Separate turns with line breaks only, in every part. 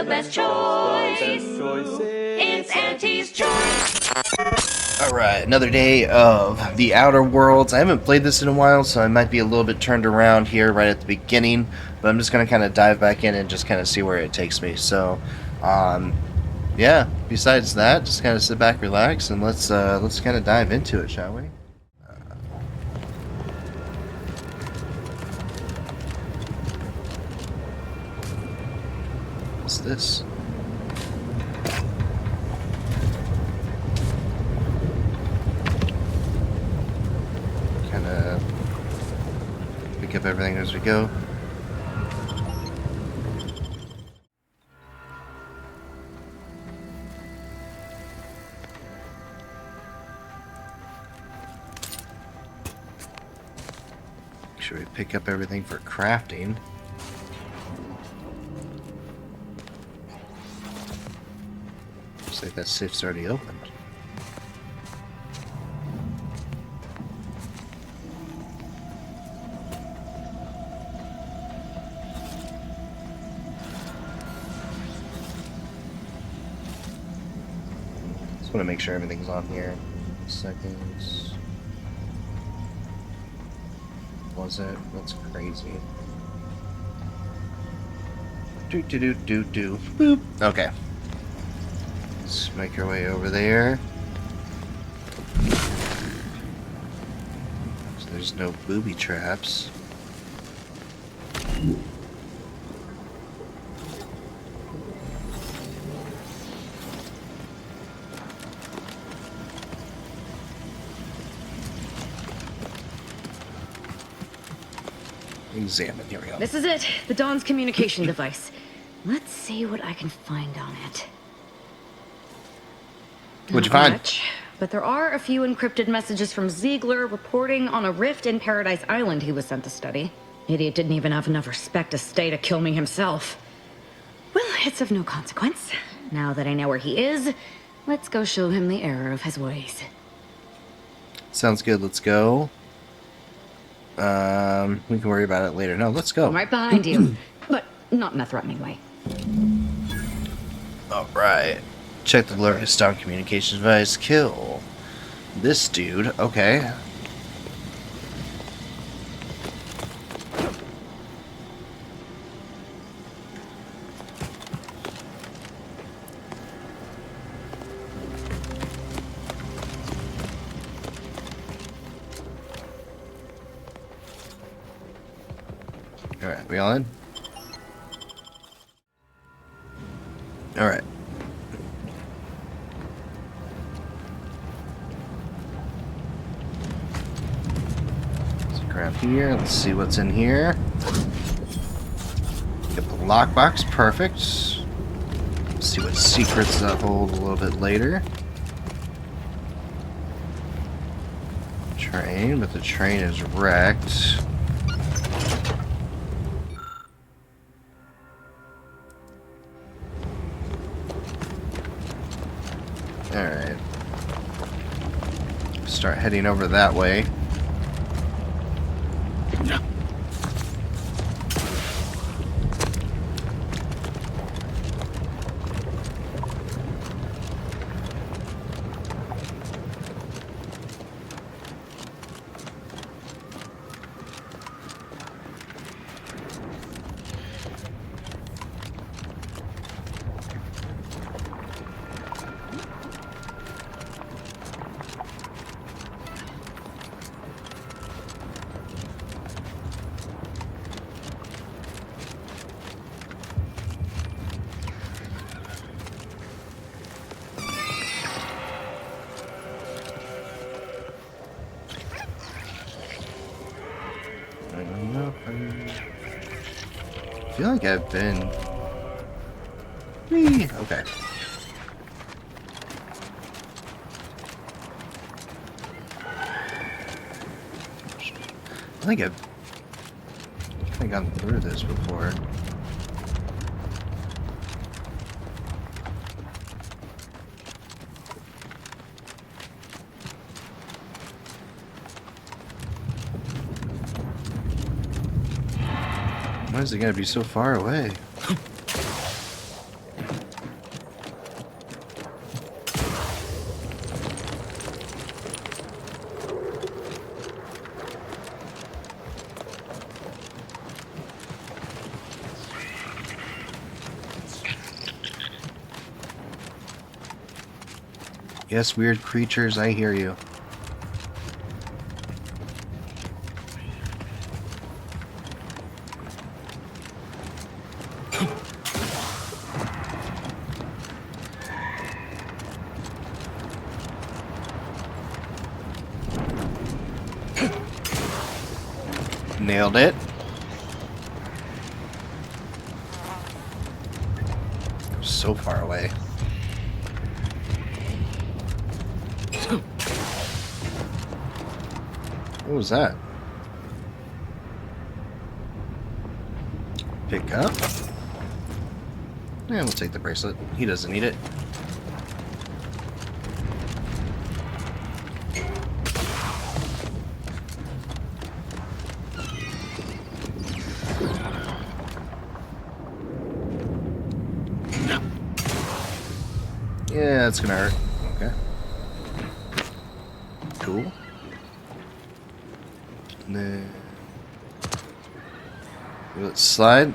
the best choice. It's Auntie's Choice.
Alright, another day of The Outer Worlds. I haven't played this in a while, so I might be a little bit turned around here right at the beginning, but I'm just going to kind of dive back in and just kind of see where it takes me. So, yeah, besides that, just kind of sit back, relax, and let's kind of dive into it, shall we? What's this? Kind of pick up everything as we go. Make sure we pick up everything for crafting. Looks like that safe's already opened. Just want to make sure everything's on here. Seconds. Was it? That's crazy. Do. Boop. Okay. Let's make our way over there. So there's no booby traps. Examine. Here we go.
This is it, the Dawn's communication device. Let's see what I can find on it.
What'd you
Not
find?
much, but there are a few encrypted messages from Ziegler reporting on a rift in Paradise Island he was sent to study. Idiot didn't even have enough respect to stay to kill me himself. Well, it's of no consequence. Now that I know where he is, let's go show him the error of his ways.
Sounds good. Let's go. We can worry about it later. No, let's go.
I'm right behind you, but not in a threatening way.
Alright. Check the glorious Dawn communications device. Kill this dude. Okay. Alright, we all in? Alright. Let's look around here. Let's see what's in here. Get the lockbox. Perfect. Let's see what secrets that hold a little bit later. Train, but the train is wrecked. Alright. Start heading over that way. I feel like I've been... Whee! Okay. I think I've kind of gone through this before. Why is it gonna be so far away? Yes, weird creatures, I hear you. Nailed it. So far away. What was that? Pick up? Yeah, we'll take the bracelet. He doesn't need it. Yeah, it's gonna hurt. Okay. Cool. And then... will it slide?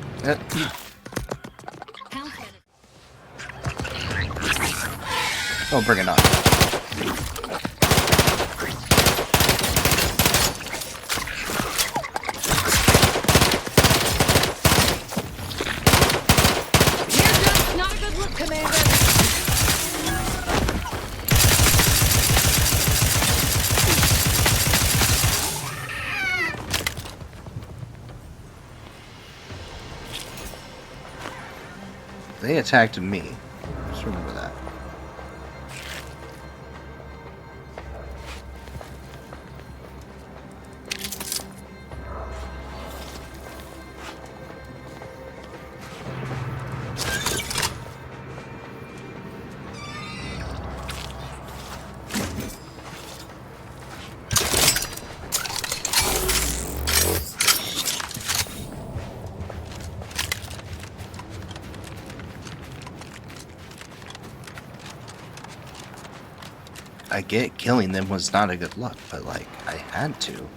Oh, bring it on.
You're just not a good look, Commander.
They attacked me. Just remember that. I get killing them was not a good luck, but like, I had to.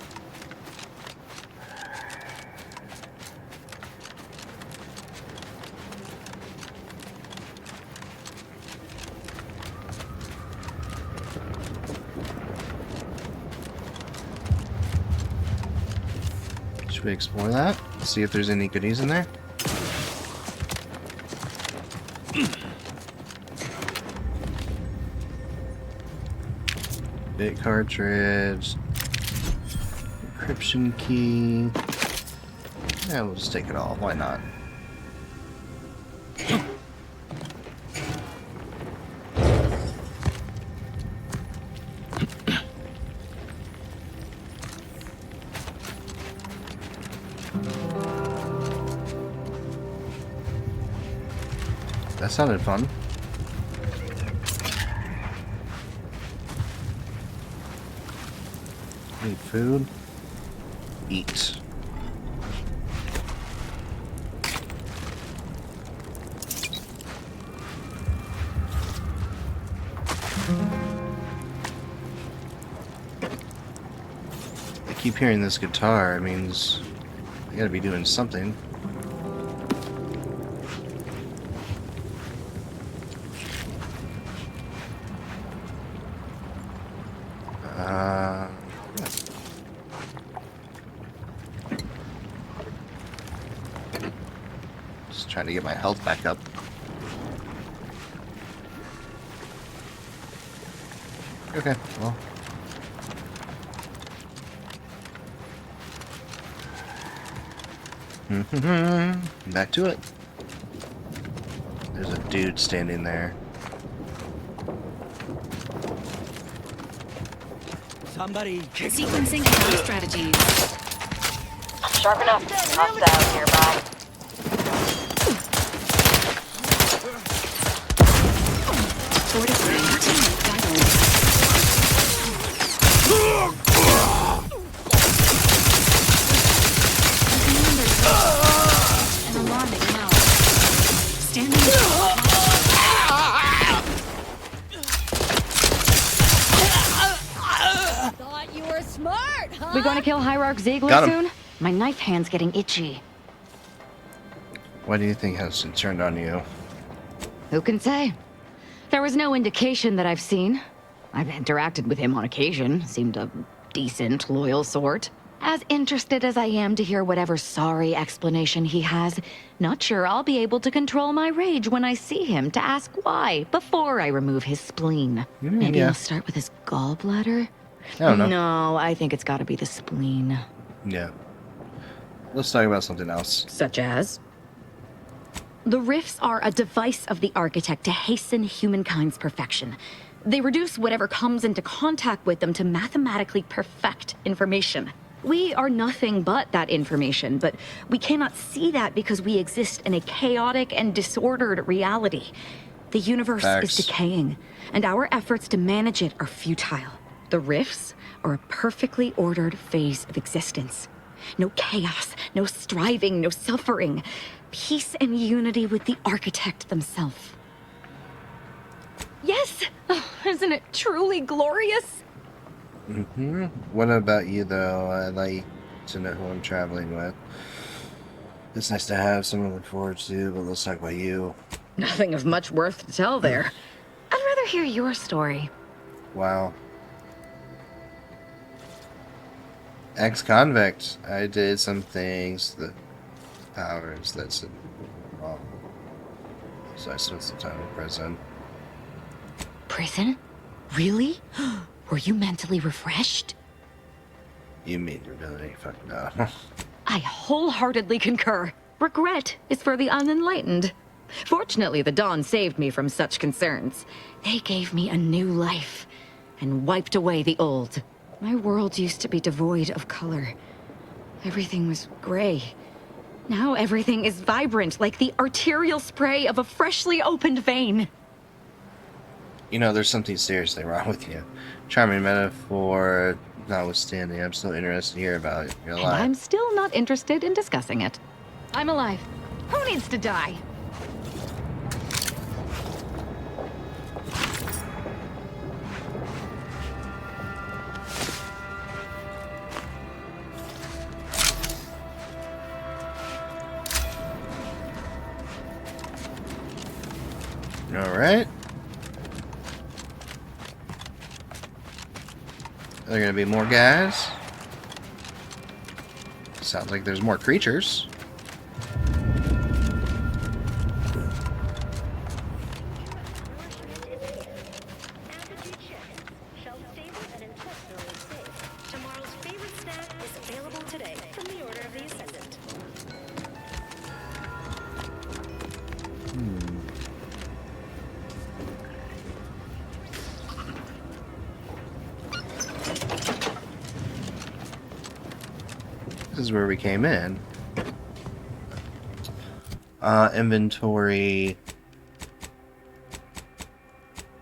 Should we explore that? See if there's any goodies in there? Bit cartridge, encryption key. Yeah, we'll just take it all. Why not? That sounded fun. Need food? Eat. I keep hearing this guitar. It means I gotta be doing something. Just trying to get my health back up. Okay, well. Back to it. There's a dude standing there.
Somebody
Sequencing attack strategies.
Sharp enough. Hostile nearby.
Fortifying teammate vitals. An alarming now. Standing
Thought you were smart, huh?
We gonna kill Hierarch Ziegler
Got him.
soon? My knife hand's getting itchy.
What do you think has turned on you?
Who can say? There was no indication that I've seen. I've interacted with him on occasion. Seemed a decent, loyal sort. As interested as I am to hear whatever sorry explanation he has, not sure I'll be able to control my rage when I see him to ask why before I remove his spleen. Maybe
yeah.
I'll start with his gallbladder?
I don't know.
No, I think it's gotta be the spleen.
Yeah. Let's talk about something else.
Such as? The rifts are a device of the architect to hasten humankind's perfection. They reduce whatever comes into contact with them to mathematically perfect information. We are nothing but that information, but we cannot see that because we exist in a chaotic and disordered reality. The universe
Facts.
is decaying, and our efforts to manage it are futile. The rifts are a perfectly ordered phase of existence. No chaos, no striving, no suffering. Peace and unity with the architect themselves. Yes! Oh, isn't it truly glorious?
What about you, though? I'd like to know who I'm traveling with. It's nice to have someone to look forward to, but let's talk about you.
Nothing of much worth to tell there. I'd rather hear your story.
Wow. Ex-convict. I did some things, the powers that's wrong. So I spent some time in prison.
Prison? Really? Were you mentally refreshed?
You mean you're really fucked up.
I wholeheartedly concur. Regret is for the unenlightened. Fortunately, the Dawn saved me from such concerns. They gave me a new life and wiped away the old. My world used to be devoid of color. Everything was gray. Now everything is vibrant, like the arterial spray of a freshly opened vein.
You know, there's something seriously wrong with you. Charming metaphor notwithstanding, I'm still interested to hear about it. You're
And
alive.
I'm still not interested in discussing it. I'm alive. Who needs to die?
Alright. Are there gonna be more guys? Sounds like there's more creatures.
Tomorrow's favorite snack is available today from the Order of the Ascendant.
This is where we came in. Inventory.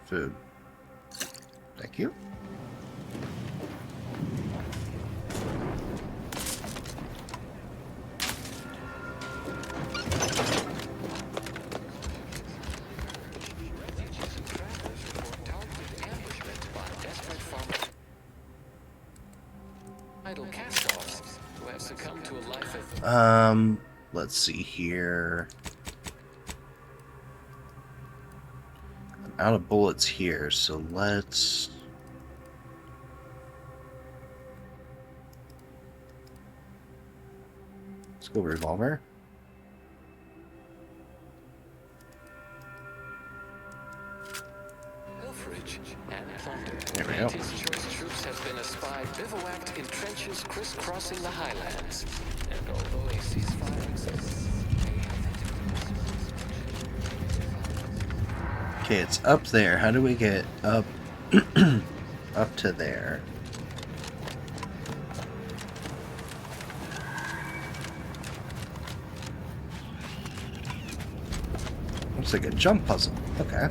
Food. Thank you. Let's see here. I'm out of bullets here, so let's go revolver. There we go.
Choice troops have been espied bivouacked in trenches crisscrossing the highlands. And although a ceasefire exists,
Okay, it's up there. How do we get up up to there? Looks like a jump puzzle. Okay.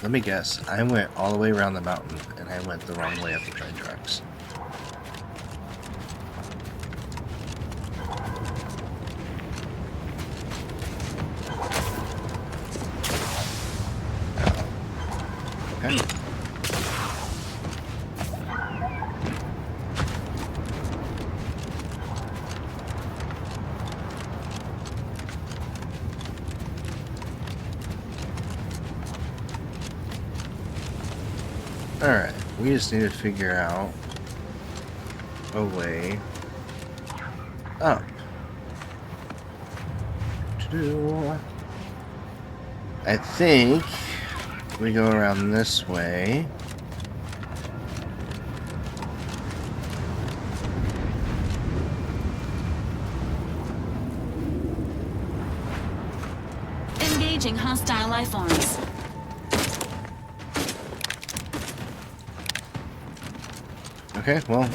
Let me guess. I went all the way around the mountain, and I went the wrong way up the train tracks. Okay. Alright, we just need to figure out a way up. I think we go around this way.
Engaging hostile life forms.
Okay, well.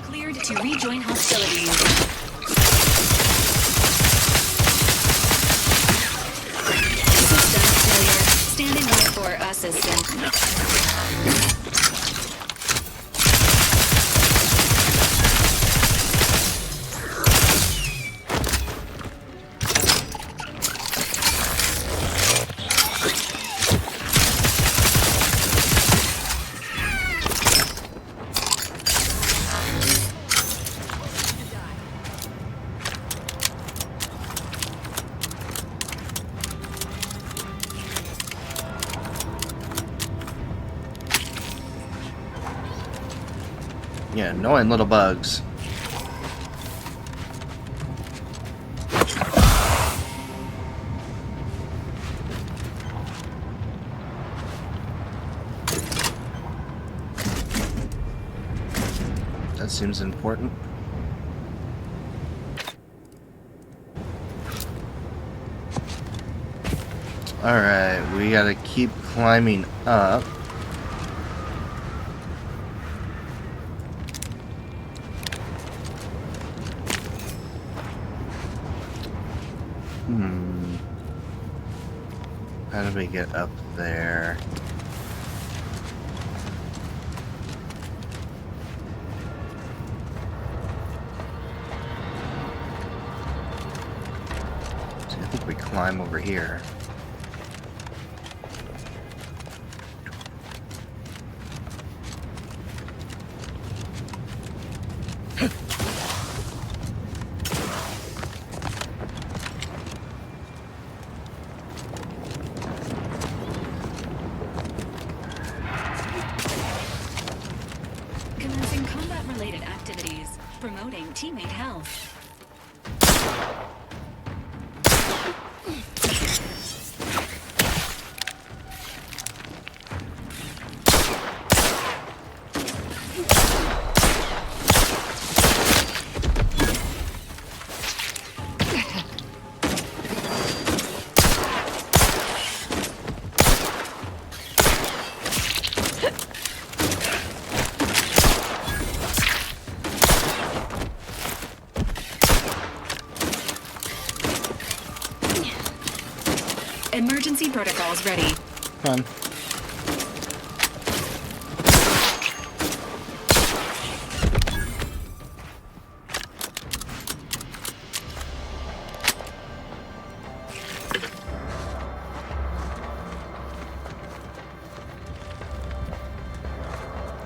Cleared to rejoin hostilities. System failure. Standing by for assistance.
Yeah, annoying little bugs. That seems important. Alright, we gotta keep climbing up. How do we get up there? See, I think we climb over here.
Commencing combat-related activities. Promoting teammate health. Emergency protocols ready.
Fun.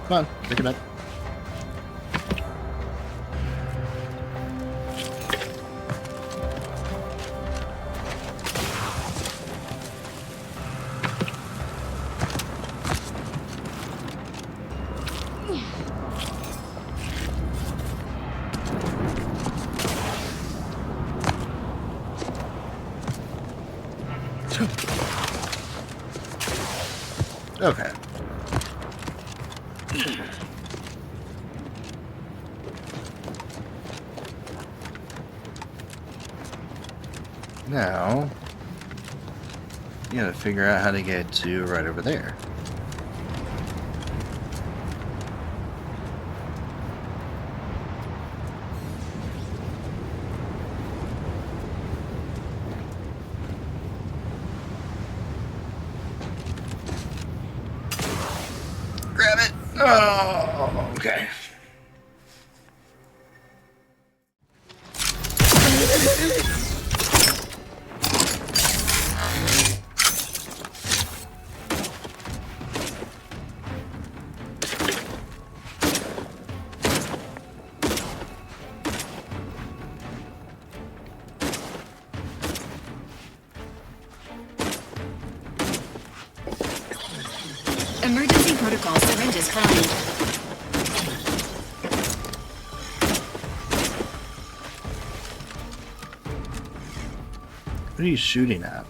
Come on, take it back. Okay. Now, you gotta figure out how to get to right over there. Grab it! Oh, okay.
Emergency protocol syringes primed.
What are you shooting at?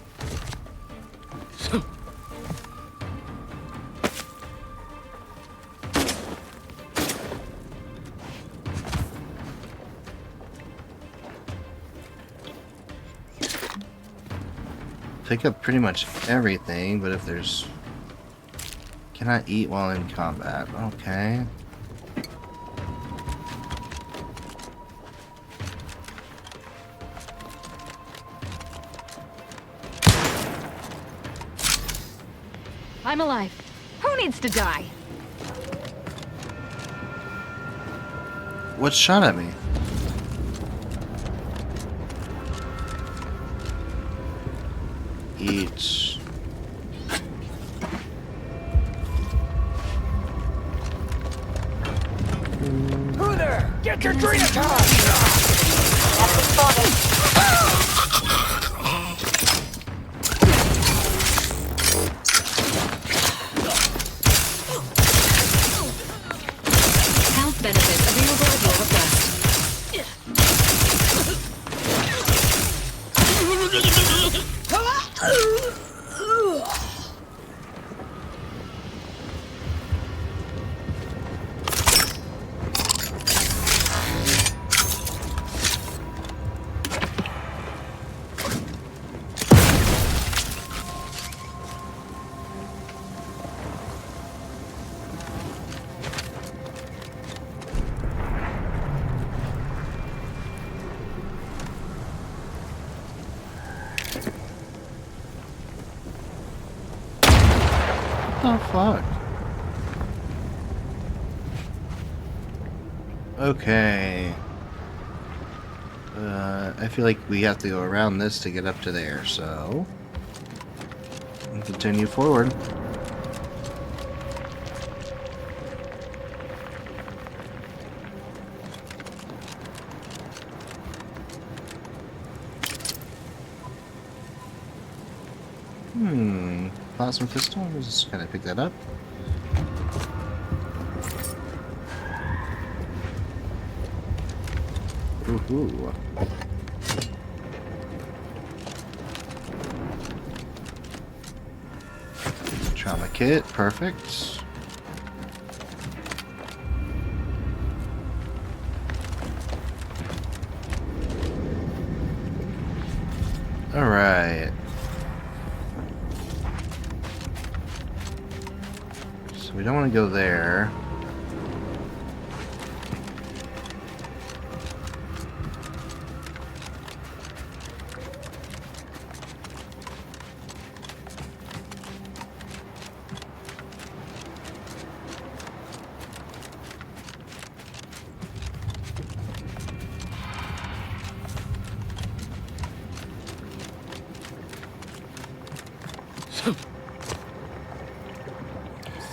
Pick up pretty much everything, but if there's... Cannot eat while in combat. Okay.
I'm alive. Who needs to die?
What shot at me? Eat.
Who there? Get your green attack!
Enemy spotted.
Health benefits available at your request.
What the fuck? Okay. I feel like we have to go around this to get up to there, so... we'll continue forward. Plasma pistol? Just kind of pick that up. Ooh. Trauma kit, perfect. Alright. So we don't want to go there.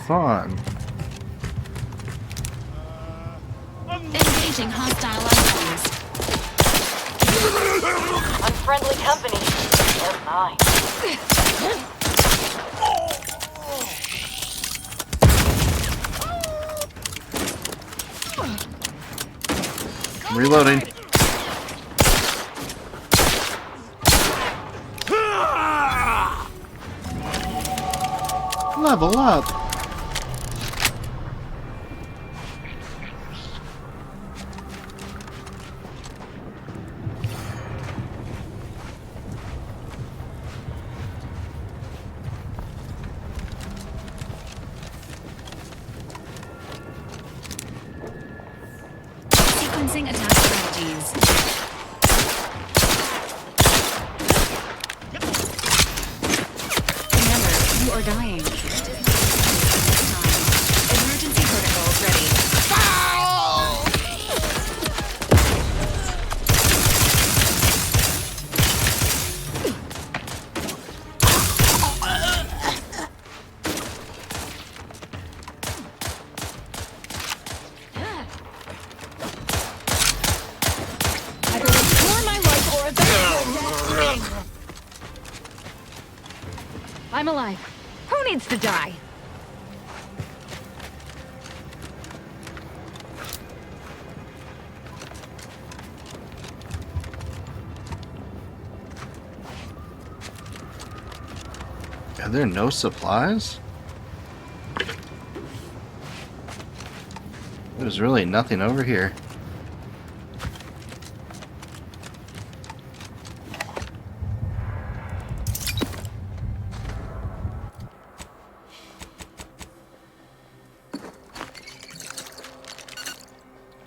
Fun.
Engaging hostile items.
Unfriendly company. They're mine.
Reloading. Level up.
Sequencing attack strategies. Remember, you are dying. Emergency protocol
I'm alive. Who needs to die?
Are there no supplies? There's really nothing over here.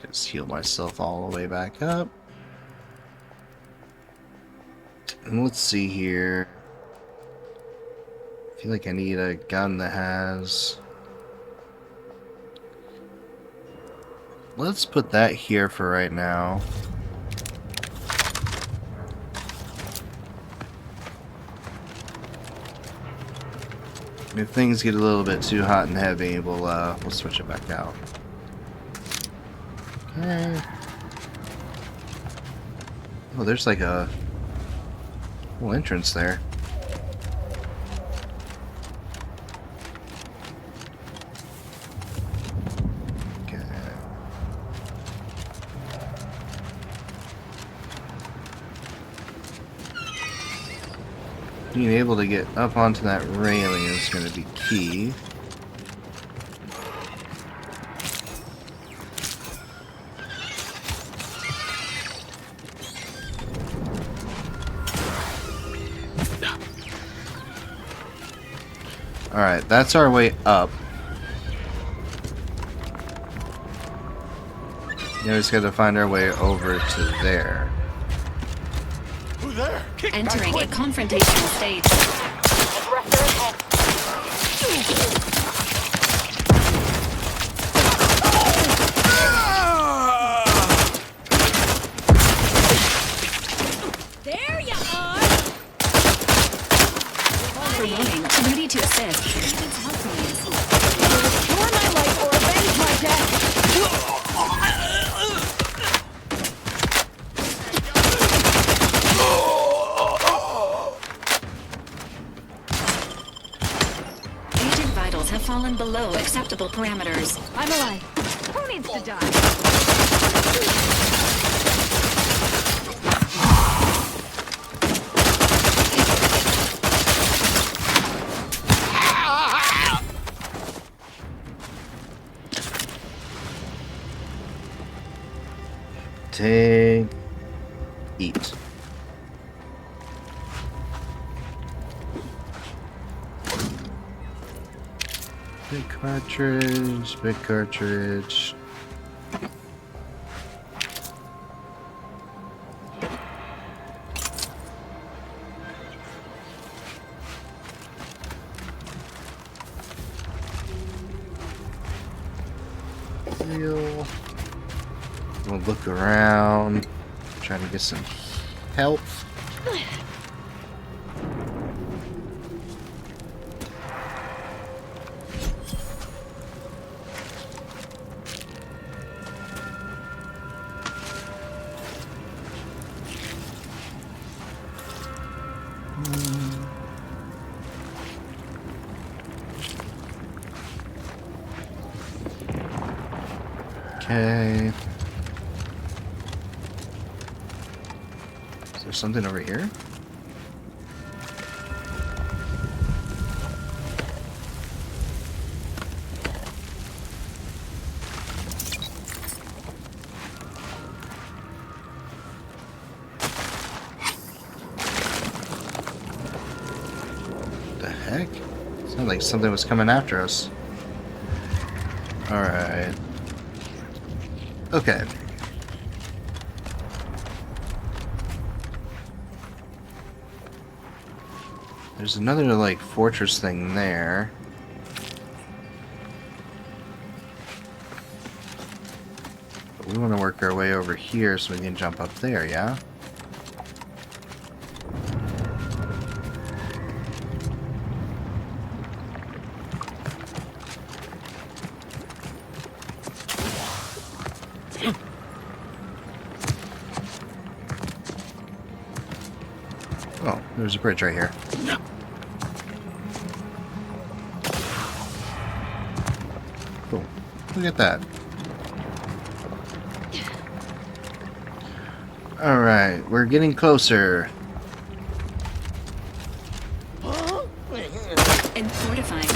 Just heal myself all the way back up. And let's see here. I feel like I need a gun that has... Let's put that here for right now. If things get a little bit too hot and heavy, we'll switch it back out. Okay. Oh, there's like a whole entrance there. Being able to get up onto that railing is going to be key. Alright, that's our way up. Now we just got to find our way over to there.
Who there? Kick back
Entering a
quick.
confrontational stage.
Aggressor ahead.
There you are!
Promoting. Ready to assist. Needs help from you.
Restore my life or avenge my death!
Agent vitals have fallen below acceptable parameters.
I'm alive. Who needs to die?
Take... Eat. Big cartridge, big cartridge. Heal. We'll look around, try to get some help. Okay. Is there something over here? The heck? Sounded like something was coming after us. Alright. Okay. There's another, like, fortress thing there. But we want to work our way over here so we can jump up there, yeah? Oh, there's a bridge right here. Look at that. Alright, we're getting closer.
And fortifying.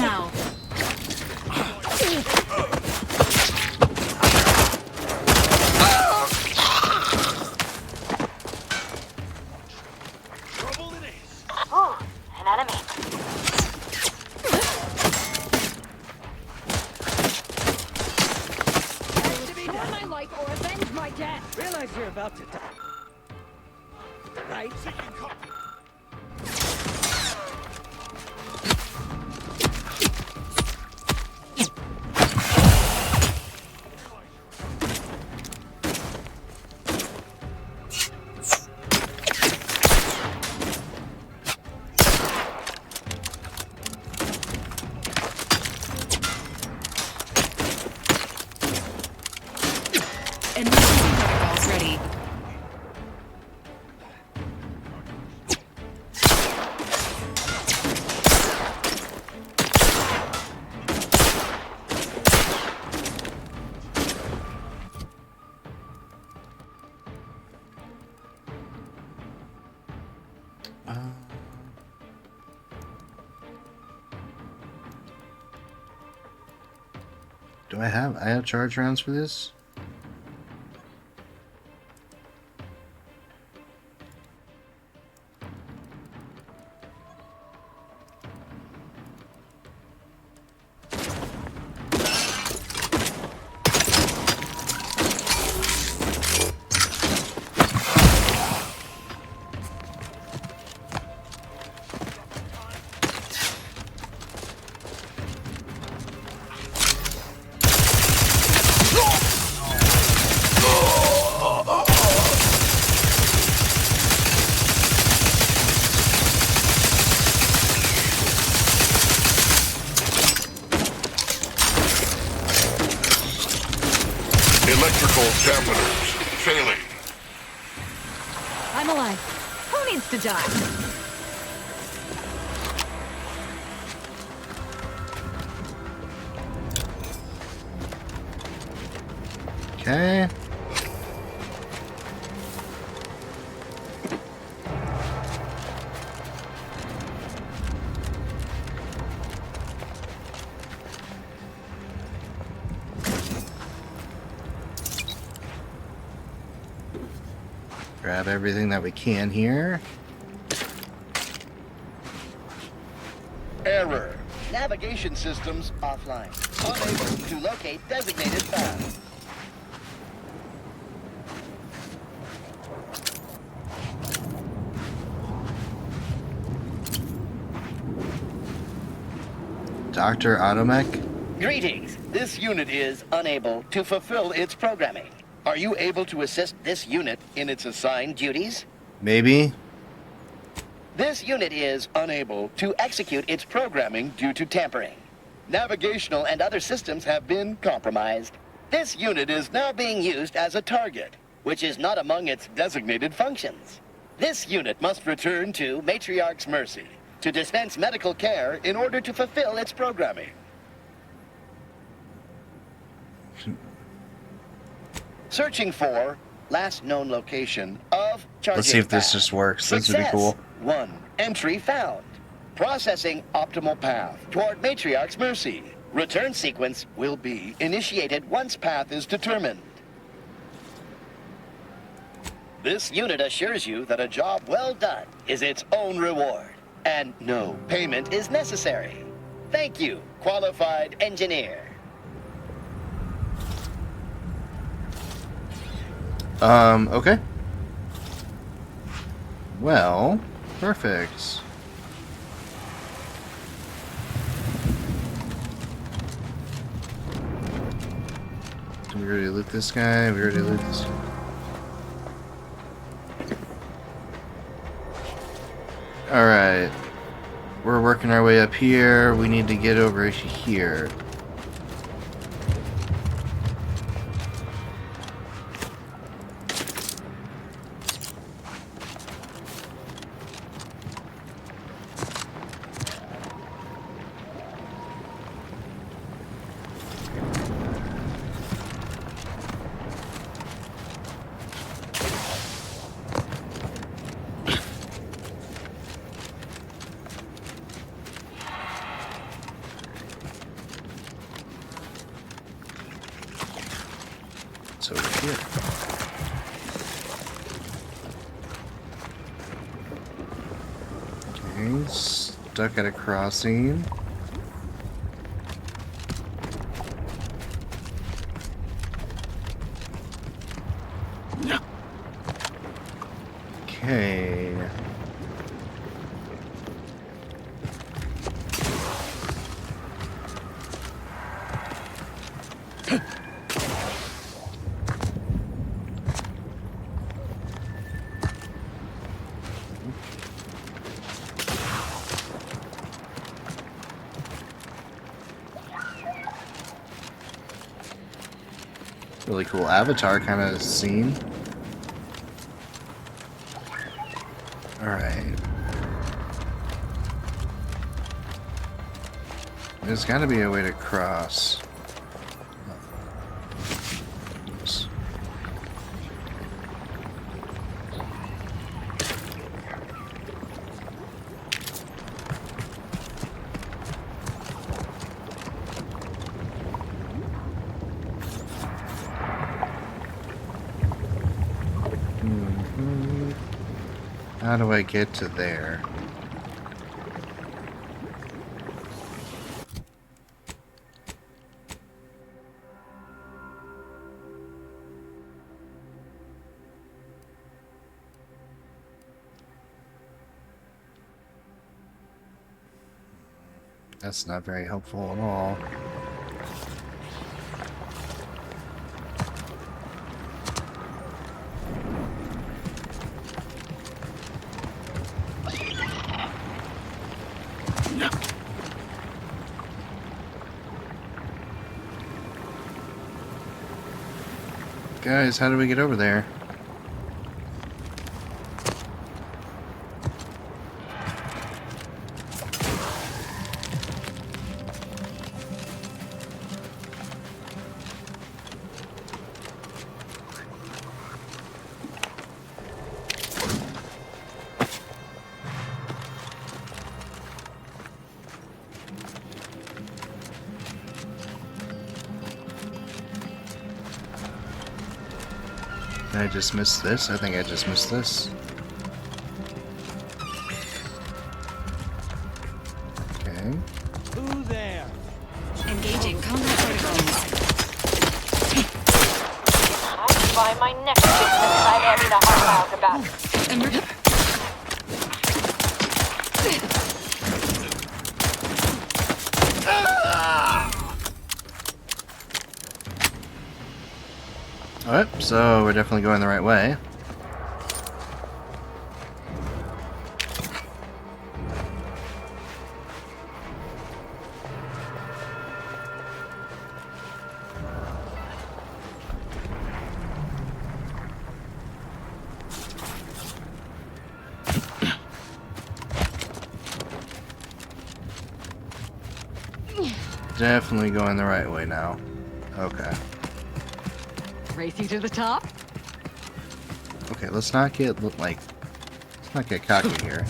Now.
Ooh, an enemy.
Destroy my life or avenge my death.
Realize you're about to die. Right?
Emergency protocols ready.
Do I have charge rounds for this?
Electrical dampeners failing.
I'm alive. Who needs to die?
Okay. Grab everything that we can here.
Error. Navigation systems offline. Unable to locate designated path.
Dr. Automech?
Greetings. This unit is unable to fulfill its programming. Are you able to assist this unit in its assigned duties?
Maybe.
This unit is unable to execute its programming due to tampering. Navigational and other systems have been compromised. This unit is now being used as a target, which is not among its designated functions. This unit must return to Matriarch's Mercy to dispense medical care in order to fulfill its programming. Searching for last known location of charging
Let's see if this
path.
just works. This would be
Success.
cool.
1. Entry found. Processing optimal path toward Matriarch's Mercy. Return sequence will be initiated once path is determined. This unit assures you that a job well done is its own reward, and no payment is necessary. Thank you, qualified engineer.
Okay. Well, perfect. Did we already loot this guy? We already loot this guy. Alright. We're working our way up here. We need to get over here. It's over here. Okay, stuck at a crossing. Okay. Really cool avatar kind of scene. Alright. There's gotta be a way to cross. Oops. How do I get to there? That's not very helpful at all. Guys, how do we get over there? Did I just miss this? I think I just missed this. Okay.
Who there?
Engaging combat protocols.
I can buy my next business site every the hard miles about.
Alright, so we're definitely going the right way. Definitely going the right way now. Okay.
Race you to the top?
Okay, let's not get cocky here.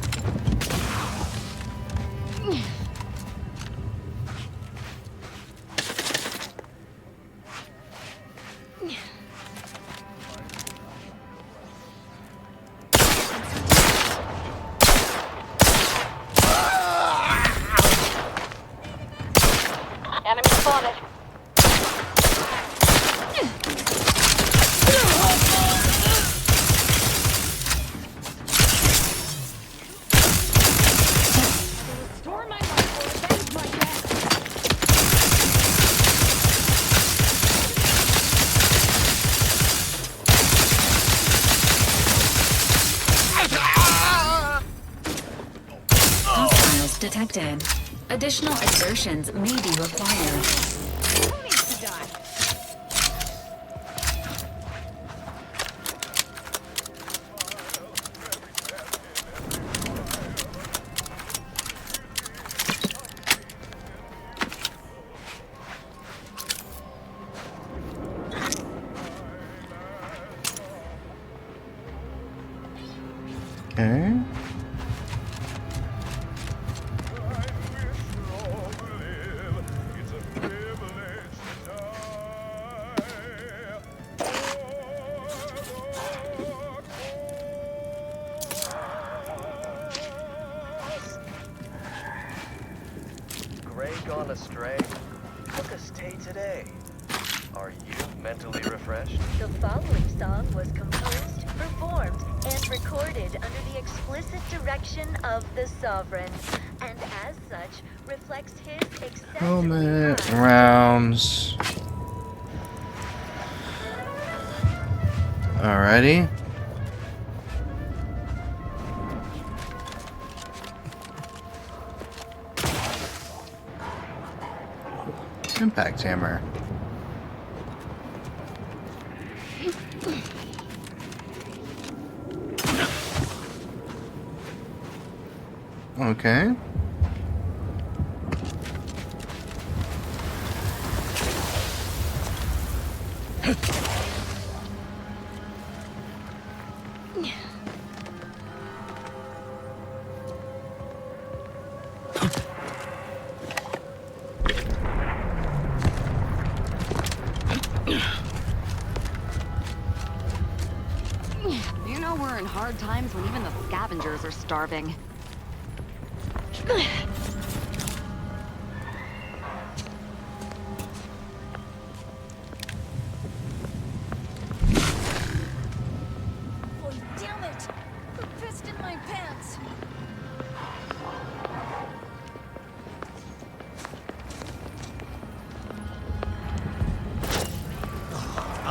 Enemy spotted.
Restore my life or avenge my death.
Hostiles detected. Additional exertions may be required.
Who needs to die?
Okay.
astray? Book a stay today. Are you mentally refreshed?
The following song was composed, performed, and recorded under the explicit direction of the Sovereign, and as such, reflects his excessively
Helmet
high...
rounds. Alrighty. Impact hammer. Okay.
You know we're in hard times when even the scavengers are starving.
Oh, damn it! Who pissed in my pants?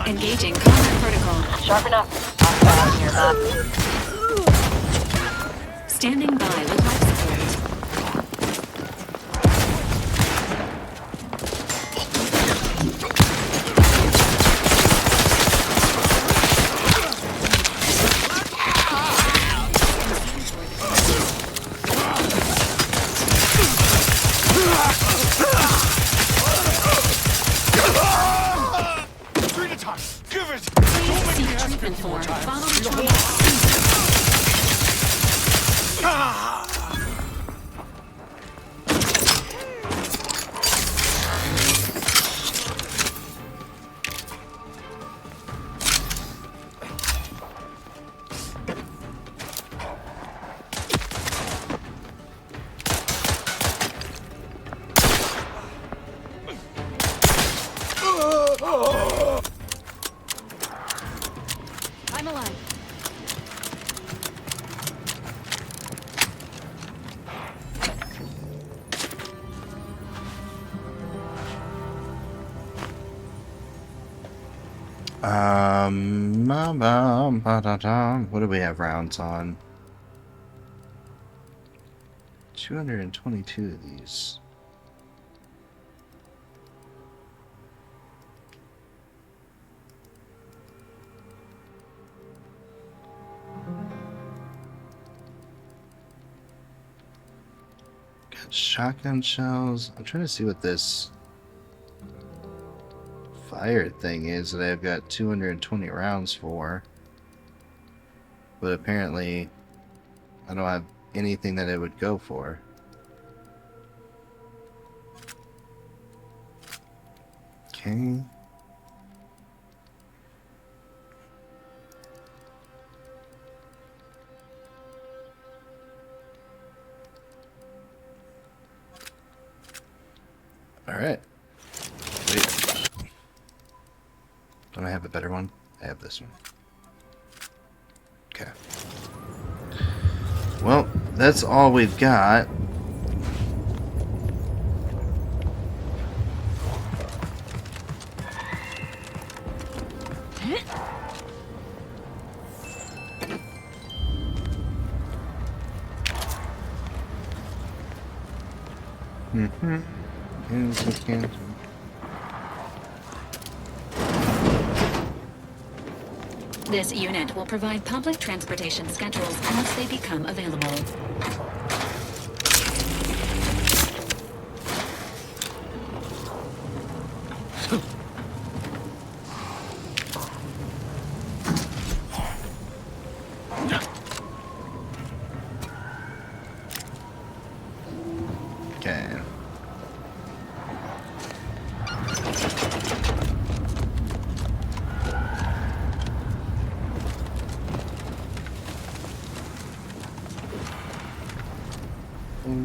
Engaging combat protocol.
Sharp enough. I'll get out of here, Bob.
Standing by with life support. Seek treatment for. Follow the trauma.
I'm alive.
What do we have rounds on? 222 of these. Got shotgun shells. I'm trying to see what this fire thing is that I've got 220 rounds for. But apparently I don't have anything that it would go for. Okay. Alright. Wait. Don't I have a better one? I have this one. Okay. Well, that's all we've got.
This unit will provide public transportation schedules once they become available.
Okay.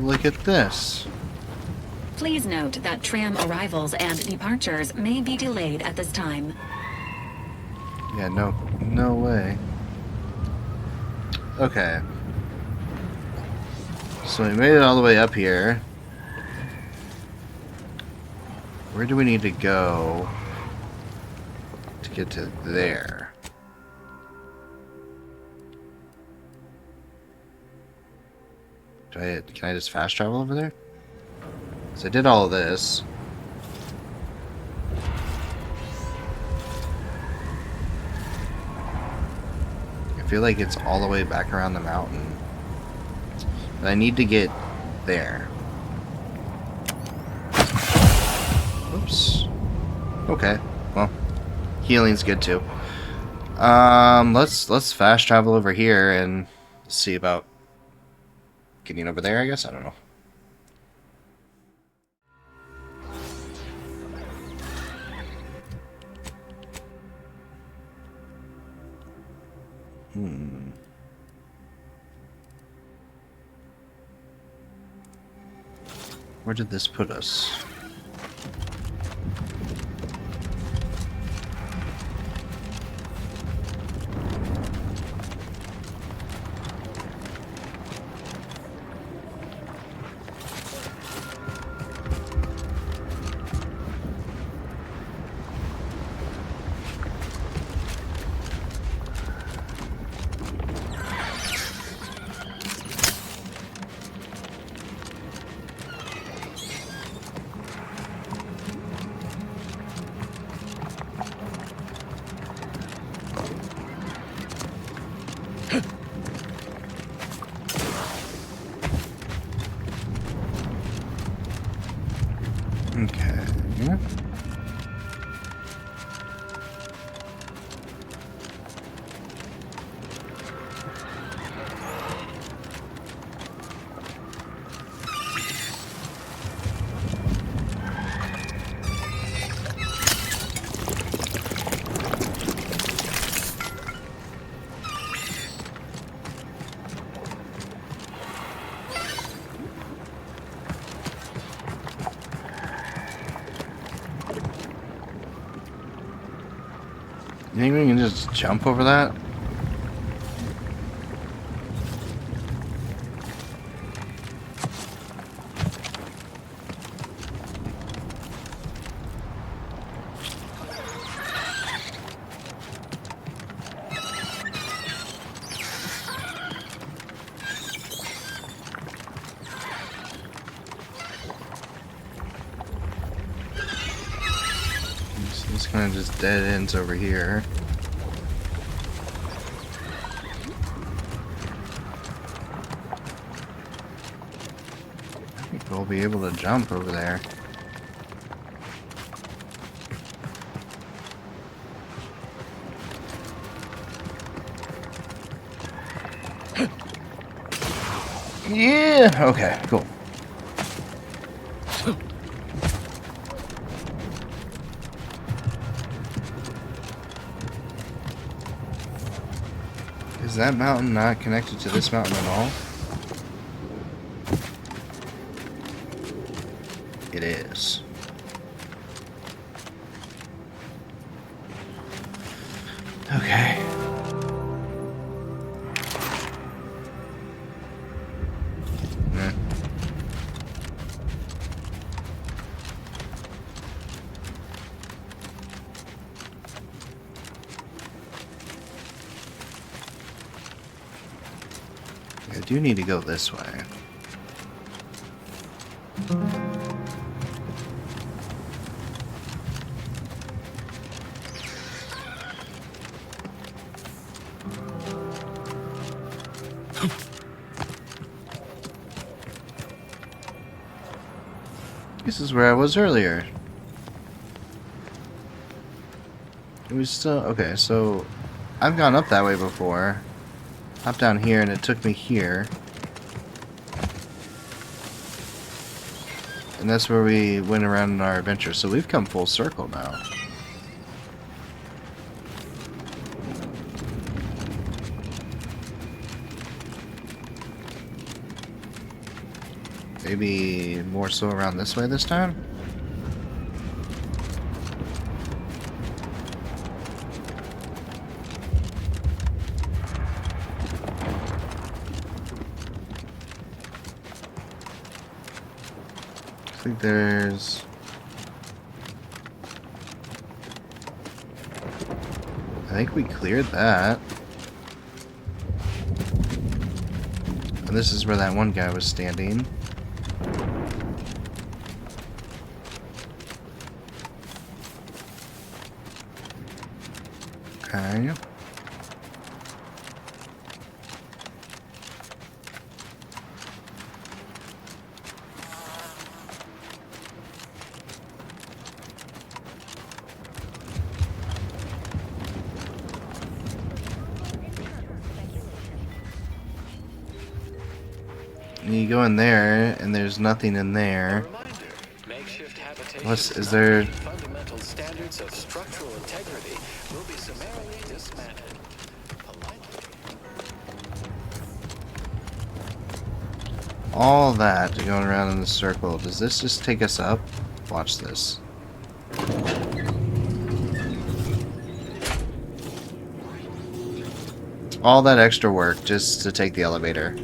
Look at this.
Please note that tram arrivals and departures may be delayed at this time.
Yeah, no way. Okay. So we made it all the way up here. Where do we need to go to get to there? Can I just fast travel over there? So I did all of this. I feel like it's all the way back around the mountain. But I need to get there. Oops. Okay. Well, healing's good too. Let's fast travel over here and see about getting over there, I guess. I don't know. Where did this put us? Okay. You think we can just jump over that? This kind of just dead ends over here. I think we'll be able to jump over there. Yeah! Okay, cool. Is that mountain not connected to this mountain at all? It is. Okay. Nah. I do need to go this way. This is where I was earlier. It was still... Okay, so... I've gone up that way before. Hopped down here and it took me here. And that's where we went around in our adventure. So we've come full circle now. Maybe more so around this way this time? I think there's... I think we cleared that. And this is where that one guy was standing. Okay. You go in there, and there's nothing in there. What's is there?
Fundamental standards of structural integrity will be summarily dismantled.
All that going around in the circle. Does this just take us up? Watch this. All that extra work just to take the elevator.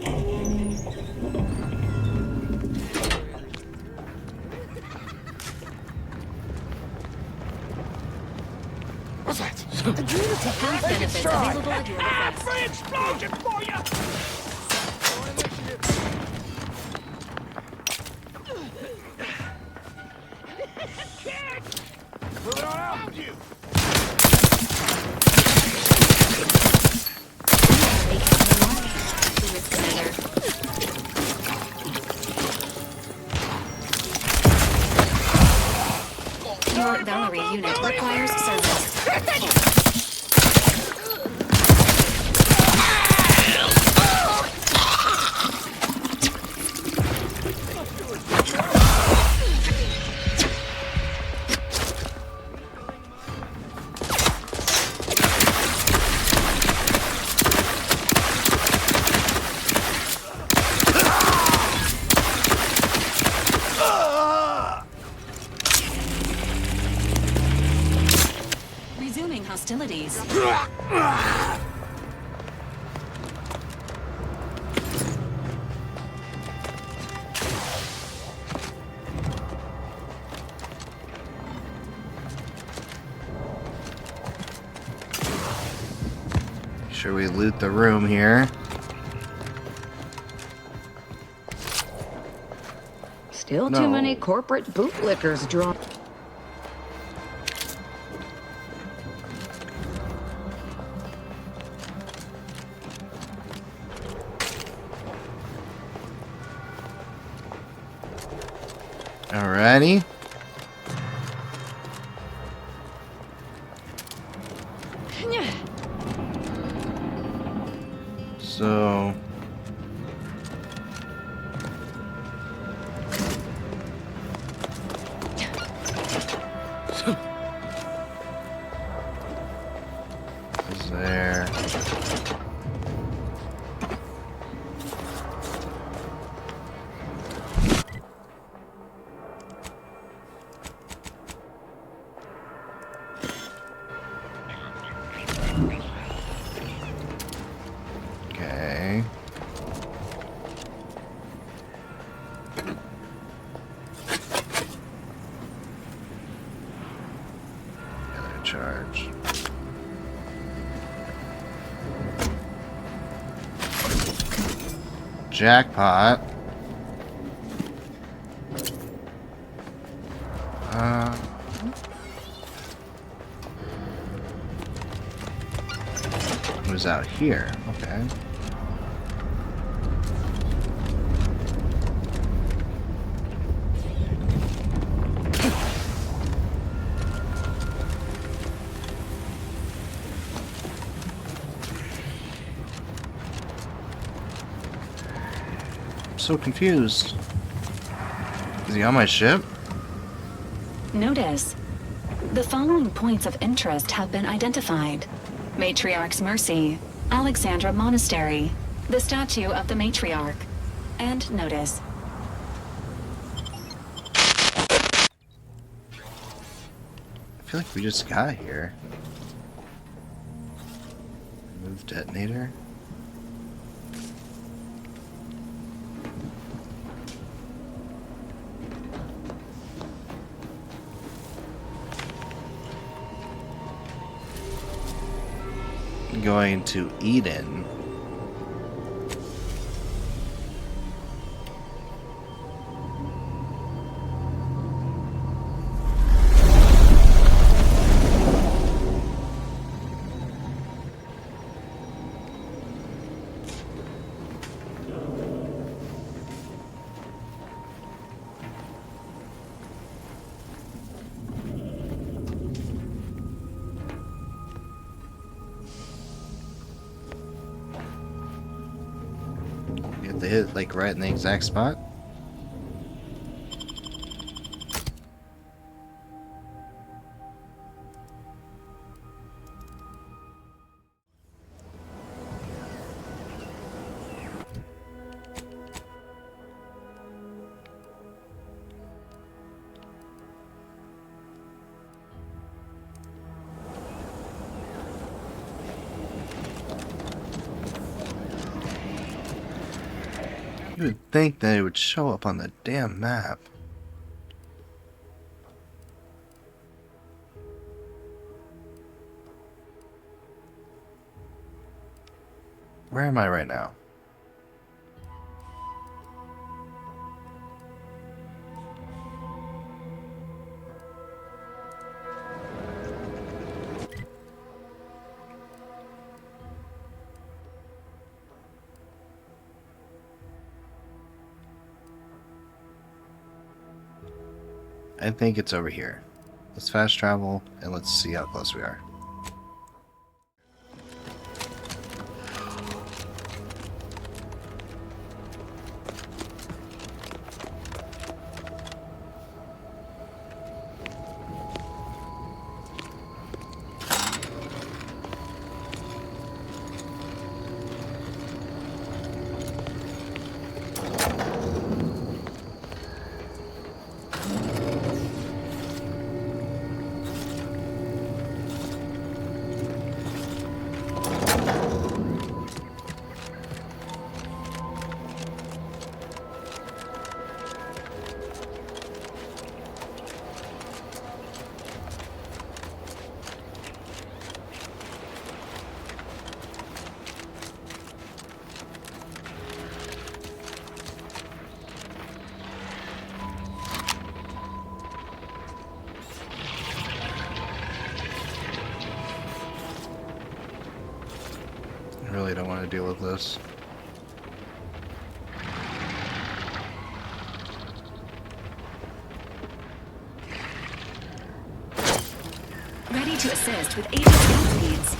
Health benefits available at your request.
Free explosion for you! Moving on out you!
Your Valerie unit requires service. Resuming hostilities.
Sure we loot the room here.
Still
No.
too many corporate bootlickers drawn.
Alrighty. So is there? Okay. Other charge. Jackpot. It was out here. Okay. I'm so confused. Is he on my ship?
Notice. The following points of interest have been identified. Matriarch's Mercy, Alexandra Monastery, the statue of the Matriarch, and notice.
feel like we just got here. Move detonator. Going to Eden. You have to hit like right in the exact spot. You would think that it would show up on the damn map. Where am I right now? I think it's over here. Let's fast travel and let's see how close we are. I really don't want to deal with this.
Ready to assist with 80 speeds.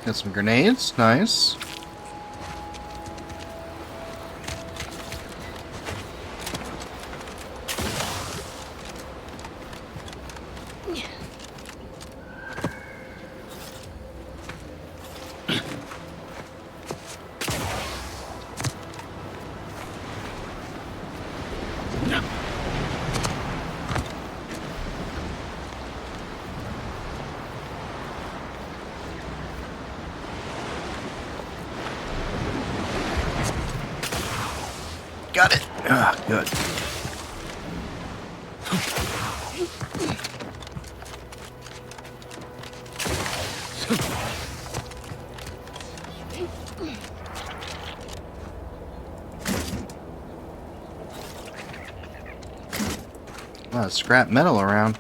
Got some grenades, nice. Got it. Ah, good. A lot of scrap metal around.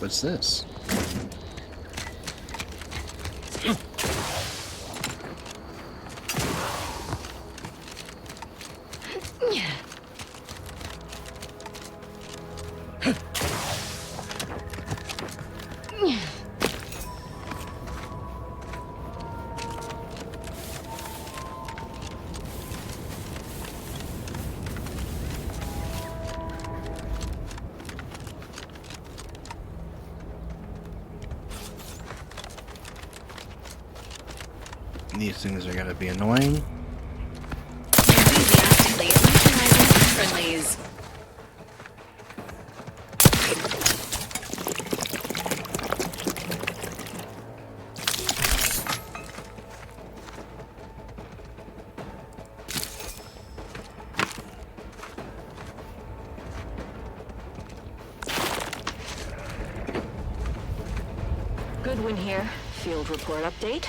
What's this? These things are gonna be annoying.
Enthusiastically electrolyzing friendlies.
Goodwin here. Field report update.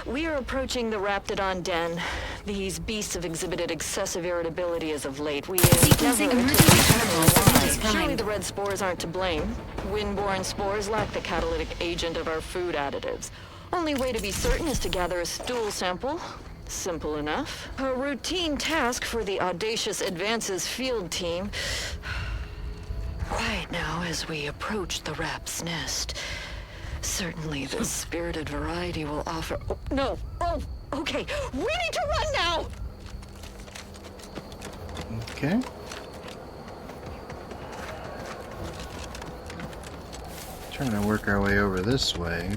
We are approaching the Raptidon den. These beasts have exhibited excessive irritability as of late. We
Sequencing emergency terminal
Surely
primed.
the red spores aren't to blame. Wind-borne spores lack the catalytic agent of our food additives. Only way to be certain is to gather a stool sample. Simple enough. A routine task for the Audacious Advances field team. Right now, as we approach the rap's nest, certainly the spirited variety will offer... Oh, no! Oh, okay. We need to run now!
Okay. Trying to work our way over this way.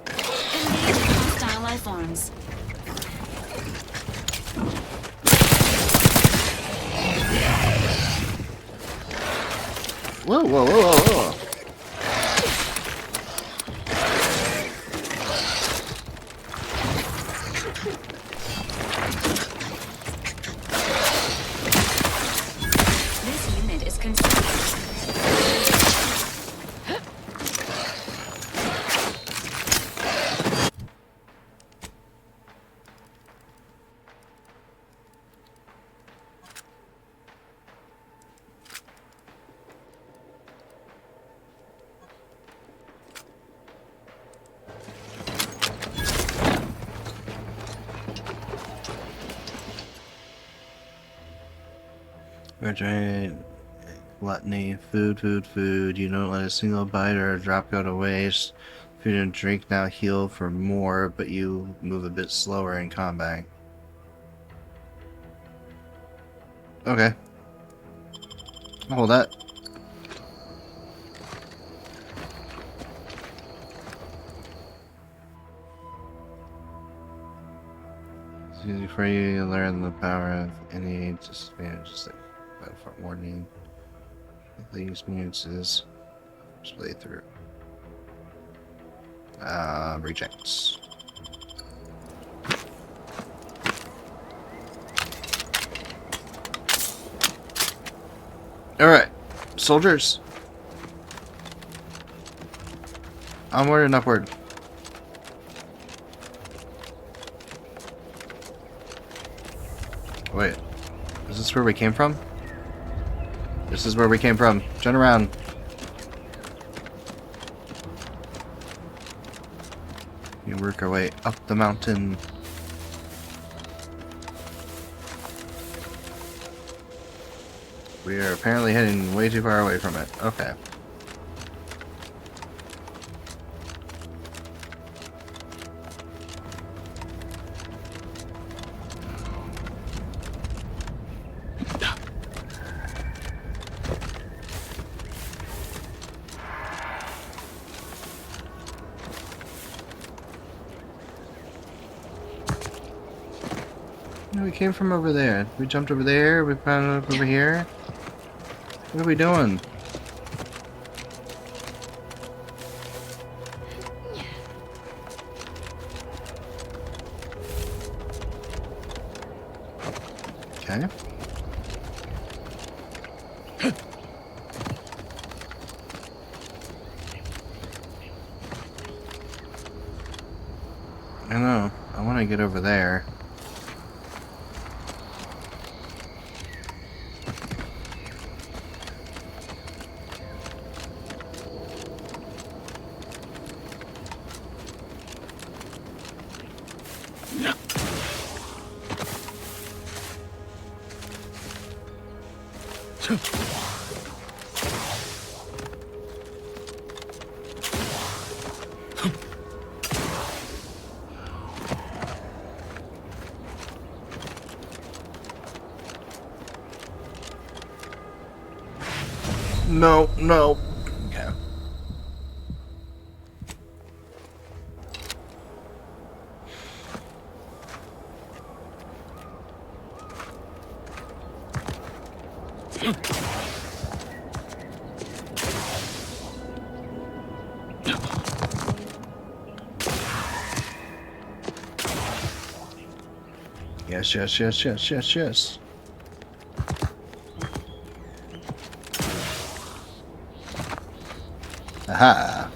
Hostile life forms.
Whoa, whoa, whoa, whoa, whoa.
This unit is concerned.
Giant gluttony, food, food, food. You don't let a single bite or a drop go to waste. Food and drink now heal for more, but you move a bit slower in combat. Okay. I'll hold that. It's easy for you to learn the power of any disadvantages that for warning. The experiences play through. Rejects. Alright, soldiers. Onward and upward. Wait, is this where we came from? This is where we came from. Turn around. We work our way up the mountain. We are apparently heading way too far away from it. Okay. No, we came from over there. We jumped over there. We found it up over here. What are we doing? Okay. I know. I want to get over there. No, no. Okay. Yes, yes, yes, yes, yes, yes. Aha.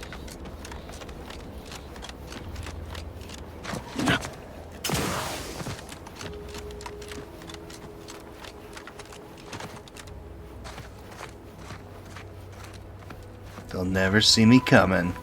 They'll never see me coming.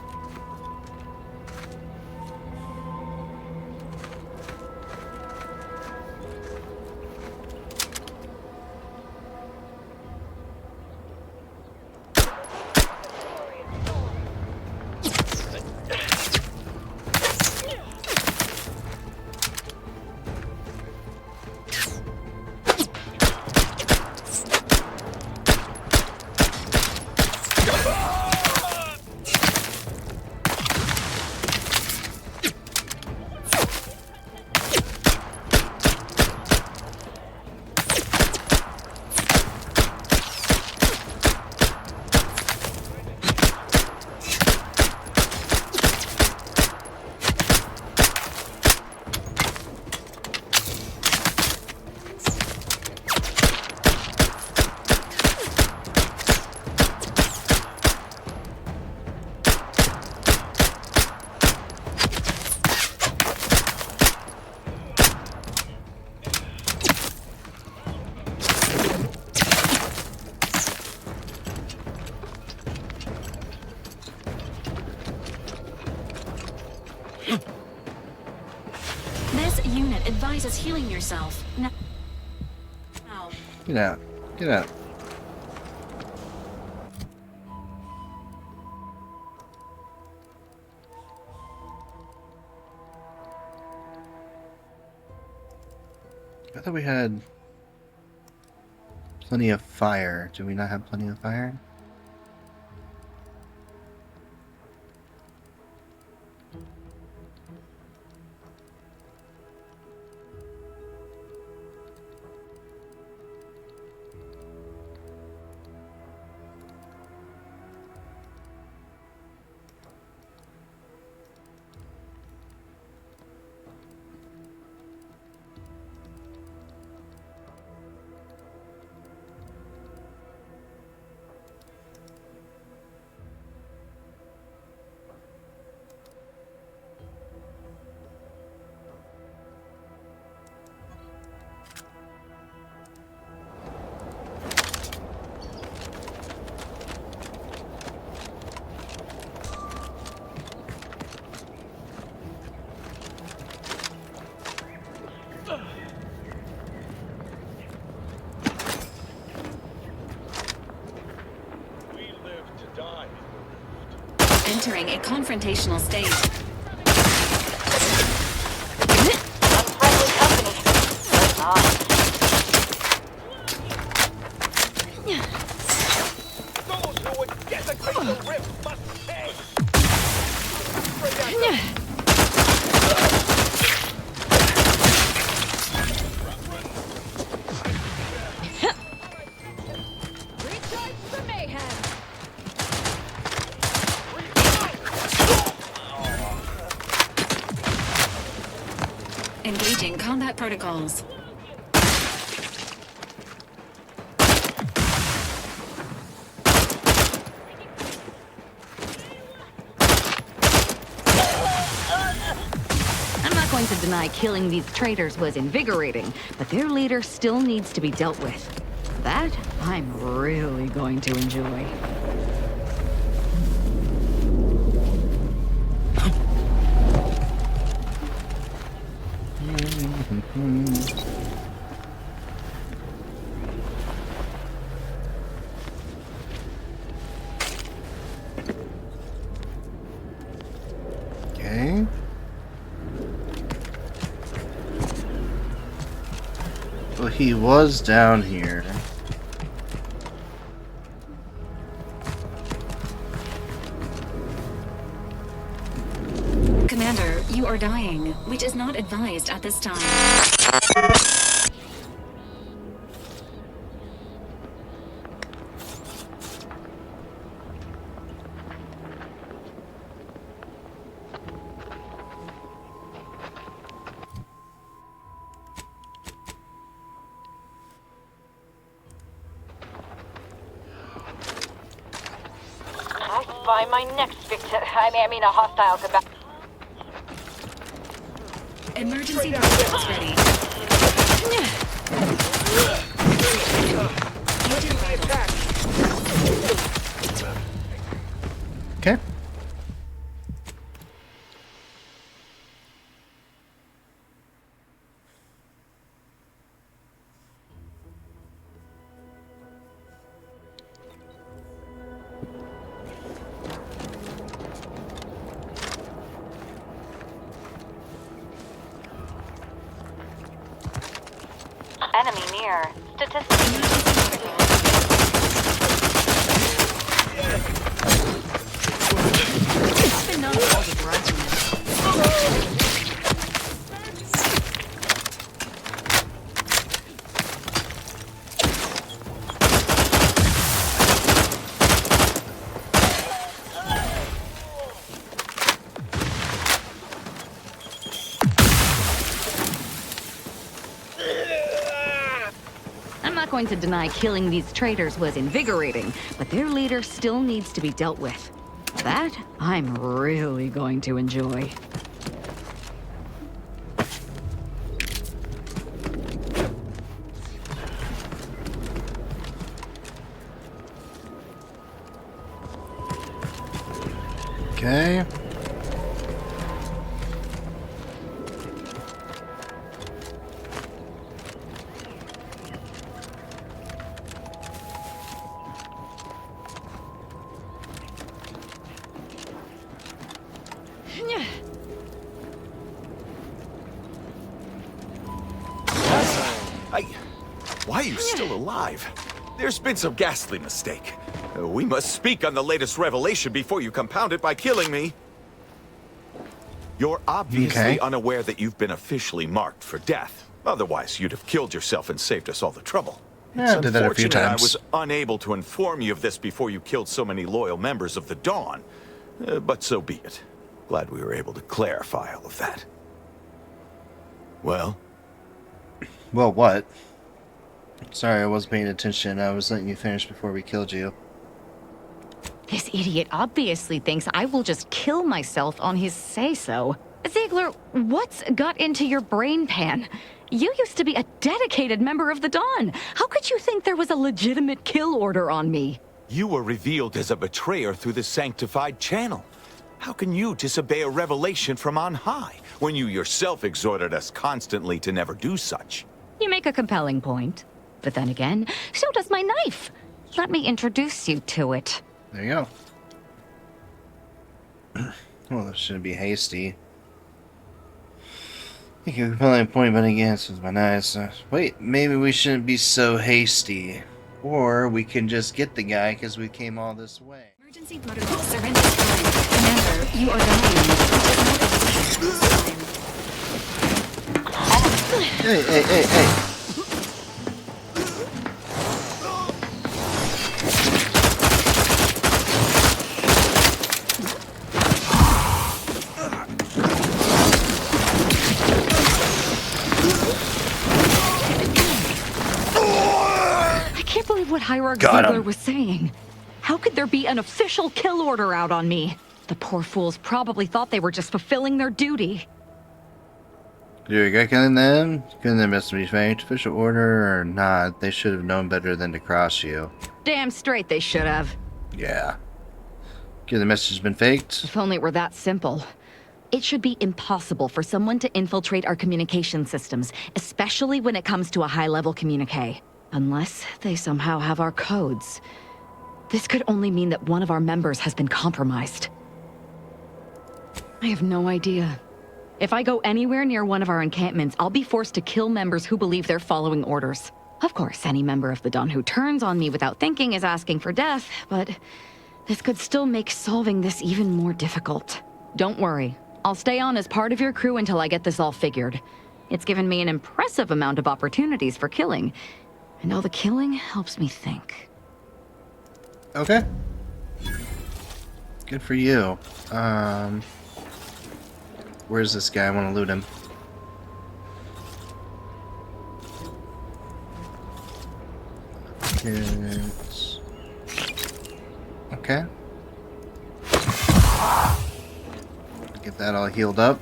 This unit advises healing yourself. Now.
Get out. Get out. I thought we had plenty of fire. Do we not have plenty of fire?
Entering a confrontational state.
Unfriendly company. But not.
Those who would desecrate the rift must pay.
Recharge for mayhem.
Engaging combat protocols.
I'm not going going to deny killing these traitors was invigorating, but their leader still needs to be dealt with. That I'm really going to enjoy.
Okay. Well, he was down here.
Commander, you are dying, which is not advised at this time.
I spy my next victim. I mean a hostile combat.
Emergency response ready.
Okay.
Enemy near. Statistics.
I'm not going to deny killing these traitors was invigorating, but their leader still needs to be dealt with. That I'm really going to enjoy.
Okay.
Why are you still alive? There's been some ghastly mistake. We must speak on the latest revelation before you compound it by killing me. You're obviously unaware that you've been officially marked for death. Otherwise, you'd have killed yourself and saved us all the trouble.
Yeah, I did that a few times.
I was unable to inform you of this before you killed so many loyal members of the Dawn. But so be it. Glad we were able to clarify all of that. Well?
Well, what? Sorry, I wasn't paying attention. I was letting you finish before we killed you.
This idiot obviously thinks I will just kill myself on his say-so. Ziegler, what's got into your brain pan? You used to be a dedicated member of the Dawn. How could you think there was a legitimate kill order on me?
You were revealed as a betrayer through the sanctified channel. How can you disobey a revelation from on high, when you yourself exhorted us constantly to never do such?
You make a compelling point. But then again, so does my knife. Let me introduce you to it.
There you go. Well, this shouldn't be hasty. I think you're compelling point, but again, this was my knife. Wait, maybe we shouldn't be so hasty. Or we can just get the guy because we came all this way.
Emergency protocol surrender time. Commander, you are dying.
Hey.
What Hierarch Ziegler was saying. How could there be an official kill order out on me? The poor fools probably thought they were just fulfilling their duty.
Do you regret killing them? Couldn't they must be faked? Official order or not, they should have known better than to cross you.
Damn straight they should have.
Yeah. Could the message have been faked?
If only it were that simple. It should be impossible for someone to infiltrate our communication systems, especially when it comes to a high-level communique. Unless they somehow have our codes. This could only mean that one of our members has been compromised. I have no idea. If I go anywhere near one of our encampments, I'll be forced to kill members who believe they're following orders. Of course, any member of the Dawn who turns on me without thinking is asking for death, but this could still make solving this even more difficult. Don't worry. I'll stay on as part of your crew until I get this all figured. It's given me an impressive amount of opportunities for killing, and all the killing helps me think.
Okay. Good for you. Where's this guy? I want to loot him. Okay. Get that all healed up.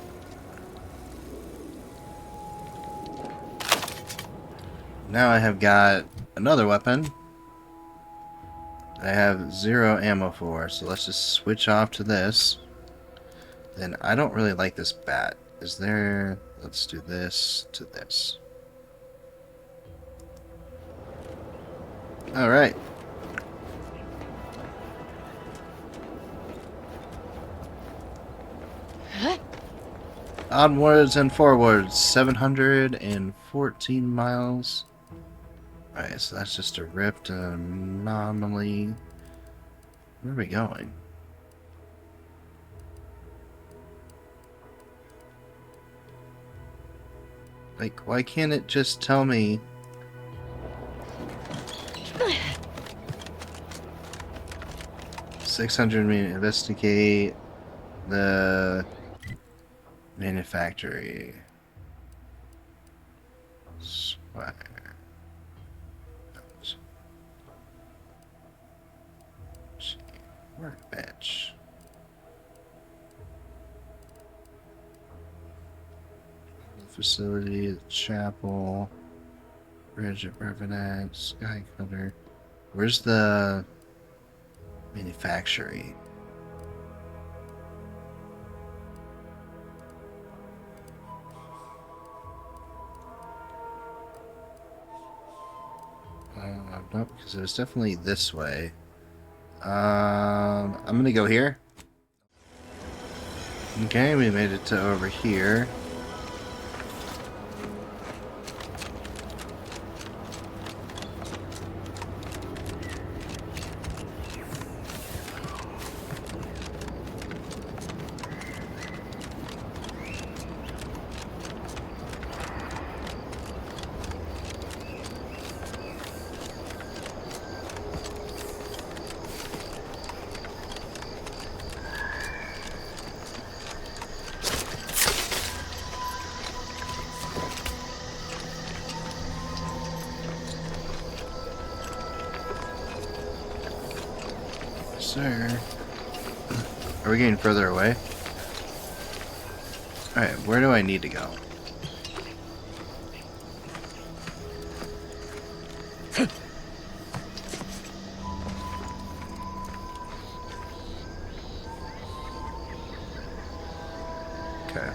Now I have got another weapon I have 0 ammo for, so let's just switch off to this. Then I don't really like this bat. Is there... Let's do this to this. Alright. Onwards and forwards. 714 miles. Alright, so that's just a ripped anomaly. Where are we going? Like, why can't it just tell me? Investigate the manufactory. Swire. Workbench. Facility, the chapel, bridge of Revenant, Sky Cutter. Where's the manufactory? Nope, because it was definitely this way. I'm gonna go here. Okay, we made it to over here. Sir. Are we getting further away? Alright, where do I need to go? Okay.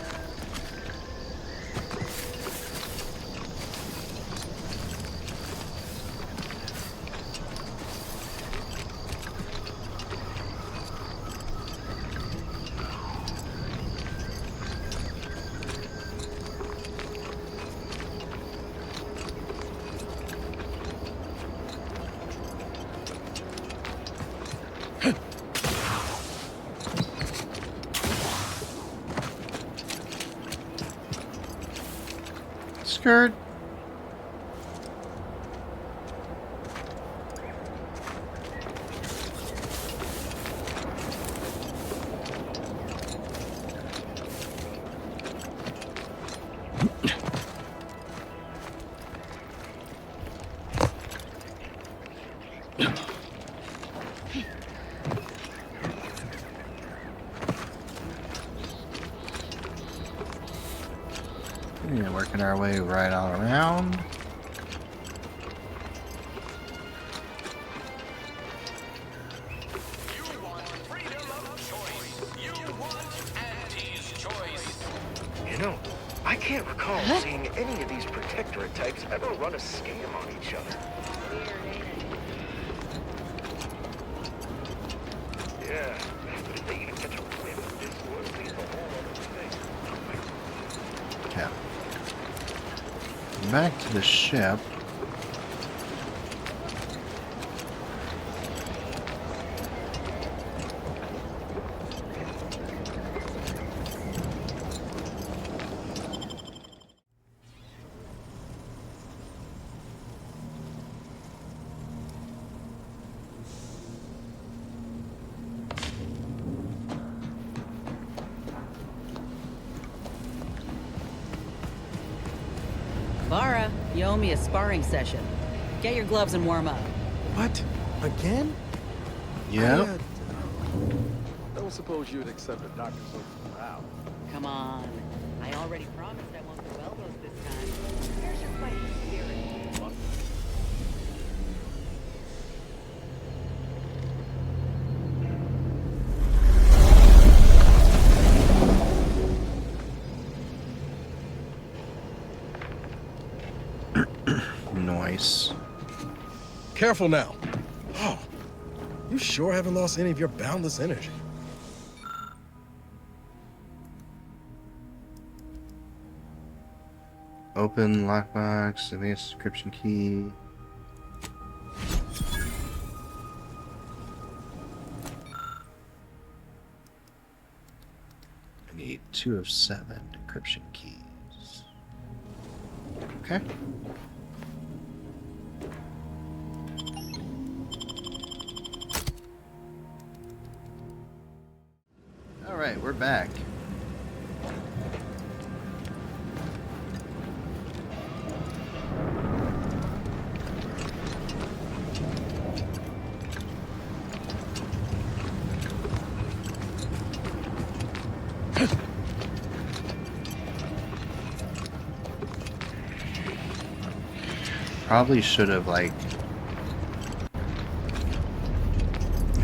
Skirt. Yeah, working our way right all around.
You know, I can't recall seeing any of these protectorate types ever run a scam on each other. Yeah, but if they even catch a whiff of this would be a whole other thing.
Okay. Back to the ship.
Lara, you owe me a sparring session. Get your gloves and warm up.
What? Again?
Yeah.
Don't suppose you'd accept a doctor's order now.
Come on. I already promised I won't do elbows this time. Here's your fighting spirit.
Nice.
Careful now. Oh, you sure haven't lost any of your boundless energy.
Open lockbox, advanced description key. I need 2 of 7 decryption keys. Okay. Alright, we're back. Probably should have, like,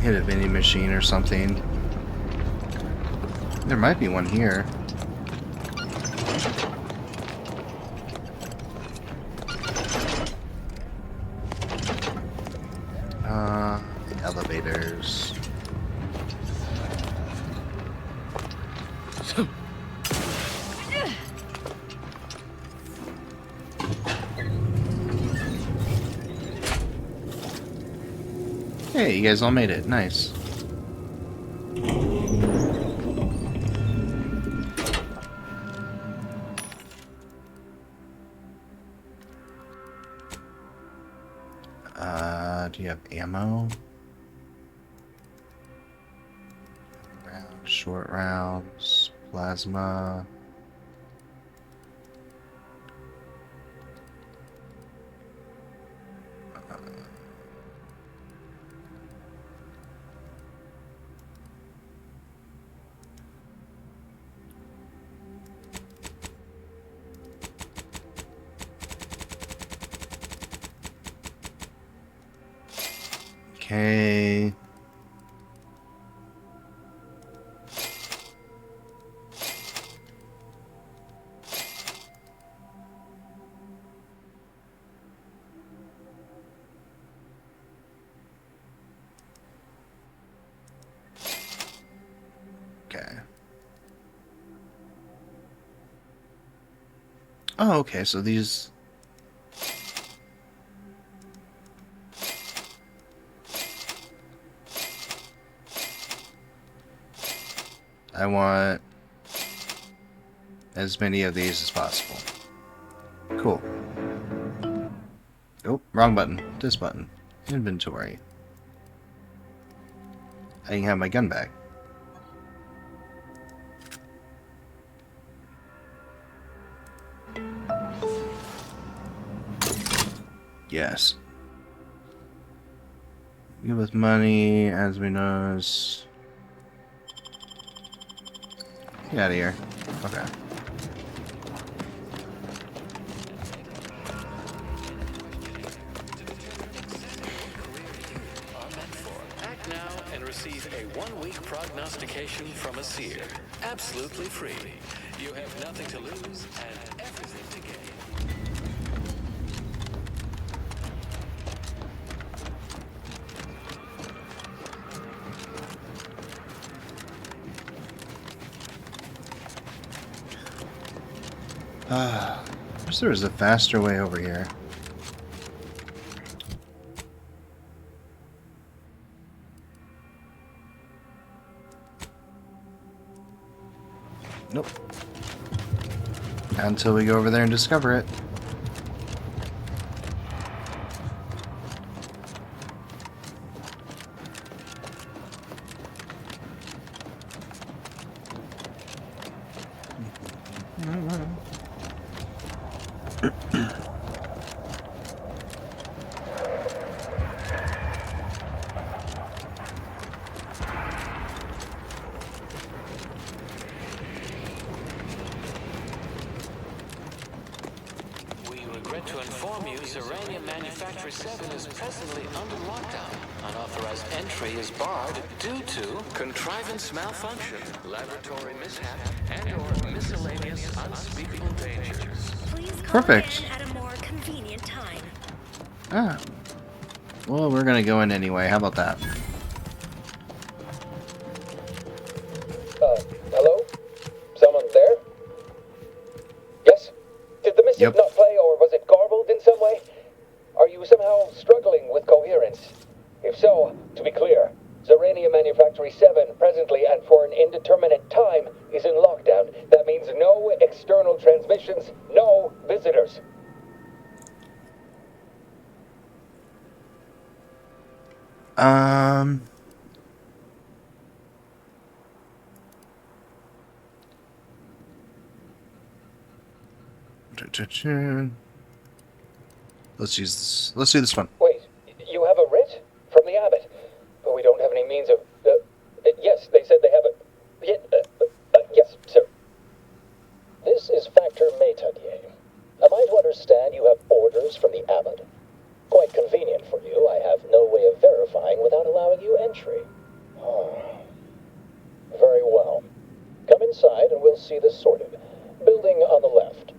hit a vending machine or something. There might be one here. Elevators. Hey, you guys all made it. Nice. Do you have ammo? Short rounds, plasma. Okay. Okay. Oh, okay, so these... I want as many of these as possible. Cool. Oh, wrong button. This button. Inventory. I can have my gun back. Yes. Good with money, as we know. Get out of here. Okay.
receive a 1-week prognostication from a seer. Absolutely free. You have nothing to lose and everything to gain.
I wish there was a faster way over here. Nope. Not until we go over there and discover it.
To inform you, Zeranium Manufactory 7 is presently under lockdown. Unauthorized entry is barred due to contrivance malfunction, laboratory mishap, and/or miscellaneous unspeakable dangers.
Please call
Perfect.
in at a more convenient time.
Ah. Well, we're gonna go in anyway. How about that?
Hello? Someone there? Yes? Did the missive not play, or was it garbled in some way? Are you somehow struggling with coherence? If so, to be clear, Zeranium Manufactory 7 presently and for an indeterminate time is in lockdown. That means no external transmissions, no visitors.
Let's use this. Let's do this one.
Wait, you have a writ? From the abbot? But we don't have any means of... yes, they said they have a... yes, sir.
This is Factor Metadier. Am I to understand you have orders from the abbot? Quite convenient for you. I have no way of verifying without allowing you entry. Oh. Very well. Come inside and we'll see this sorted. Building on the left.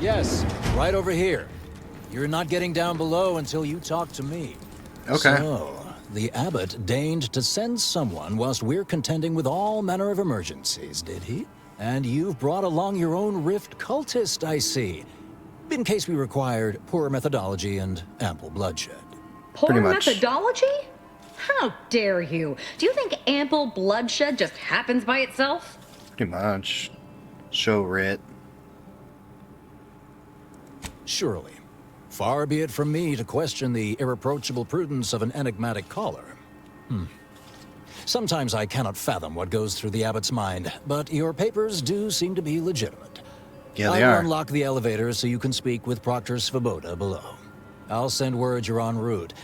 Yes, right over here. You're not getting down below until you talk to me.
Okay.
So, the abbot deigned to send someone whilst we're contending with all manner of emergencies, did he? And you've brought along your own rift cultist, I see. In case we required poor methodology and ample bloodshed.
Poor methodology? How dare you? Do you think ample bloodshed just happens by itself?
Pretty much. Show writ.
Surely. Far be it from me to question the irreproachable prudence of an enigmatic caller. Sometimes I cannot fathom what goes through the abbot's mind, but your papers do seem to be legitimate.
Yeah, they
I'll
are.
unlock the elevator so you can speak with Proctor Svoboda below. I'll send word you're en route.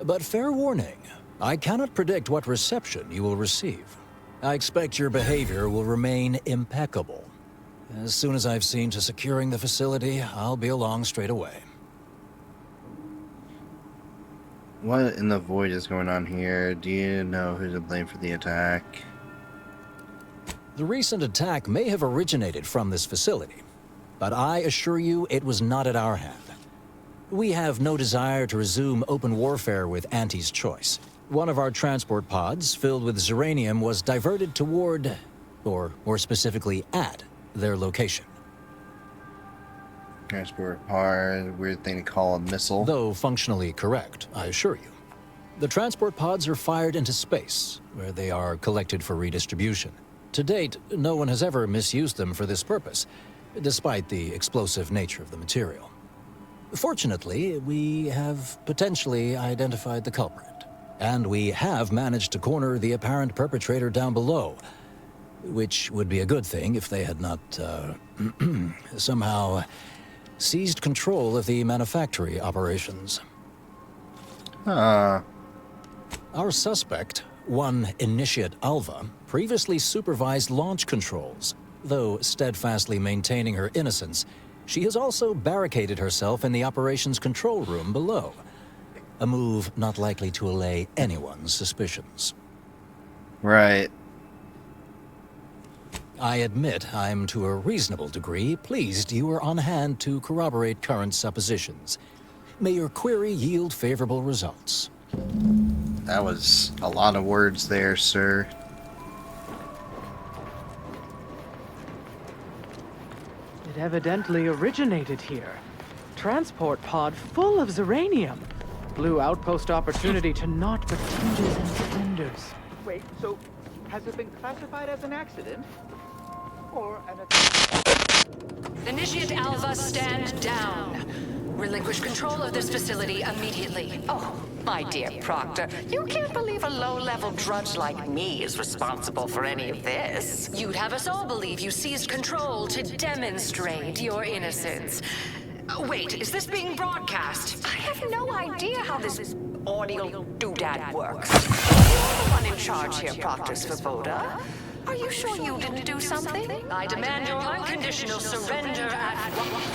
But fair warning, I cannot predict what reception you will receive. I expect your behavior will remain impeccable. As soon as I've seen to securing the facility, I'll be along straight away.
What in the void is going on here? Do you know who to blame for the attack?
The recent attack may have originated from this facility, but I assure you it was not at our hand. We have no desire to resume open warfare with Auntie's choice. One of our transport pods, filled with Zeranium, was diverted toward, or more specifically at, their location.
Transport pod, weird thing to call a missile.
Though functionally correct, I assure you. The transport pods are fired into space, where they are collected for redistribution. To date, no one has ever misused them for this purpose, despite the explosive nature of the material. Fortunately, we have potentially identified the culprit, and we have managed to corner the apparent perpetrator down below, which would be a good thing if they had not, somehow seized control of the manufactory operations. Our suspect, one Initiate Alva, previously supervised launch controls. Though steadfastly maintaining her innocence, She has also barricaded herself in the operations control room below. A move not likely to allay anyone's suspicions.
Right.
I admit I'm to a reasonable degree pleased you are on hand to corroborate current suppositions. May your query yield favorable results.
That was a lot of words there, sir.
It evidently originated here. Transport pod full of Zeranium. Blue outpost opportunity to naught but tinges and splendors.
Wait, so has it been classified as an accident? Or an
Initiate Alpha, stand down. Relinquish control of this facility immediately.
Oh, my dear Proctor, you can't believe a low-level drudge like me is responsible for any of this.
You'd have us all believe you seized control to demonstrate your innocence. Wait, is this being broadcast?
I have no idea how this audio doodad works. You're the one in charge here, Proctor Svoboda. Are you sure you didn't do something?
I demand your unconditional surrender at once.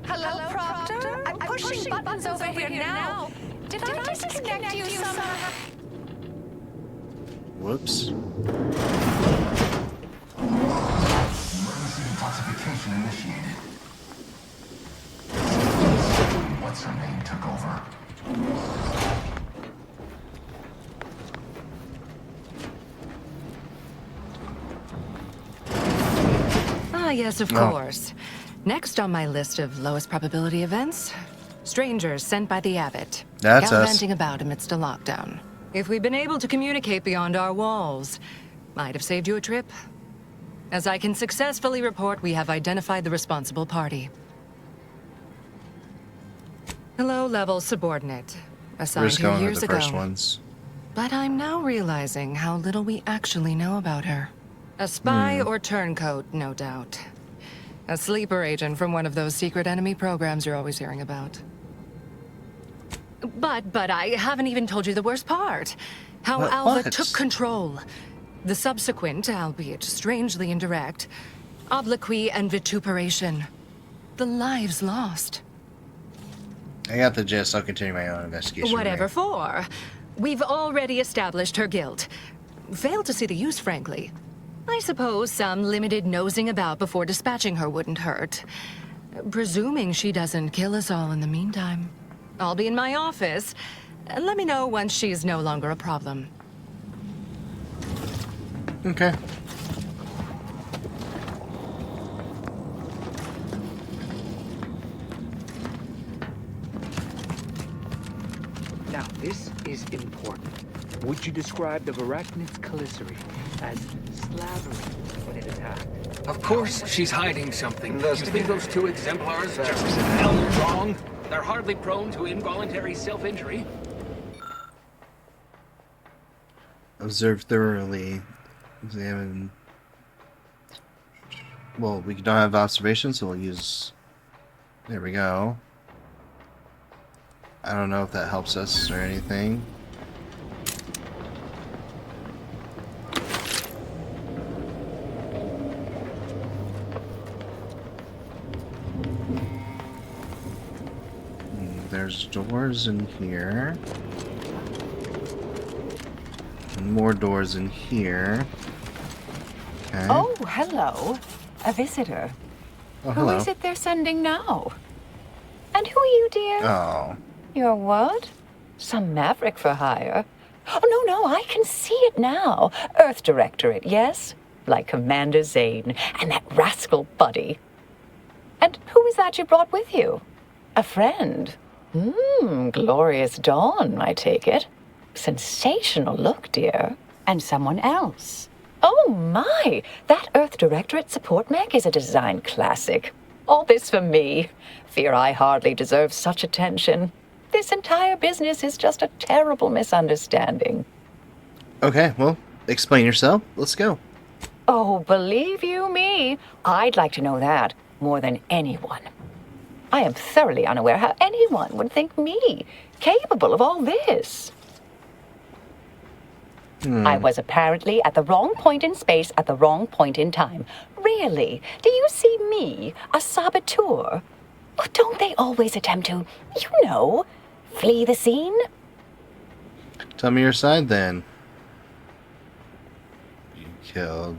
Hello, Proctor? I'm pushing buttons over here now. Did I disconnect you somehow?
Whoops.
Emergency detoxification initiated. What's her name took over?
Ah, yes, of course. Next on my list of lowest probability events, strangers sent by the Abbot.
That's us.
Gallivanting about amidst a lockdown. If we'd been able to communicate beyond our walls, might have saved you a trip. As I can successfully report, we have identified the responsible party. A low-level subordinate, assigned
Risk
2
going with
years
the
ago.
first ones.
But I'm now realizing how little we actually know about her. A spy or turncoat, no doubt. A sleeper agent from one of those secret enemy programs you're always hearing about. But I haven't even told you the worst part. How Alva took control. The subsequent, albeit strangely indirect, obloquy and vituperation. The lives lost.
I got the gist. I'll continue my own investigation.
Whatever for. We've already established her guilt. Failed to see the use, frankly. I suppose some limited nosing about before dispatching her wouldn't hurt. Presuming she doesn't kill us all in the meantime. I'll be in my office. Let me know once she's no longer a problem.
Okay.
Now, this is important. Would you describe the Arachnid's calicity as slavering when it attacked?
Of course she's hiding something. You think those two exemplars are just hell wrong? They're hardly prone to involuntary self-injury.
Observe thoroughly. Examine. Well, we don't have observations, so we'll use... There we go. I don't know if that helps us or anything. There's doors in here. And more doors in here. Okay.
Oh, hello. A visitor.
Oh,
Who
hello.
is it they're sending now? And who are you, dear?
Oh.
You're what? Some maverick for hire? Oh, no, I can see it now. Earth Directorate, yes? Like Commander Zane and that rascal Buddy. And who is that you brought with you? A friend? Glorious dawn, I take it. Sensational look, dear. And someone else. Oh, my! That Earth Directorate support mech is a design classic. All this for me. Fear I hardly deserve such attention. This entire business is just a terrible misunderstanding.
Okay, well, explain yourself. Let's go.
Oh, believe you me, I'd like to know that more than anyone. I am thoroughly unaware how anyone would think me capable of all this. I was apparently at the wrong point in space at the wrong point in time. Really? Do you see me, a saboteur? Or don't they always attempt to, flee the scene?
Tell me your side then. You killed.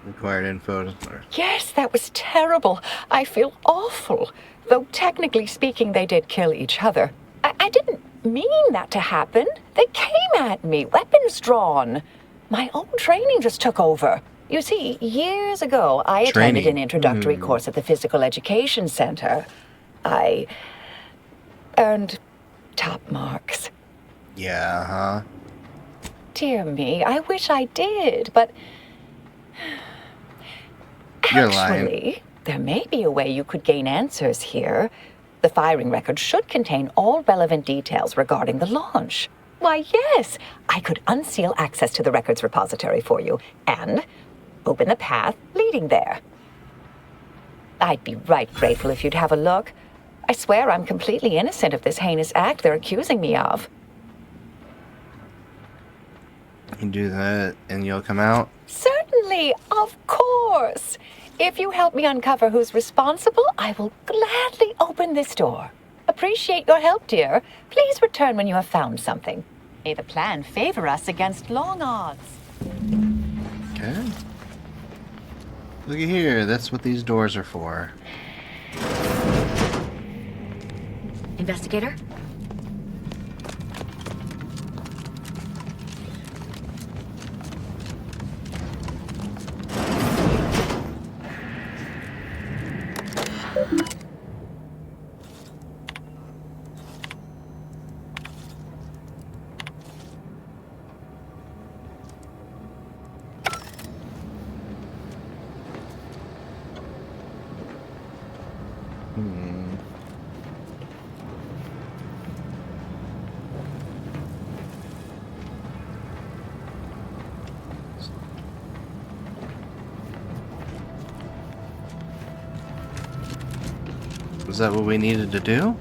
Required info.
Yes, that was terrible. I feel awful. Though technically speaking, they did kill each other. I didn't mean that to happen. They came at me, weapons drawn. My own training just took over. You see, years ago, I attended an introductory course at the Physical Education Center. I earned top marks.
Yeah, huh?
Dear me, I wish I did, but
You're
actually,
lying.
there may be a way you could gain answers here. The firing record should contain all relevant details regarding the launch. Why, yes, I could unseal access to the records repository for you and open the path leading there. I'd be right grateful if you'd have a look. I swear I'm completely innocent of this heinous act they're accusing me of.
You can do that and you'll come out?
Certainly, of course. If you help me uncover who's responsible, I will gladly open this door. Appreciate your help, dear. Please return when you have found something. May the plan favor us against long odds.
Okay. Look at here. That's what these doors are for.
Investigator?
Was that what we needed to do?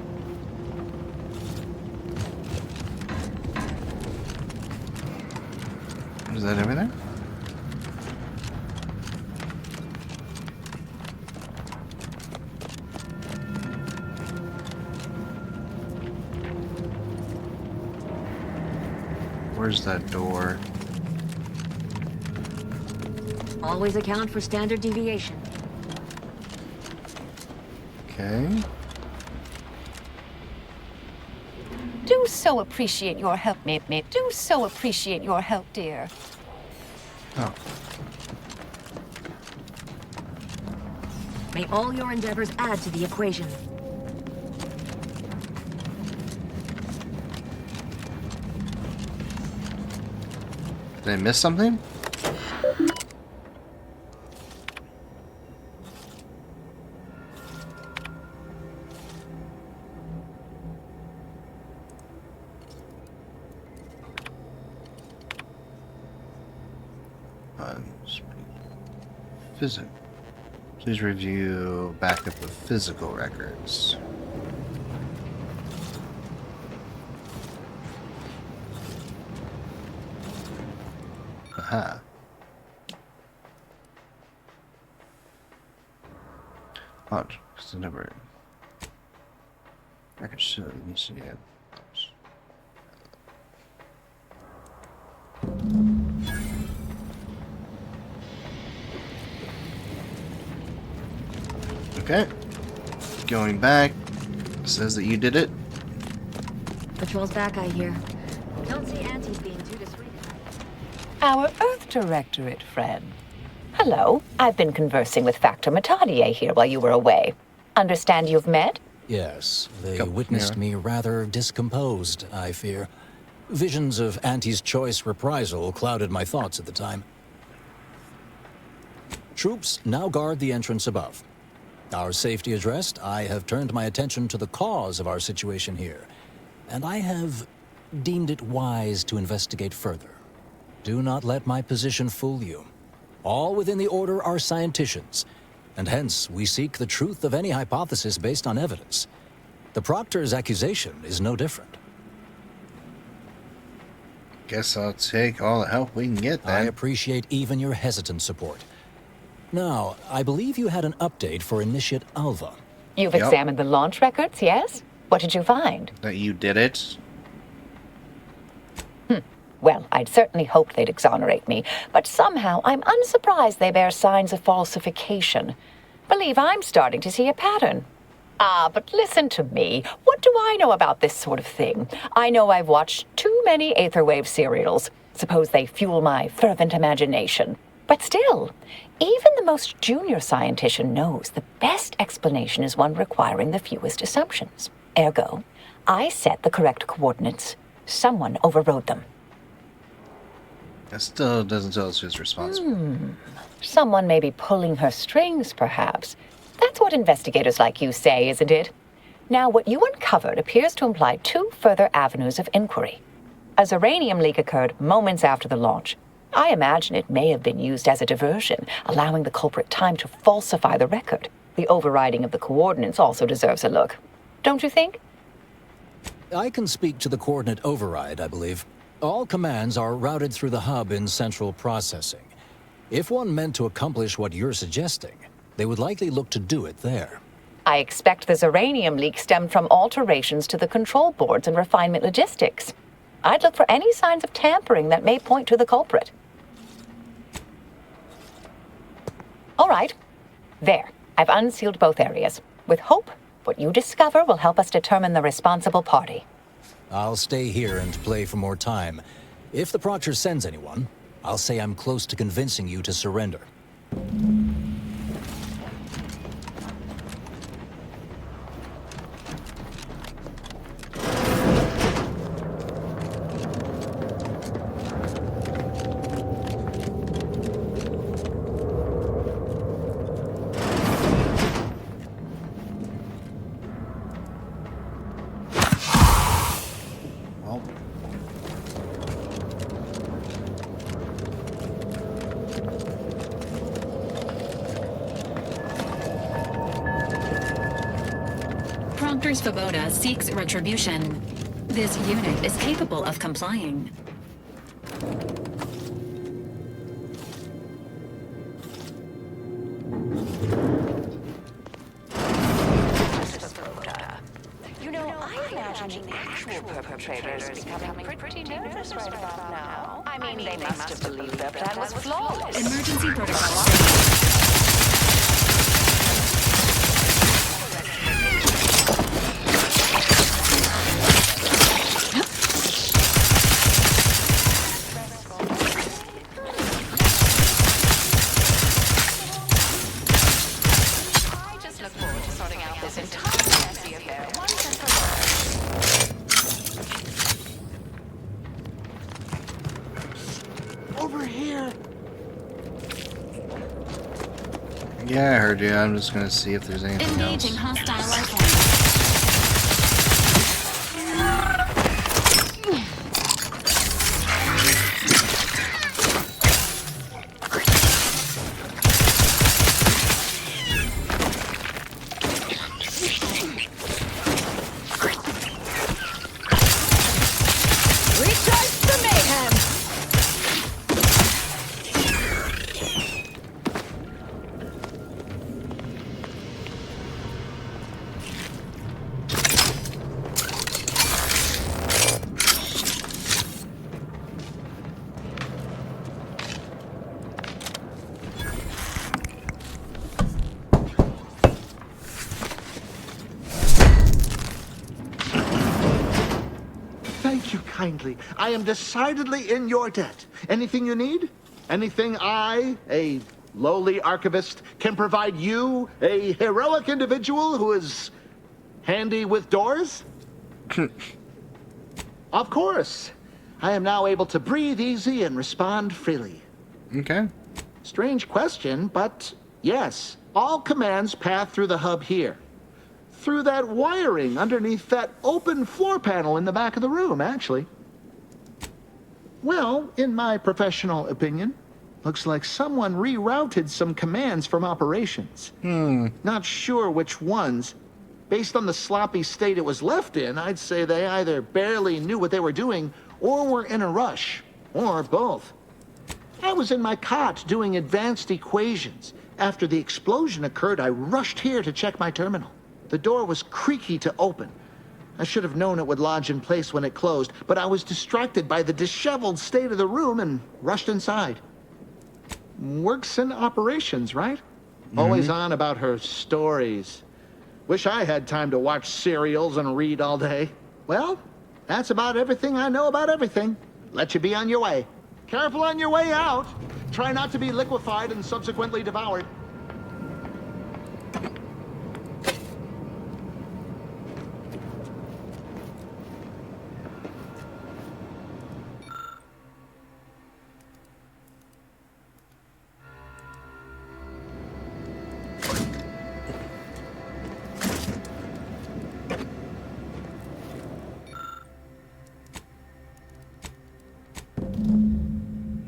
Is that everything? Where's that door?
Always account for standard deviation.
Okay.
Do so appreciate your help, mate. Do so appreciate your help, dear.
Oh.
May all your endeavors add to the equation.
Did I miss something? Physical. Please review backup of physical records. Aha. Oh, it's the number. Record show. Let me see it. Okay. Going back. Says that you did it.
Patrol's back, I hear. Don't see Auntie's being too dissuaded.
Our Earth Directorate friend. Hello. I've been conversing with Factor Matadier here while you were away. Understand you've met?
Yes, they witnessed me rather discomposed, I fear. Visions of Auntie's choice reprisal clouded my thoughts at the time. Troops now guard the entrance above. Our safety addressed, I have turned my attention to the cause of our situation here, and I have deemed it wise to investigate further. Do not let my position fool you. All within the Order are scienticians, and hence we seek the truth of any hypothesis based on evidence. The Proctor's accusation is no different.
Guess I'll take all the help we can get then.
I appreciate even your hesitant support. Now, I believe you had an update for Initiate Alva.
You've examined the launch records, yes? What did you find?
That you did it?
Well, I'd certainly hoped they'd exonerate me, but somehow I'm unsurprised they bear signs of falsification. Believe I'm starting to see a pattern. But listen to me. What do I know about this sort of thing? I know I've watched too many Aetherwave serials. Suppose they fuel my fervent imagination. But still, even the most junior scientician knows the best explanation is one requiring the fewest assumptions. Ergo, I set the correct coordinates. Someone overrode them.
That still doesn't tell us who's responsible.
Someone may be pulling her strings, perhaps. That's what investigators like you say, isn't it? Now, what you uncovered appears to imply two further avenues of inquiry. A Zeranium leak occurred moments after the launch. I imagine it may have been used as a diversion, allowing the culprit time to falsify the record. The overriding of the coordinates also deserves a look. Don't you think?
I can speak to the coordinate override, I believe. All commands are routed through the hub in central processing. If one meant to accomplish what you're suggesting, they would likely look to do it there.
I expect the Zeranium leak stemmed from alterations to the control boards and refinement logistics. I'd look for any signs of tampering that may point to the culprit. All right. There. I've unsealed both areas. With hope, what you discover will help us determine the responsible party.
I'll stay here and play for more time. If the Proctor sends anyone, I'll say I'm close to convincing you to surrender.
Proctor's Svoboda seeks retribution. This unit is capable of complying.
You know, I imagine the actual perpetrators becoming pretty nervous right about now. I mean, they must have believed their plan was flawless.
Emergency protocol.
Yeah, I heard you. I'm just gonna see if there's anything
Engaging
else.
hostile life form.
Thank you kindly. I am decidedly in your debt. Anything you need? Anything I, a lowly archivist, can provide you, a heroic individual who is handy with doors? Of course. I am now able to breathe easy and respond freely.
Okay.
Strange question, but yes, all commands pass through the hub here. Through that wiring underneath that open floor panel in the back of the room, actually. Well, in my professional opinion, looks like someone rerouted some commands from operations. Not sure which ones. Based on the sloppy state it was left in, I'd say they either barely knew what they were doing or were in a rush, or both. I was in my cot doing advanced equations. After the explosion occurred, I rushed here to check my terminal. The door was creaky to open. I should have known it would lodge in place when it closed, but I was distracted by the disheveled state of the room and rushed inside. Works in operations, right? Always on about her stories. Wish I had time to watch serials and read all day. Well, that's about everything I know about everything. Let you be on your way. Careful on your way out. Try not to be liquefied and subsequently devoured.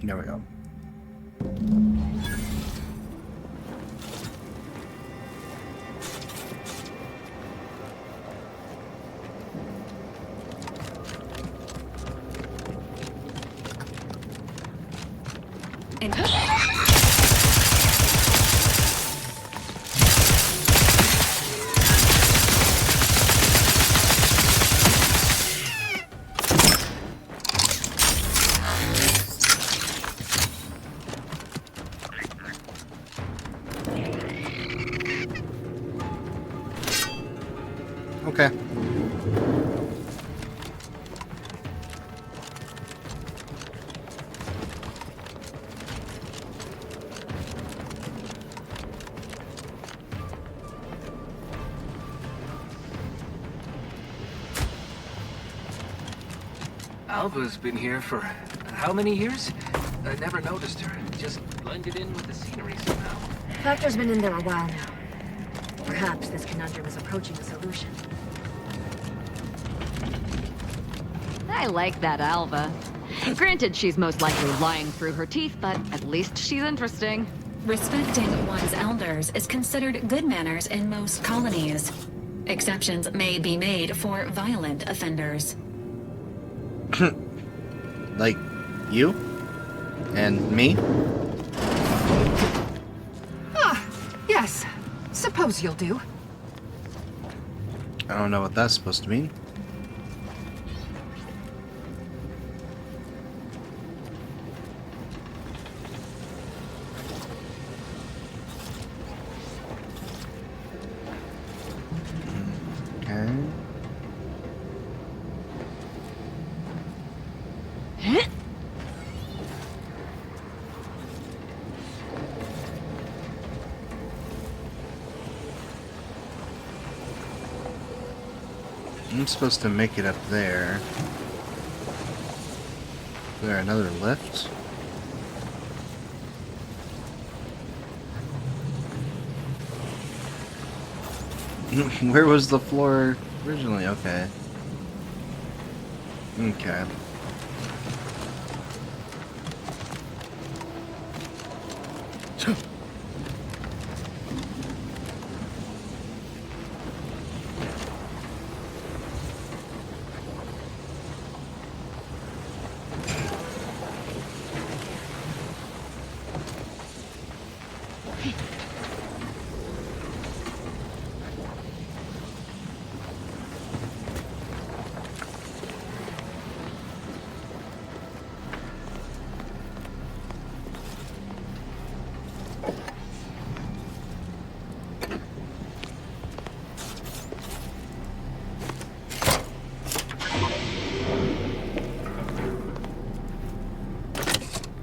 There we go. Okay.
Alva's been here for how many years? I never noticed her. Just blended in with the scenery somehow.
Factor's been in there a while now. Perhaps this conundrum is approaching a solution.
I like that Alva. Granted, she's most likely lying through her teeth, but at least she's interesting.
Respecting one's elders is considered good manners in most colonies. Exceptions may be made for violent offenders.
Like you? And me?
Ah, yes. Suppose you'll do.
I don't know what that's supposed to mean. Okay. I'm supposed to make it up there. Is there another lift? Where was the floor originally? Okay. Okay.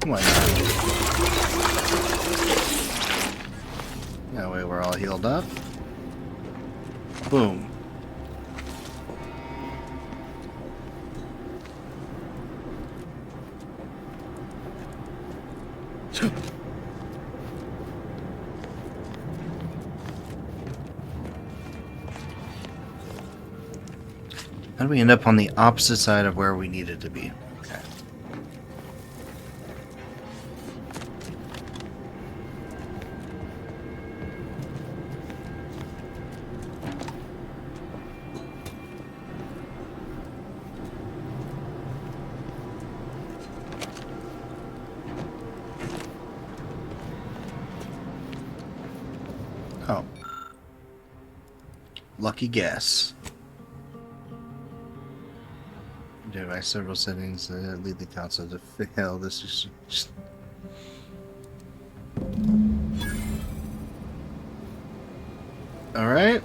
Why not? That way we're all healed up. Boom. How do we end up on the opposite side of where we needed to be? Okay. Lucky guess. Device several settings that lead the console to fail. This is just... Alright.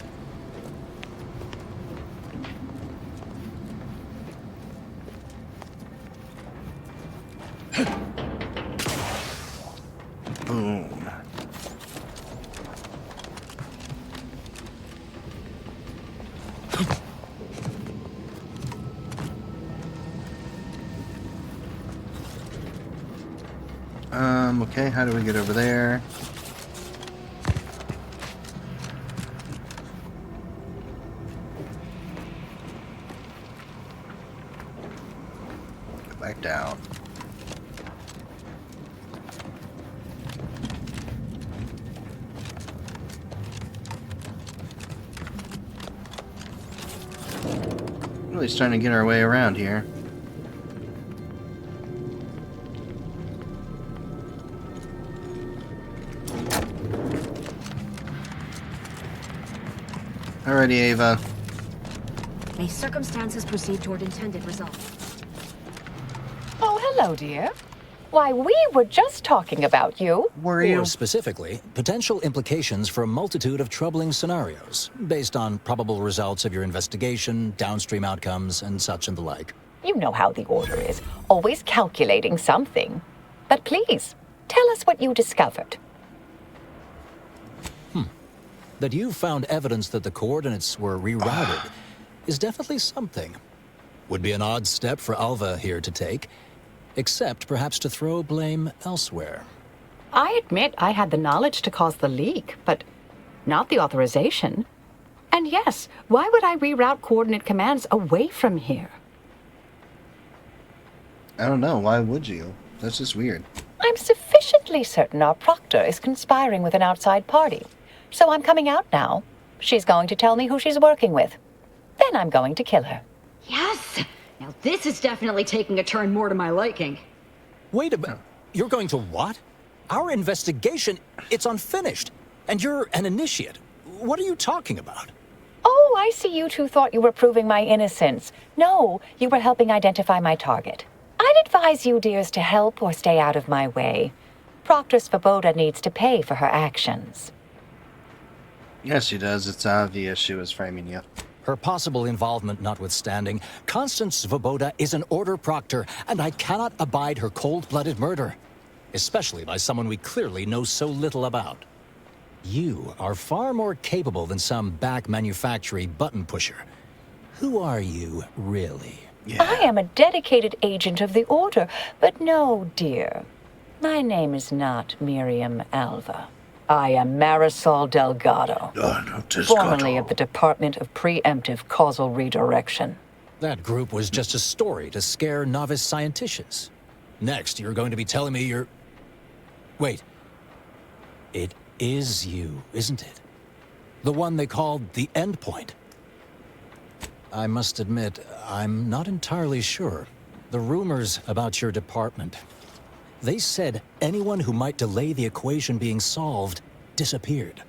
Boom. Okay, how do we get over there? Go back down. Really starting to get our way around here. Alrighty, Ava.
May circumstances proceed toward intended result.
Oh, hello, dear. Why, we were just talking about you.
Or specifically, potential implications for a multitude of troubling scenarios, based on probable results of your investigation, downstream outcomes, and such and the like.
You know how the Order is, always calculating something. But please, tell us what you discovered.
That you found evidence that the coordinates were rerouted is definitely something. Would be an odd step for Alva here to take, except perhaps to throw blame elsewhere.
I admit I had the knowledge to cause the leak, but not the authorization. And yes, why would I reroute coordinate commands away from here?
I don't know. Why would you? That's just weird.
I'm sufficiently certain our proctor is conspiring with an outside party. So I'm coming out now. She's going to tell me who she's working with. Then I'm going to kill her.
Yes! Now this is definitely taking a turn more to my liking.
Wait a minute. You're going to what? Our investigation, it's unfinished. And you're an initiate. What are you talking about?
Oh, I see you two thought you were proving my innocence. No, you were helping identify my target. I'd advise you, dears, to help or stay out of my way. Proctor Svoboda needs to pay for her actions.
Yes, she does. It's obvious she was framing you.
Her possible involvement notwithstanding, Constance Svoboda is an Order Proctor, and I cannot abide her cold-blooded murder. Especially by someone we clearly know so little about. You are far more capable than some back manufacturing button pusher. Who are you, really?
I am a dedicated agent of the Order, but no, dear. My name is not Miriam Alva. I am Marisol Delgado, formerly of the Department of Preemptive Causal Redirection.
That group was just a story to scare novice scienticians. Next, you're going to be telling me you're... Wait. It is you, isn't it? The one they called the Endpoint. I must admit, I'm not entirely sure. The rumors about your department... They said anyone who might delay the equation being solved disappeared.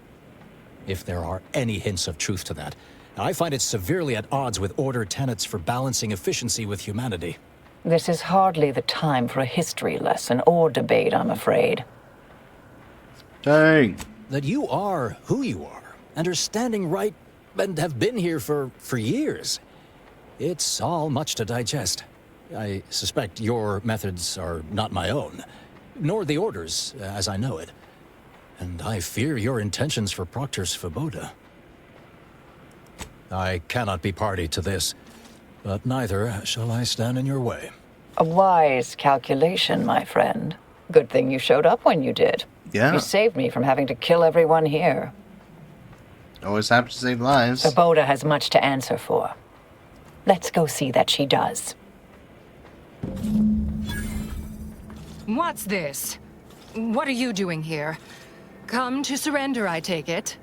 If there are any hints of truth to that, I find it severely at odds with Order tenets for balancing efficiency with humanity.
This is hardly the time for a history lesson or debate, I'm afraid.
Dang.
That you are who you are, and are standing right, and have been here for years. It's all much to digest. I suspect your methods are not my own, nor the Order's, as I know it. And I fear your intentions for Proctor Svoboda. I cannot be party to this, but neither shall I stand in your way.
A wise calculation, my friend. Good thing you showed up when you did.
Yeah.
You saved me from having to kill everyone here.
Always have to save lives.
Svoboda has much to answer for. Let's go see that she does.
What's this? What are you doing here? Come to surrender, I take it?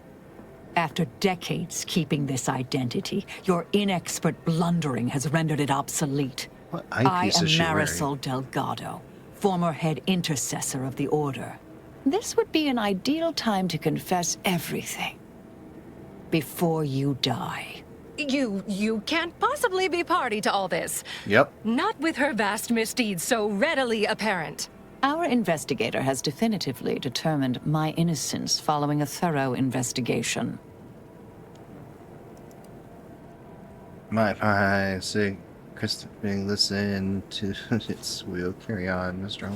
After decades keeping this identity, your inexpert blundering has rendered it obsolete. I am Marisol Delgado, former head intercessor of the Order. This would be an ideal time to confess everything. before you die.
You can't possibly be party to all this.
Yep.
Not with her vast misdeeds so readily apparent.
Our investigator has definitively determined my innocence following a thorough investigation.
My pie, sig, Christopher, listen to its wheel. Carry on, Mr.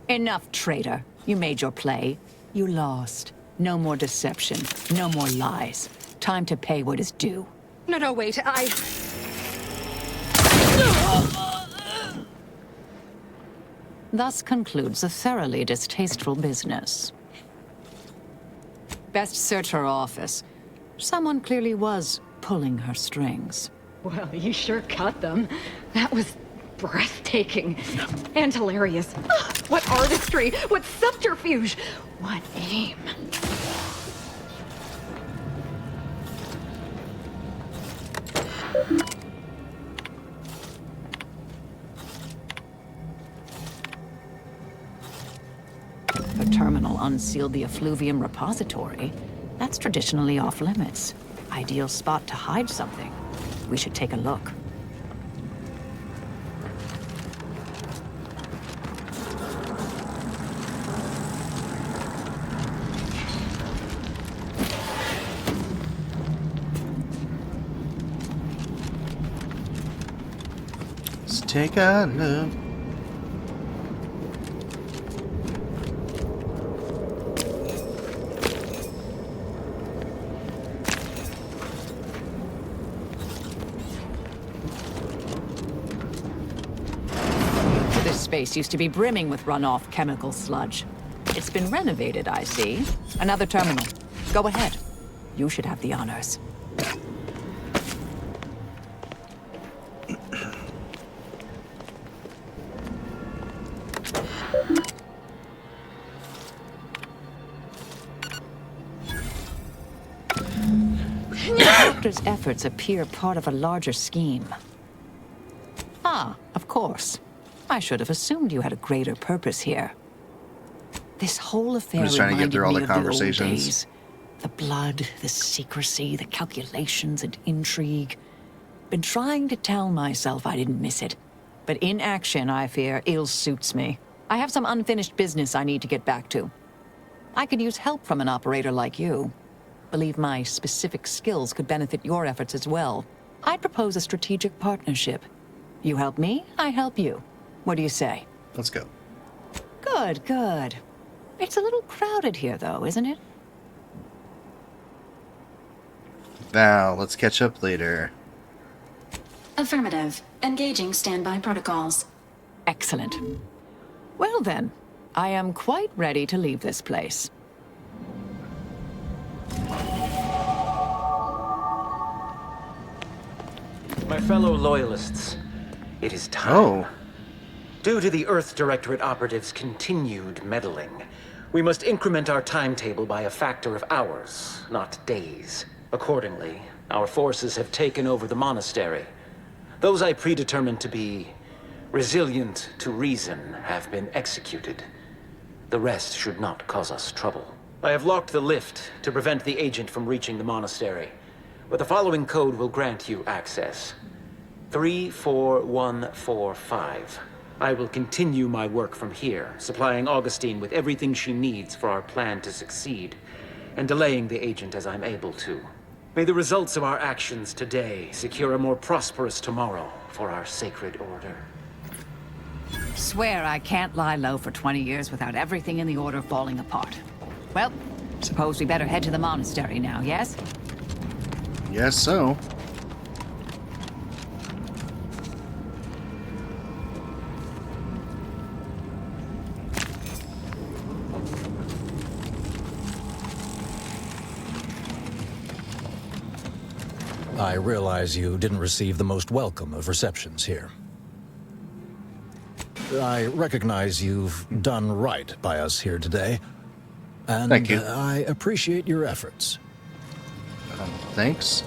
Enough, traitor. You made your play. You lost. No more deception. No more lies. Time to pay what is due.
No, wait,
Thus concludes a thoroughly distasteful business. Best search her office. Someone clearly was pulling her strings.
Well, you sure cut them. That was breathtaking and hilarious. What artistry, what subterfuge, what aim.
The terminal unsealed the effluvium repository. That's traditionally off limits. Ideal spot to hide something. We should take a look.
Let's take a look.
This space used to be brimming with runoff chemical sludge. It's been renovated, I see. Another terminal. Go ahead. You should have the honors. The doctor's efforts appear part of a larger scheme. Ah, of course. I should have assumed you had a greater purpose here. This whole affair
I'm just trying to get
reminded
through all
me
the
of the old
conversations.
days. The blood, the secrecy, the calculations and intrigue. Been trying to tell myself I didn't miss it. But in action, I fear, ill suits me. I have some unfinished business I need to get back to. I could use help from an operator like you. Believe my specific skills could benefit your efforts as well. I'd propose a strategic partnership. You help me, I help you. What do you say?
Let's go.
Good, good. It's a little crowded here, though, isn't it?
Val, let's catch up later.
Affirmative. Engaging standby protocols.
Excellent. Well then, I am quite ready to leave this place.
My fellow loyalists, it is time.
Oh.
Due to the Earth Directorate operatives' continued meddling, we must increment our timetable by a factor of hours, not days. Accordingly, our forces have taken over the monastery. Those I predetermined to be resilient to reason have been executed. The rest should not cause us trouble. I have locked the lift to prevent the agent from reaching the monastery, but the following code will grant you access. 34145. I will continue my work from here, supplying Augustine with everything she needs for our plan to succeed, and delaying the agent as I'm able to. May the results of our actions today secure a more prosperous tomorrow for our sacred order.
Swear I can't lie low for 20 years without everything in the order falling apart. Well, suppose we better head to the monastery now, yes?
Yes, so.
I realize you didn't receive the most welcome of receptions here. I recognize you've done right by us here today, and
Thank you.
I appreciate your efforts.
Thanks.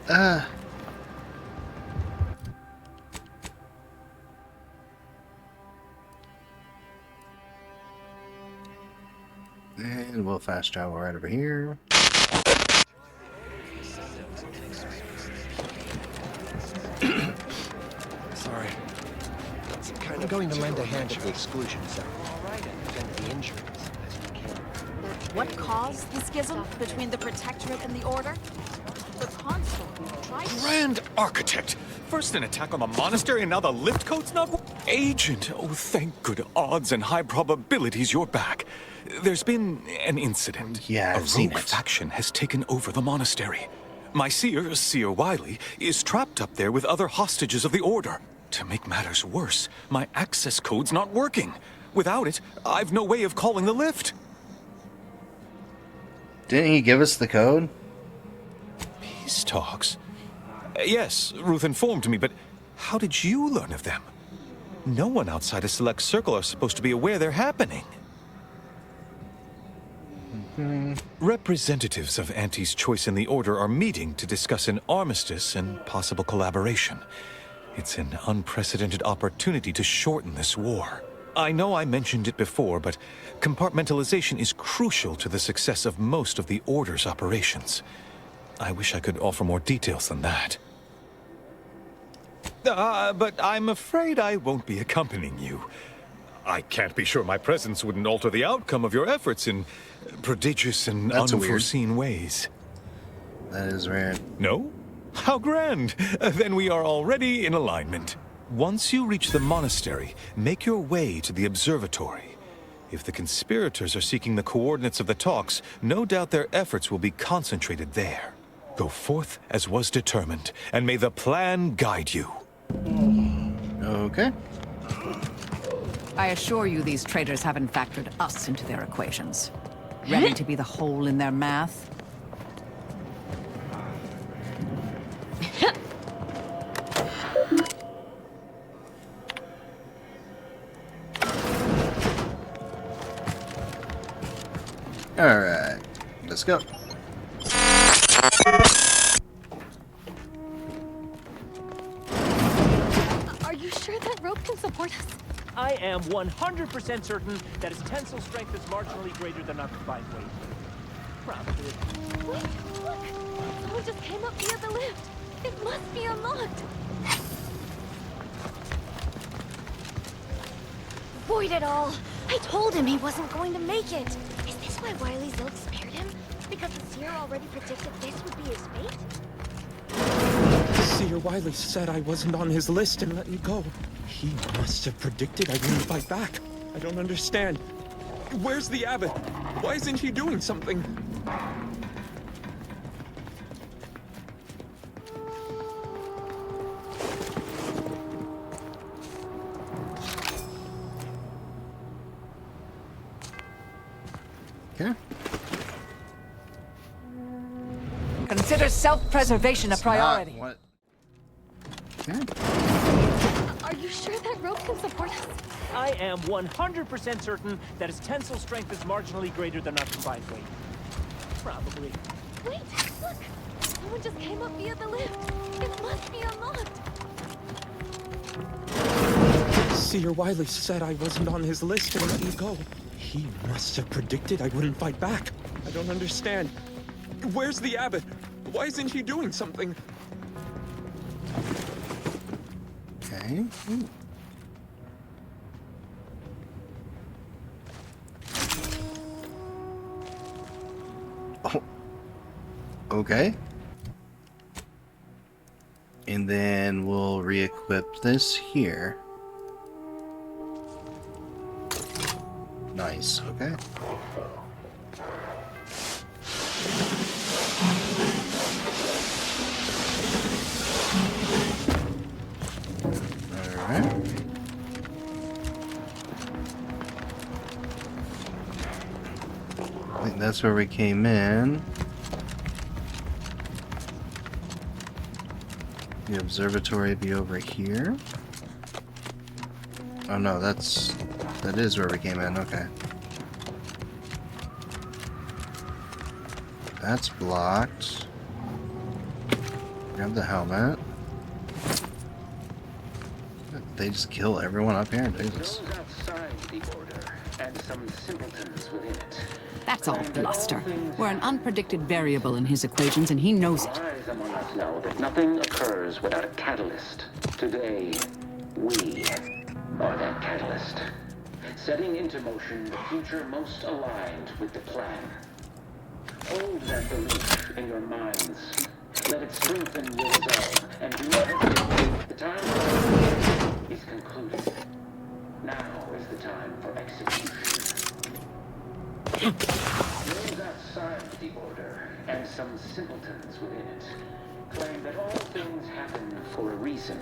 And we'll fast travel right over here.
Sorry. I'm going to lend a hand at the exclusion zone. Defend the injuries as we can.
What caused the schism between the Protectorate and the Order? The Consul tried.
Grand Architect! First an attack on the monastery, and now the lift code's not... Agent! Oh, thank good odds and high probabilities you're back. There's been an incident.
Yeah, I've
seen it. A rogue faction has taken over the monastery. My seer, Seer Wiley, is trapped up there with other hostages of the Order. To make matters worse, my access code's not working. Without it, I've no way of calling the lift.
Didn't he give us the code?
Peace talks? Yes, Ruth informed me, but how did you learn of them? No one outside a select circle are supposed to be aware they're happening. Representatives of Auntie's Choice and the Order are meeting to discuss an armistice and possible collaboration. It's an unprecedented opportunity to shorten this war. I know I mentioned it before, but compartmentalization is crucial to the success of most of the Order's operations. I wish I could offer more details than that. But I'm afraid I won't be accompanying you. I can't be sure my presence wouldn't alter the outcome of your efforts in prodigious and unforeseen ways.
That is weird.
No? How grand! Then we are already in alignment. Once you reach the monastery, make your way to the observatory. If the conspirators are seeking the coordinates of the talks, no doubt their efforts will be concentrated there. Go forth as was determined, and may the plan guide you.
Okay.
I assure you these traitors haven't factored us into their equations. Ready to be the hole in their math?
Alright, let's go.
Are you sure that rope can support us?
I am 100% certain that its tensile strength is marginally greater than our combined weight. Probably.
Wait, look! Someone just came up via the lift. It must be unlocked. Void it all! I told him he wasn't going to make it! Is this why Wiley's ilk spared him? Because the seer already predicted this would be his fate?
Seer Wiley said I wasn't on his list and let me go. He must have predicted I wouldn't fight back. I don't understand. Where's the abbot? Why isn't he doing something?
Okay.
Consider self-preservation a priority.
What?
Are you sure that rope can support us?
I am 100% certain that its tensile strength is marginally greater than our combined weight. Probably.
Wait, look! Someone just came up via the lift. It must be unlocked.
Seer Wiley said I wasn't on his list and let me go. He must have predicted I wouldn't fight back. I don't understand. Where's the abbot? Why isn't he doing something?
Okay. Ooh. Oh. Okay. And then we'll re-equip this here. Nice, okay. Alright. I think that's where we came in. The observatory be over here. Oh no, that is where we came in, okay. That's blocked. Grab the helmet. They just kill everyone up here. Jesus.
Those outside the order and some simpletons within it.
That's all bluster. We're an unpredicted variable in his equations, and he knows it.
Wise among us know that nothing occurs without a catalyst. Today, we are that catalyst, setting into motion the future most aligned with the plan. Hold that belief in your minds. Let it strengthen your resolve, and do not hesitate. The time is concluded. Now is the time for execution. Those outside the order, and some simpletons within it, claim that all things happen for a reason.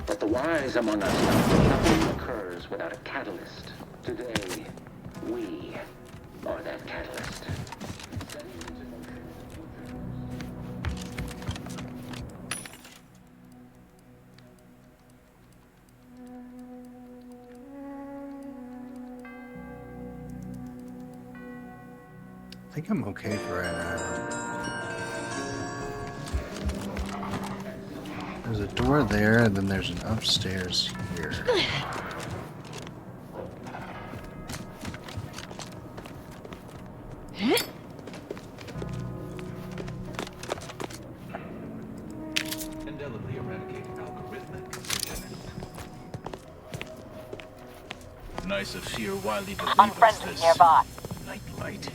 But the wise among us know that nothing occurs without a catalyst. Today, we are that catalyst. Setting into motion
I think I'm okay for right now. There's a door there, and then there's an upstairs here.
Indelibly eradicating algorithmic precision. Nice of sheer Wiley to leave us this nightlight.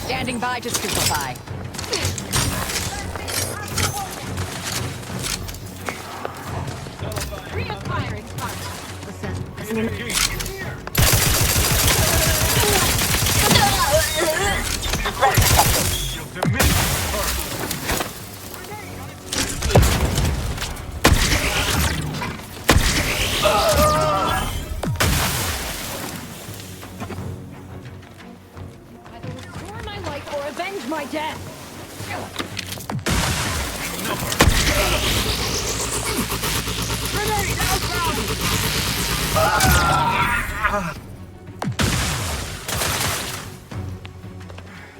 Standing by to stupefy.
Reacquiring spark. Listen.
My death!
Grenade outbound!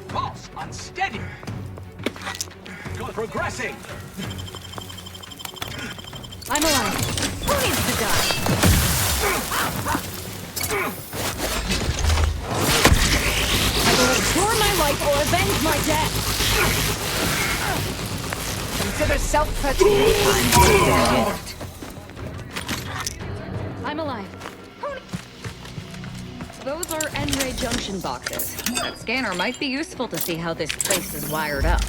Pulse unsteady. Progressing.
I'm alive. Who needs to die? I will restore my life or avenge my death!
Consider self-preservation.
I'm alive. Those are N-ray junction boxes. That scanner might be useful to see how this place is wired up.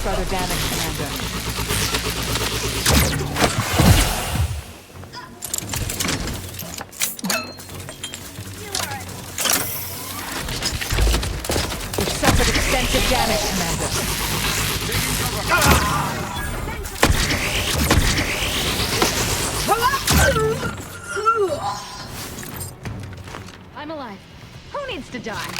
Further damage, Commander. We've suffered extensive damage, Commander.
I'm alive. Who needs to die?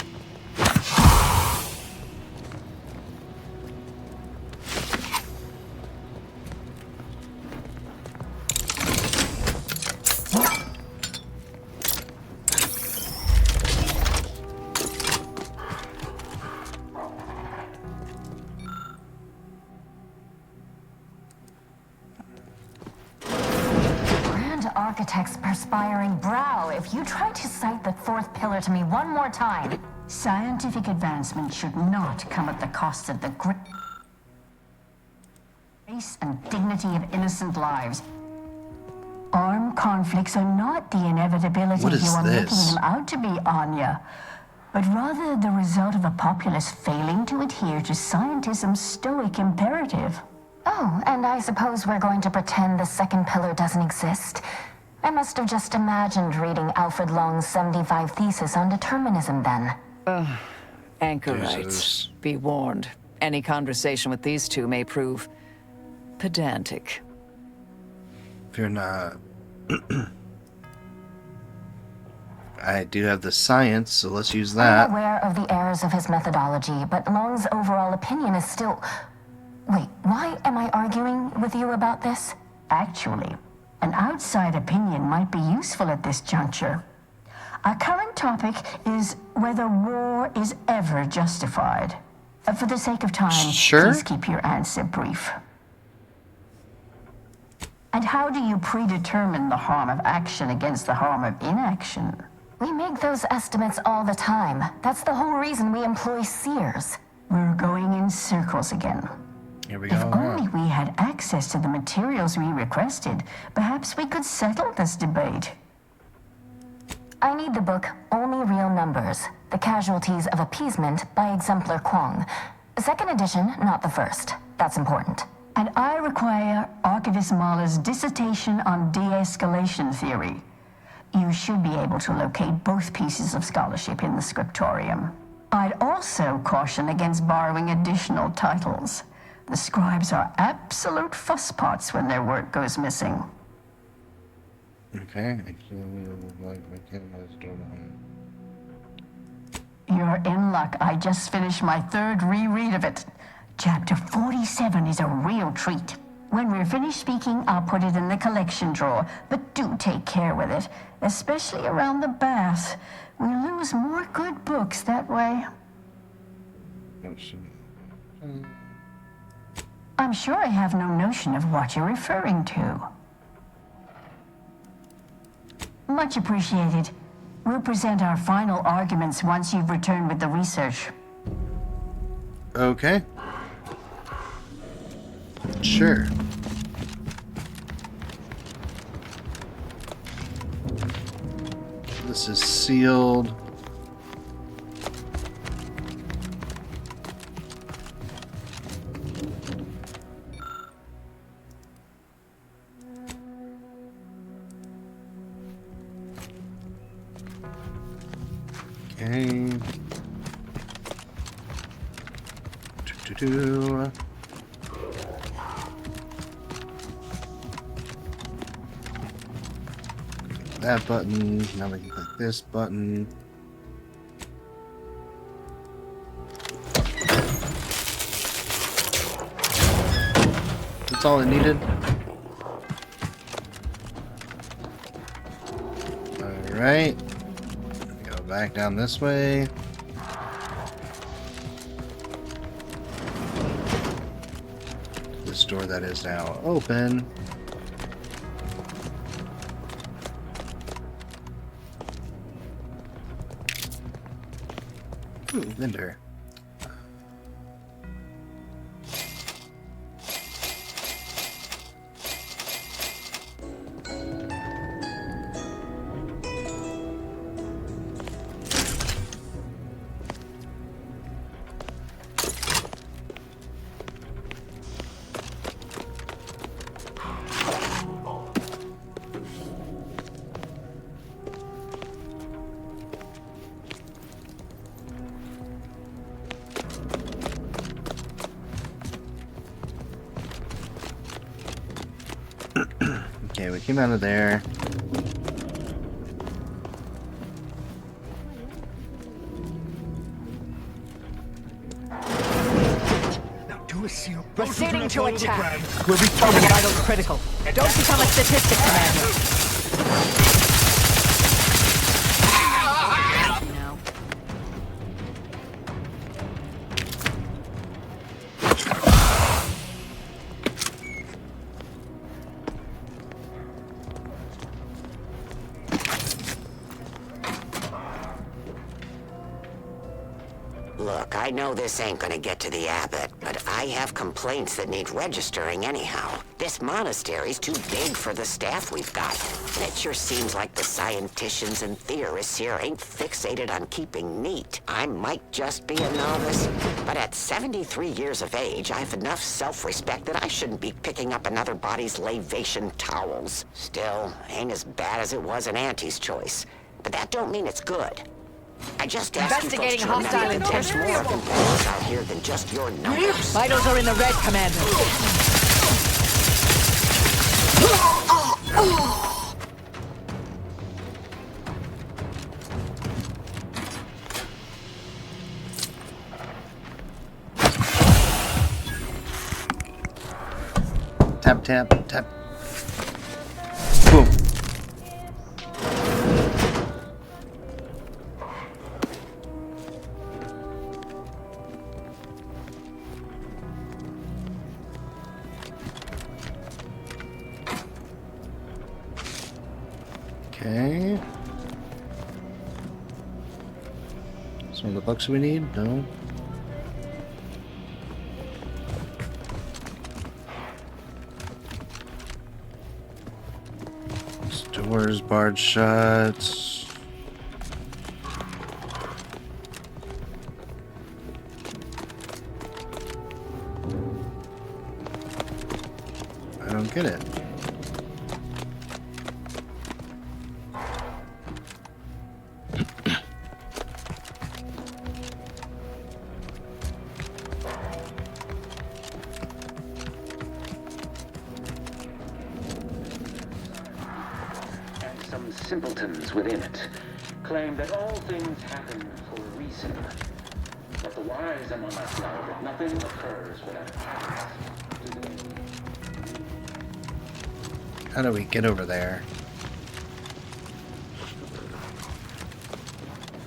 architect's perspiring brow if you try to cite the fourth pillar to me one more time.
Scientific advancement should not come at the cost of the grace and dignity of innocent lives. Armed conflicts are not the inevitability you are making them out to be, Anya, but rather the result of a populace failing to adhere to scientism's stoic imperative.
Oh, and I suppose we're going to pretend the second pillar doesn't exist. I must have just imagined reading Alfred Long's 75 thesis on determinism then.
Anchorites, be warned. Any conversation with these two may prove pedantic.
If you're not... I do have the science, so let's use that.
I'm aware of the errors of his methodology, but Long's overall opinion is still... Wait, why am I arguing with you about this?
Actually, an outside opinion might be useful at this juncture. Our current topic is whether war is ever justified. For the sake of time, please keep your answer brief. And how do you predetermine the harm of action against the harm of inaction?
We make those estimates all the time. That's the whole reason we employ seers.
We're going in circles again.
Here we go.
If only we had access to the materials we requested, perhaps we could settle this debate.
I need the book Only Real Numbers, The Casualties of Appeasement by Exemplar Kwong. Second edition, not the first. That's important.
And I require Archivist Mahler's dissertation on de-escalation theory. You should be able to locate both pieces of scholarship in the scriptorium. I'd also caution against borrowing additional titles. The scribes are absolute fusspots when their work goes missing.
Okay.
You're in luck. I just finished my third reread of it. Chapter 47 is a real treat. When we're finished speaking, I'll put it in the collection drawer, but do take care with it, especially around the bath. We lose more good books that way. I'm sure I have no notion of what you're referring to. Much appreciated. We'll present our final arguments once you've returned with the research.
Okay. Sure. This is sealed. Okay. That button. Now we can click this button. That's all it needed. Alright. Go back down this way. This door that is now open. Ooh, vendor. Okay, we came out of there.
Now do a seal.
Proceeding to attack.
We're
Vital critical. Don't become a statistic, Commander.
Look, I know this ain't gonna get to the abbot, but I have complaints that need registering anyhow. This monastery's too big for the staff we've got. And it sure seems like the scienticians and theorists here ain't fixated on keeping neat. I might just be a novice, but at 73 years of age, I have enough self-respect that I shouldn't be picking up another body's lavation towels. Still, ain't as bad as it was in Auntie's choice. But that don't mean it's good. I just ask you folks to remember that there's more competitors out here than just your numbers.
Vitals are in the red, Commander.
Tap, tap, tap. Boom. Okay. Some of the books we need? No. Doors barred shut. I don't get it.
Simpletons within it claim that all things happen for a reason. But the wise among us know that nothing occurs without a cause.
How do we get over there?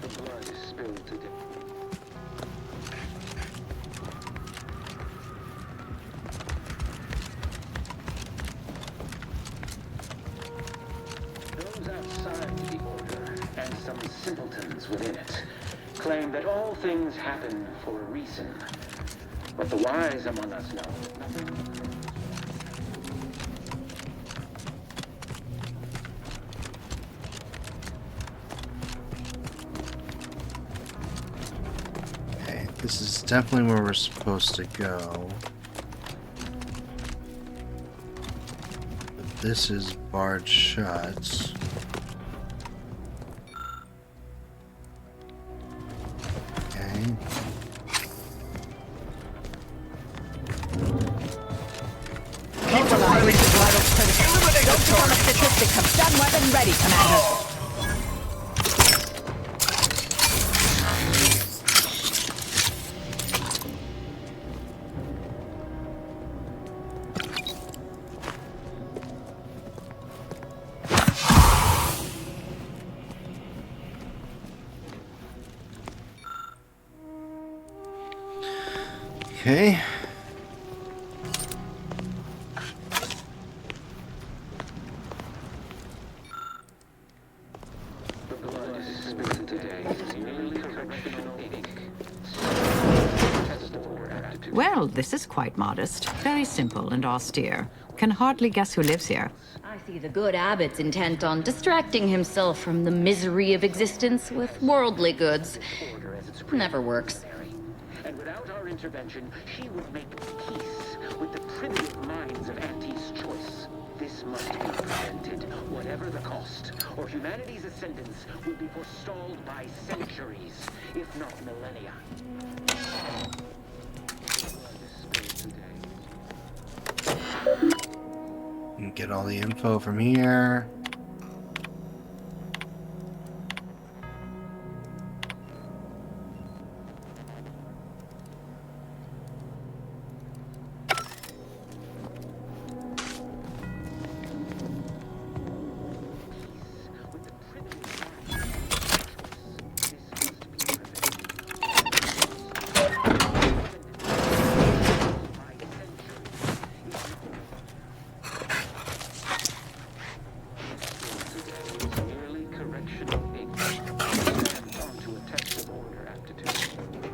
The blood is spilled today. Outside the order, and some simpletons within it, claim that all things happen for a reason. But the wise among us know that nothing.
Okay, this is definitely where we're supposed to go. But this is barred shut.
Done, weapon ready, Commander.
Okay.
Well, this is quite modest. Very simple and austere. Can hardly guess who lives here.
I see the good abbot's intent on distracting himself from the misery of existence with worldly goods. Never works.
And without our intervention, she would make peace with the primitive minds of Auntie's choice. This must be prevented, whatever the cost, or humanity's ascendance will be forestalled by centuries, if not millennia.
Get all the info from here.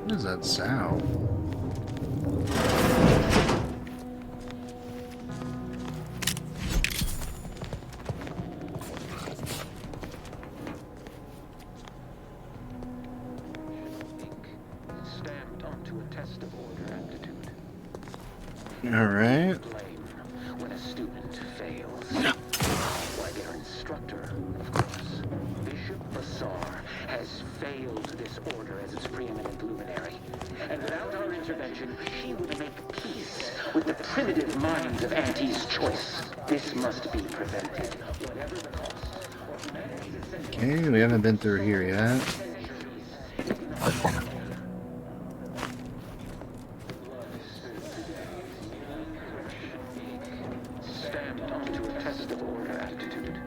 What is that sound? All right.
When a student fails, why their instructor, of course, Bishop Basar, has failed this order as its preeminent luminary. And without our intervention, she would make peace with the primitive minds of Auntie's choice. This must be prevented, whatever the cost.
Okay, we haven't been through here yet.
Stamped onto a test of order aptitude.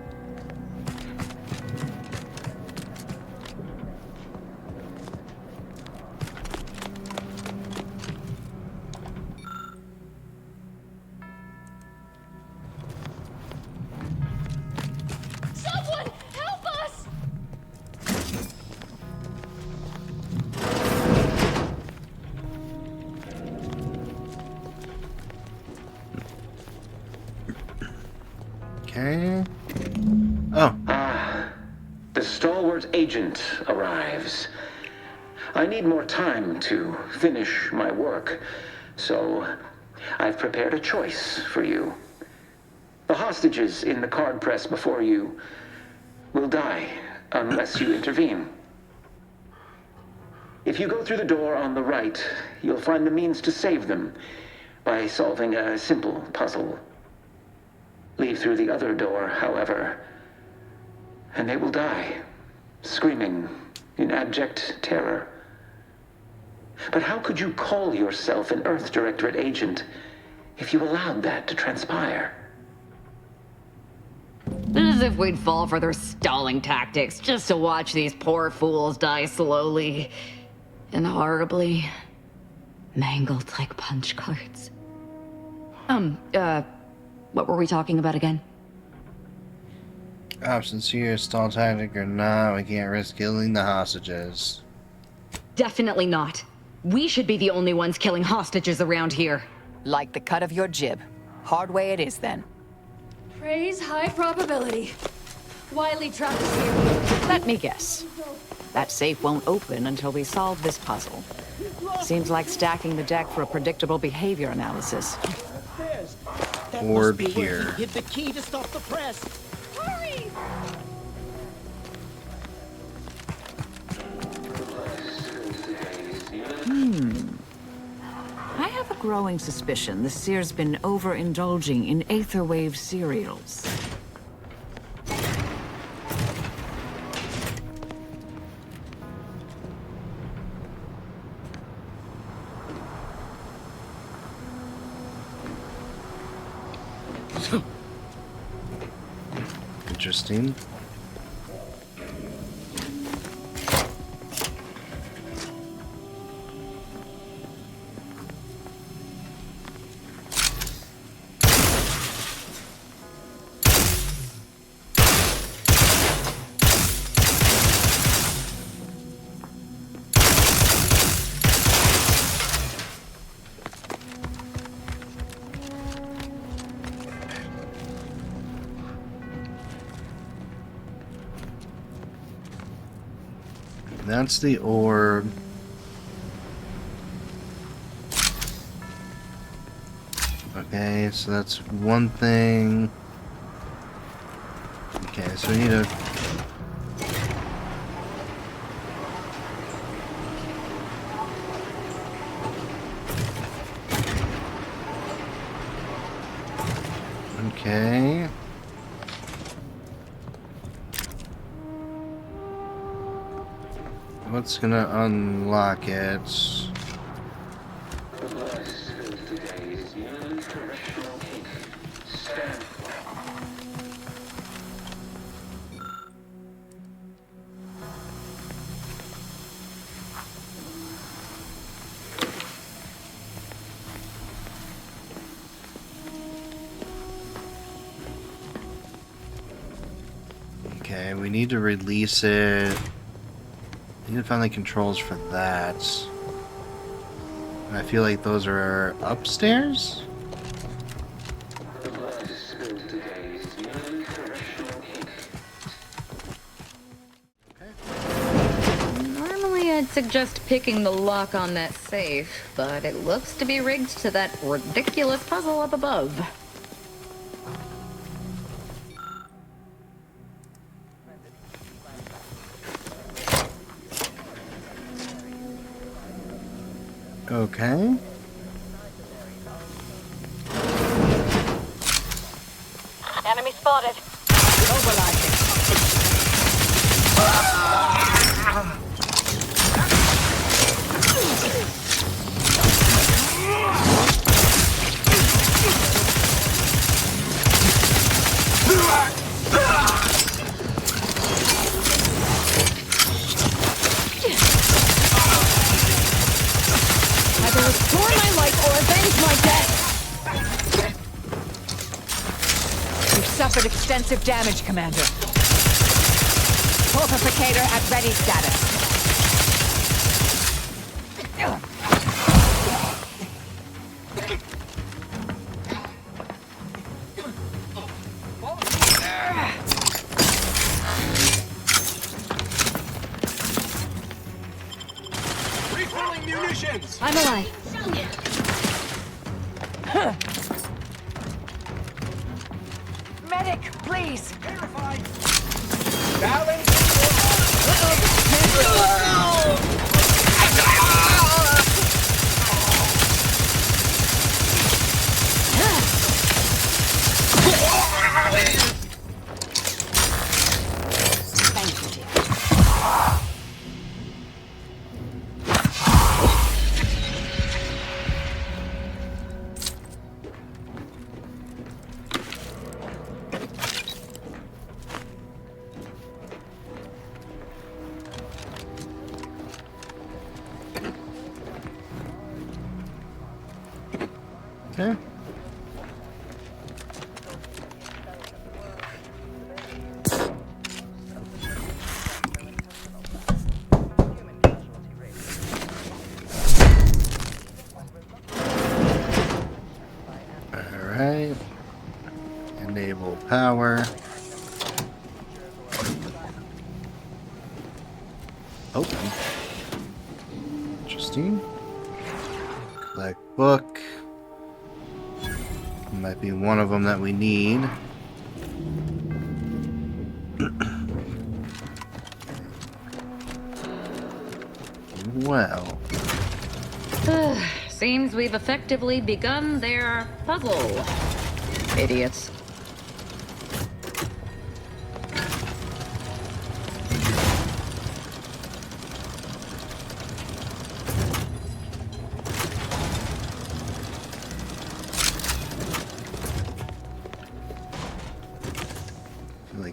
Someone help us!
Okay. Oh.
The stalwart agent arrives. I need more time to finish my work, so I've prepared a choice for you. The hostages in the card press before you will die unless you intervene. If you go through the door on the right, you'll find the means to save them by solving a simple puzzle. Leave through the other door, however, and they will die, screaming in abject terror. But how could you call yourself an Earth Directorate agent if you allowed that to transpire?
As if we'd fall for their stalling tactics just to watch these poor fools die slowly and horribly, mangled like punch cards. What were we talking about again?
Options here, stall tactic or not, we can't risk killing the hostages.
Definitely not. We should be the only ones killing hostages around here.
Like the cut of your jib. Hard way it is, then.
Praise high probability. Wiley trapped us here.
Let me guess. That safe won't open until we solve this puzzle. Seems like stacking the deck for a predictable behavior analysis.
Orb here.
Hid the key to stop the press.
Hurry!
I have a growing suspicion the Seer's been overindulging in Aetherwave cereals.
Interesting. That's the orb. Okay, so that's one thing. Okay, so we need to... Okay. What's gonna unlock it? Okay, we need to release it. I need to find the controls for that. I feel like those are upstairs.
Normally I'd suggest picking the lock on that safe, but it looks to be rigged to that ridiculous puzzle up above.
Okay.
Enemy spotted. Mobilizing.
Either restore my life or avenge my death!
You've suffered extensive damage, Commander. Pulsificator at ready status.
Refilling munitions!
I'm alive.
Medic, please!
Verified!
Okay. Alright. Enable power. Open. Interesting. Collect book. Might be one of them that we need. Well.
Seems we've effectively begun their puzzle. Idiots.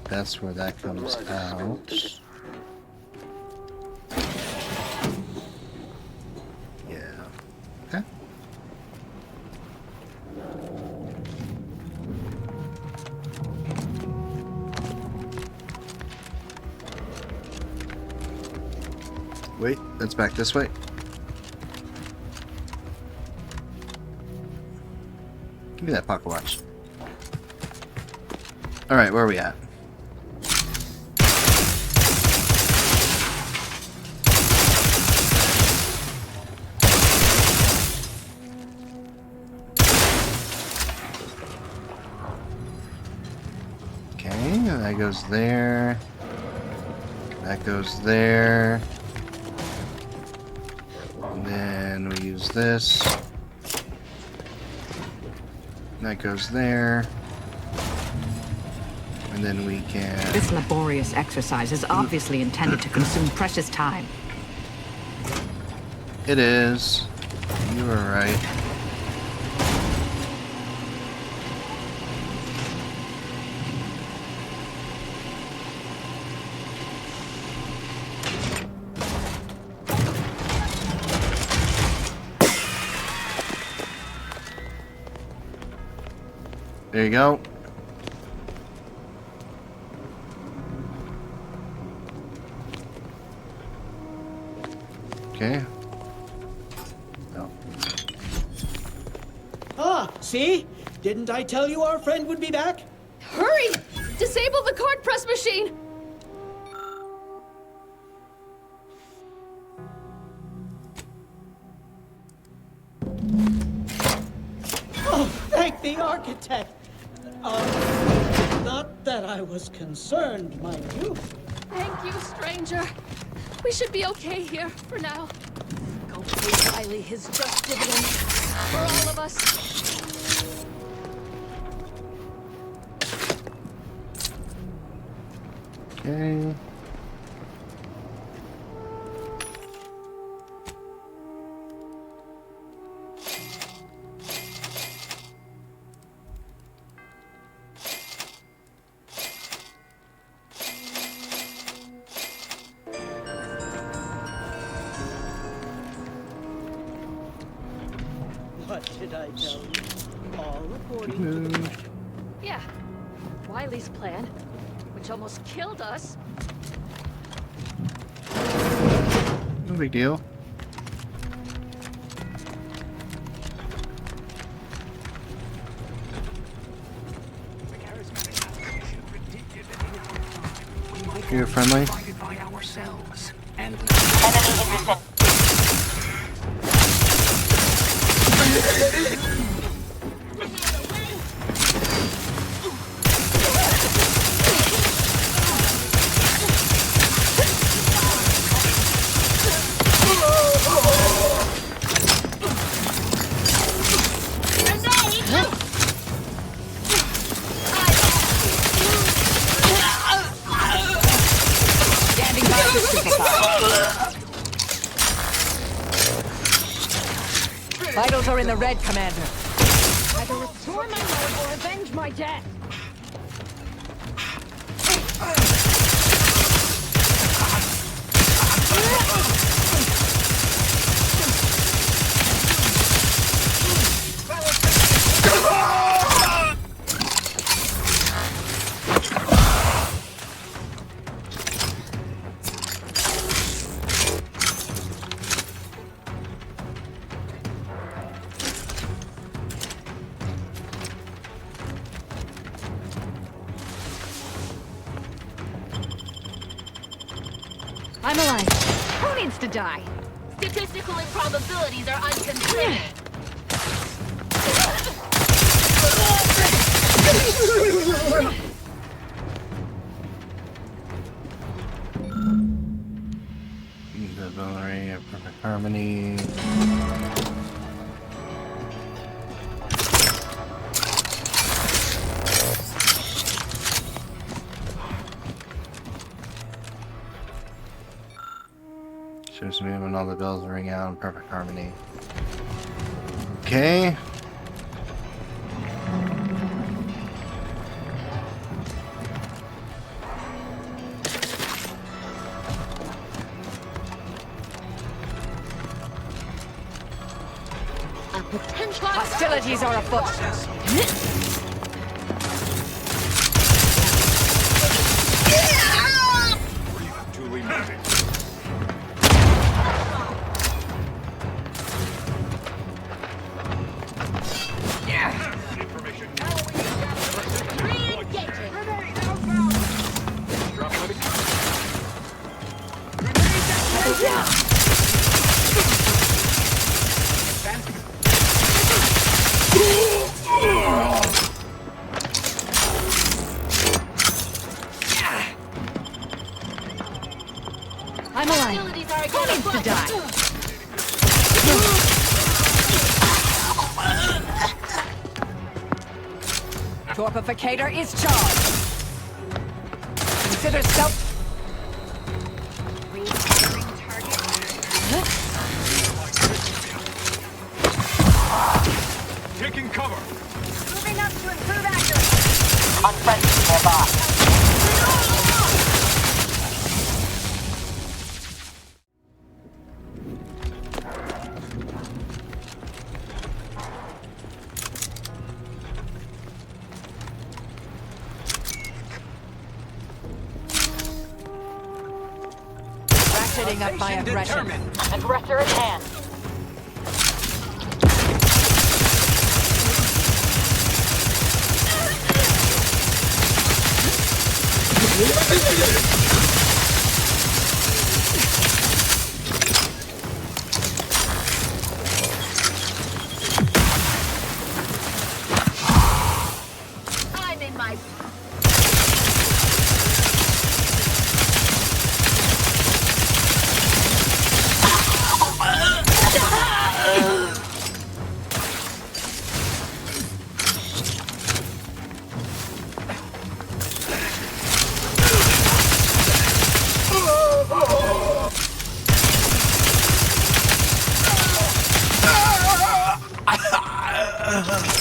That's where that comes out. Yeah. Okay. Wait, that's back this way. Give me that pocket watch. Alright, where are we at? That goes there. That goes there. And then we use this. That goes there. And then we can...
This laborious exercise is obviously intended to consume precious time.
It is. You were right. There you go. Okay. No.
Ah, see? Didn't I tell you our friend would be back?
Hurry! Disable the card press machine!
Oh, thank the architect! Not that I was concerned, mind you.
Thank you, stranger. We should be okay here for now. Go pay Riley his just dividends for all of us.
Okay.
What did I tell you? All according to the plan.
Yeah. Wiley's plan, which almost killed us.
No big deal. You're friendly.
Vitals are in the red, Commander.
Either restore my lord or avenge my death. I'm alive. Who needs to die?
Statistical improbabilities are unconsidered.
The Valerie of Perfect Harmony. Shows me when all the bells ring out in perfect harmony. Okay.
Hostilities are afoot.
Duly noted.
I'm alive. Who needs to die?
Torpificator is charged. Consider self.
Taking cover.
Moving up to improve accuracy. Unfriendly nearby.
Ratcheting up my aggression.
Aggressor in hand. I'm in my...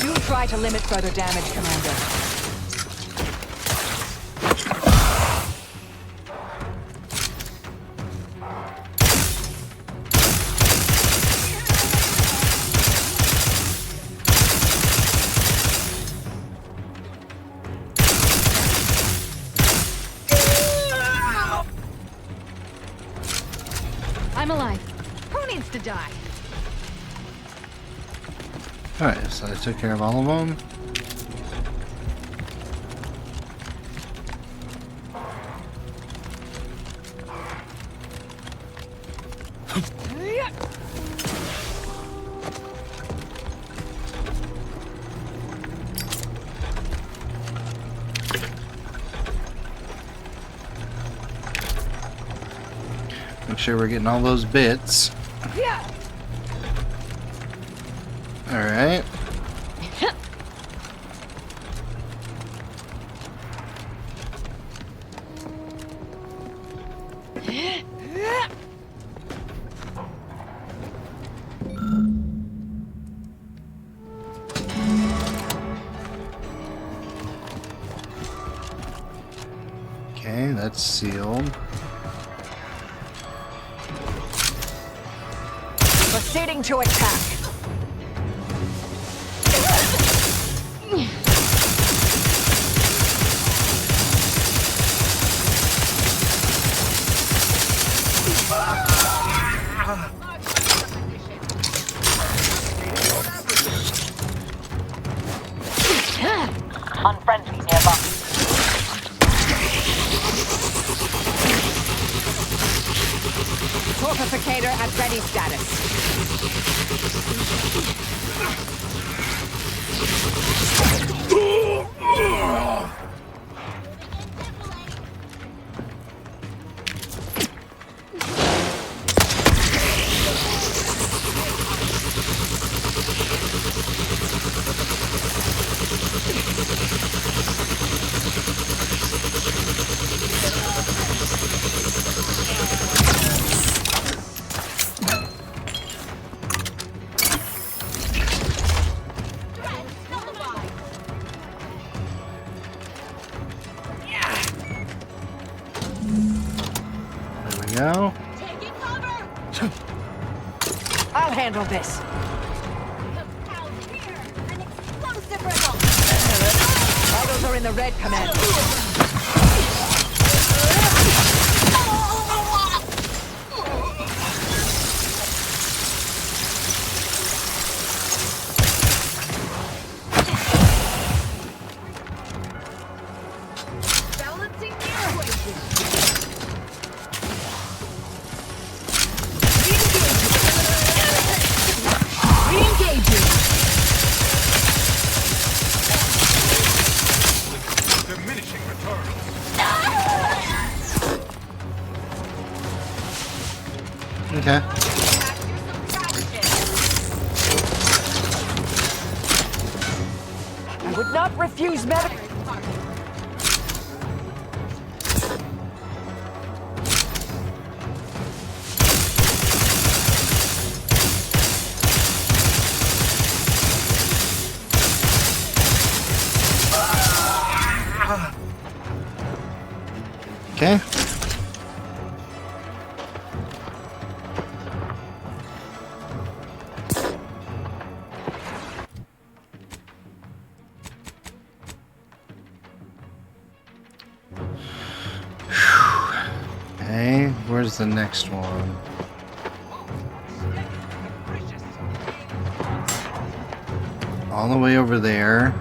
Do try to limit further damage, Commander.
I'm alive. Who needs to die?
Alright, so I took care of all of them. Make sure we're getting all those bits. Alright. Okay, that's sealed.
Proceeding to attack.
Unfriendly nearby.
Torpificator at ready status.
Go.
I'll handle this. Vitals are in the red, Commander.
Okay.
I would not refuse medical.
Okay. Okay, where's the next one? All the way over there.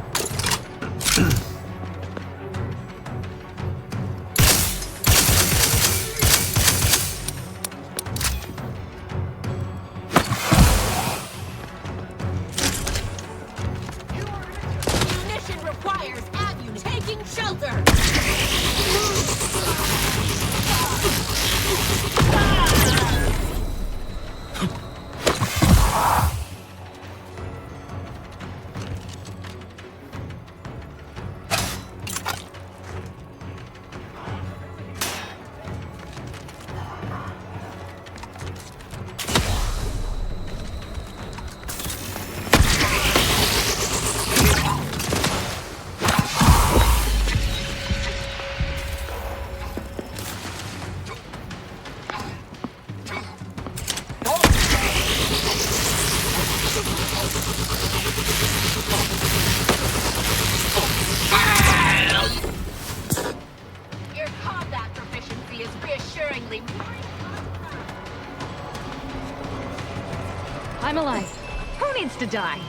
Who needs to die?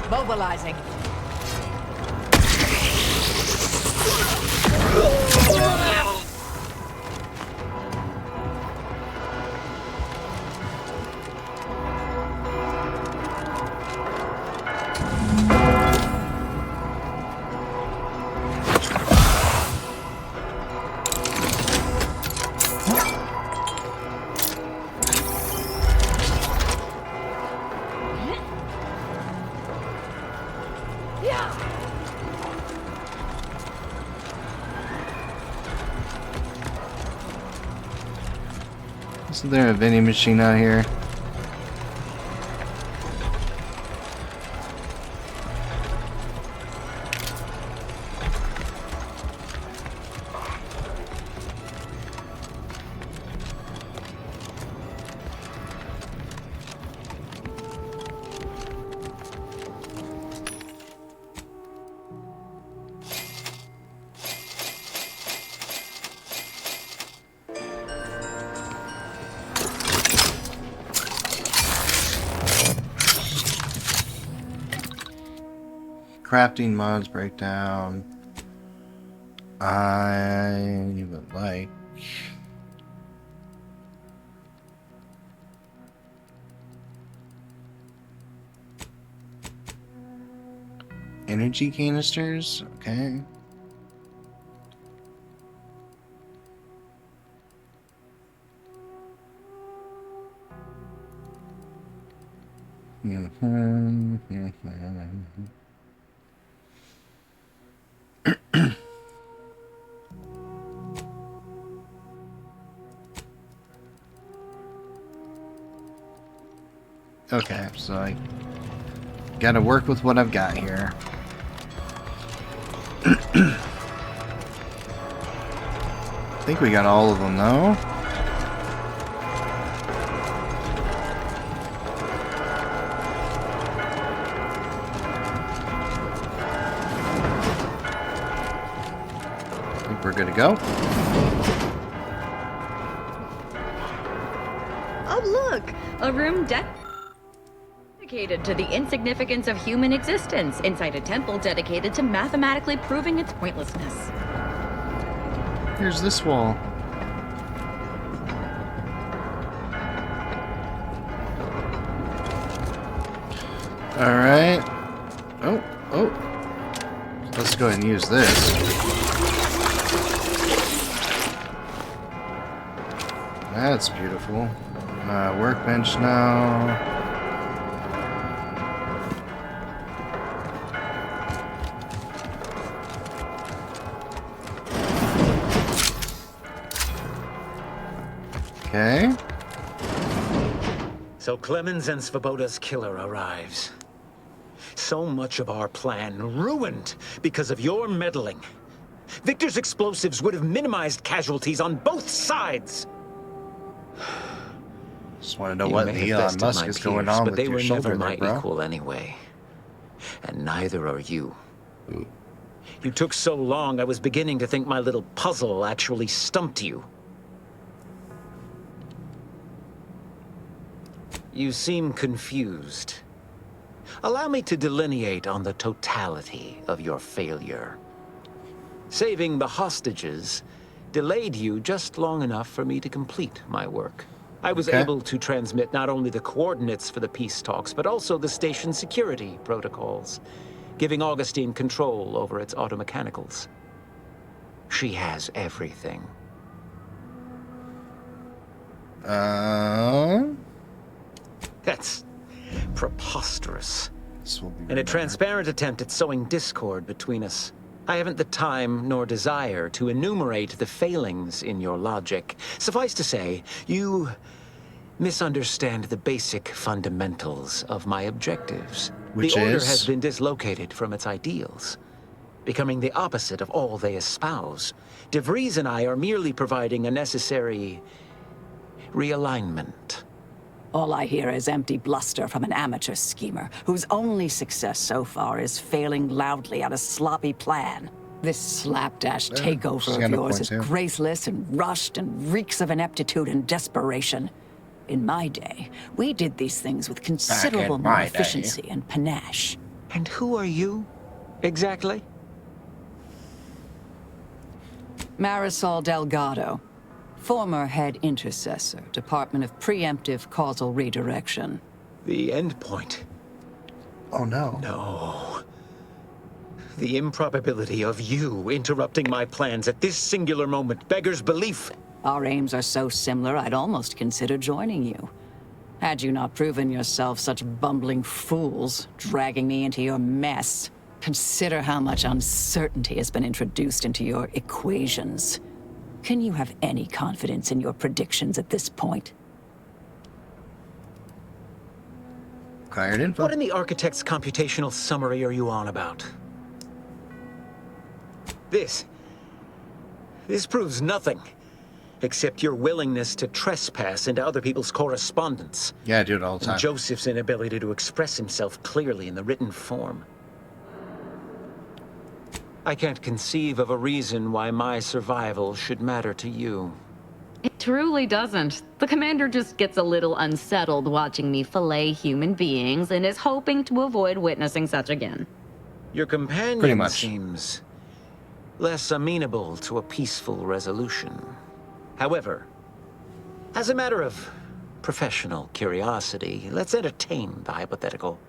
Mobilizing.
Isn't there a vending machine out here? Crafting mods breakdown. I would like energy canisters. Okay. Okay, so I gotta work with what I've got here. I think we got all of them, though. I think we're good to go.
Oh, look! A room dedicated to the insignificance of human existence inside a temple dedicated to mathematically proving its pointlessness.
Here's this wall. Alright. Oh. Let's go ahead and use this. That's beautiful. Workbench now. Okay.
So Clemens and Svoboda's killer arrives. So much of our plan ruined because of your meddling. Victor's explosives would have minimized casualties on both sides.
Just want to know what Elon Musk is going on with your shoulder there, bro.
But they were never my equal anyway. And neither are you. You took so long, I was beginning to think my little puzzle actually stumped you. You seem confused. Allow me to delineate on the totality of your failure. Saving the hostages delayed you just long enough for me to complete my work. I was able to transmit not only the coordinates for the peace talks, but also the station's security protocols, giving Augustine control over its automechanicals. She has everything. That's preposterous. In a transparent attempt at sowing discord between us, I haven't the time nor desire to enumerate the failings in your logic. Suffice to say, you misunderstand the basic fundamentals of my objectives. The Order has been dislocated from its ideals, becoming the opposite of all they espouse. De Vries and I are merely providing a necessary realignment.
All I hear is empty bluster from an amateur schemer whose only success so far is failing loudly at a sloppy plan. This slapdash takeover of yours is graceless and rushed and reeks of ineptitude and desperation. In my day, we did these things with considerable more efficiency and panache.
And who are you, exactly?
Marisol Delgado, former head intercessor, Department of Preemptive Causal Redirection.
The endpoint.
Oh no.
No. The improbability of you interrupting my plans at this singular moment beggars belief.
Our aims are so similar, I'd almost consider joining you. Had you not proven yourself such bumbling fools, dragging me into your mess. Consider how much uncertainty has been introduced into your equations. Can you have any confidence in your predictions at this point?
Acquired info.
What in the architect's computational summary are you on about? This proves nothing. Except your willingness to trespass into other people's correspondence.
Yeah, I do it all the time.
And Joseph's inability to express himself clearly in the written form. I can't conceive of a reason why my survival should matter to you.
It truly doesn't. The commander just gets a little unsettled watching me fillet human beings and is hoping to avoid witnessing such again.
Your companion
Pretty much
seems less amenable to a peaceful resolution. However, as a matter of professional curiosity, let's entertain the hypothetical.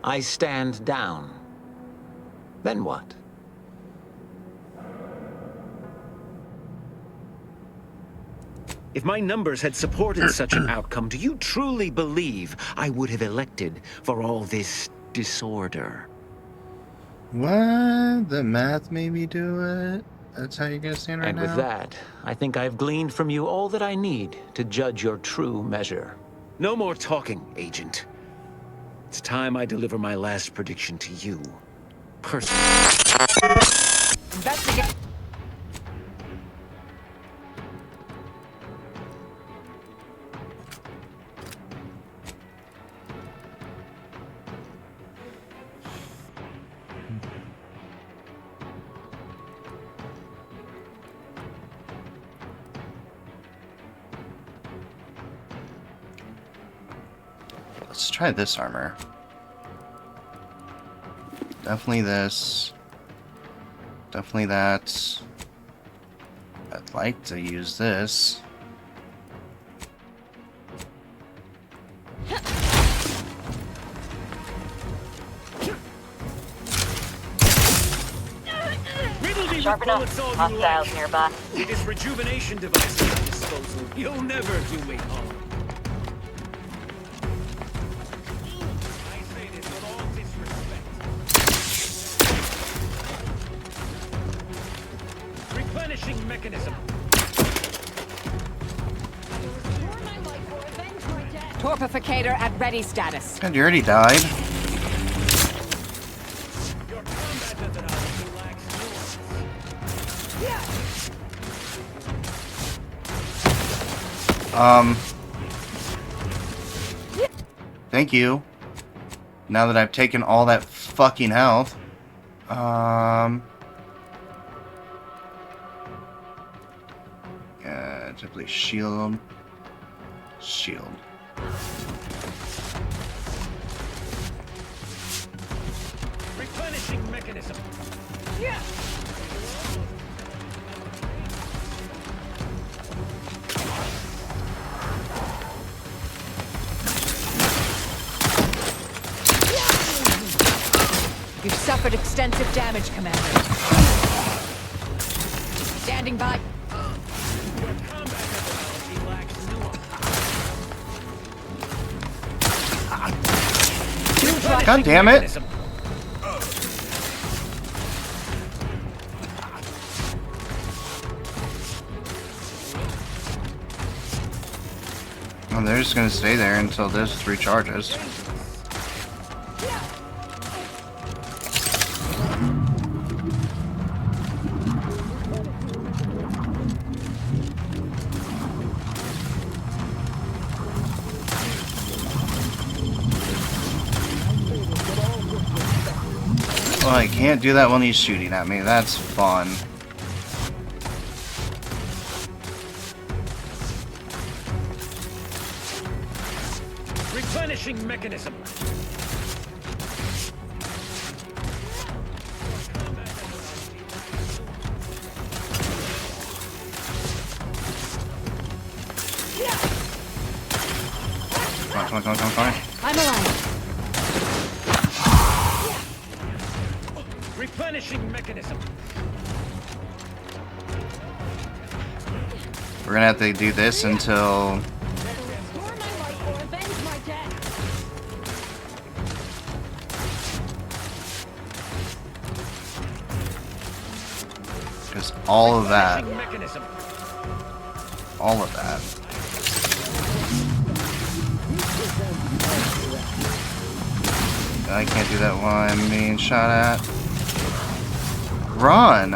I stand down. Then what? If my numbers had supported such an outcome, do you truly believe I would have elected for all this disorder?
What? The math made me do it? That's how you're gonna stand right now?
And with that, I think I've gleaned from you all that I need to judge your true measure. No more talking, Agent. It's time I deliver my last prediction to you. Personally.
Investigate.
Let's try this armor. Definitely this. Definitely that. I'd like to use this.
Sharp enough. Hostiles nearby.
With this rejuvenation device at my disposal, you'll never do me harm. Mechanism.
Torpificator at ready status.
God, you already died.
Your combat methodology lacks nuance.
Thank you. Now that I've taken all that fucking health. Simply shield. Shield.
Replenishing mechanism. Yeah.
You've suffered extensive damage, Commander. Standing by.
God damn it! Well, they're just gonna stay there until this recharges. Well, I can't do that when he's shooting at me. That's fun.
Replenishing mechanism.
Come on.
I'm alive.
Replenishing mechanism.
We're gonna have to do this until... Because all of that... All of that... I can't do that while I'm being shot at. Run!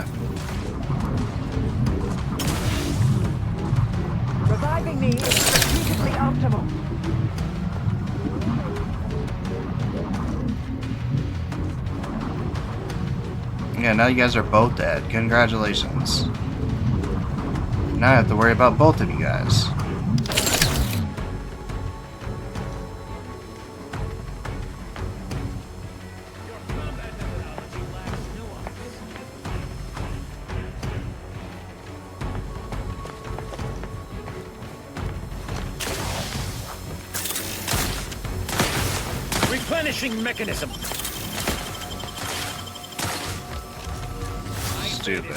Reviving me is strategically optimal.
Yeah, now you guys are both dead. Congratulations. Now I have to worry about both of you guys.
Replenishing mechanism.
Stupid.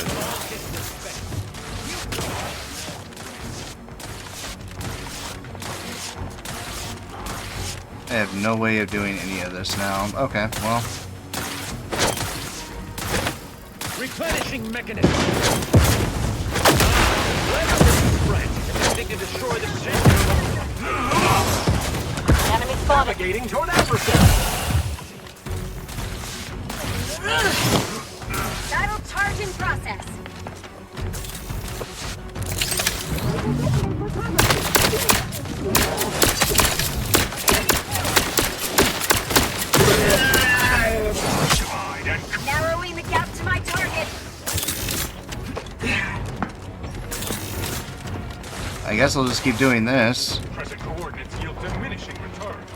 I have no way of doing any of this now. Okay, well.
Replenishing mechanism. To destroy the
Enemy spotted.
Navigating toward adversary.
Battle charge in process. Narrowing the gap to my target.
I guess I'll just keep doing this.
Present coordinates yield diminishing returns.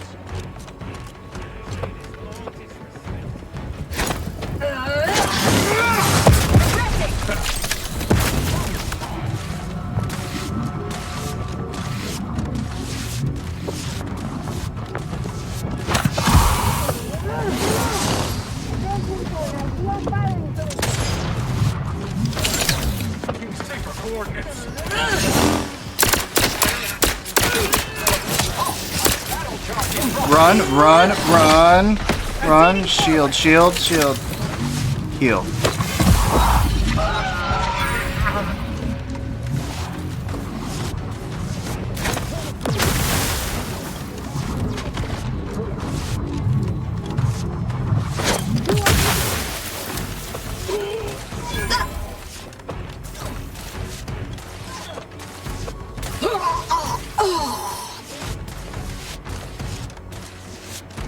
Safer coordinates.
Run. Shield. Heal.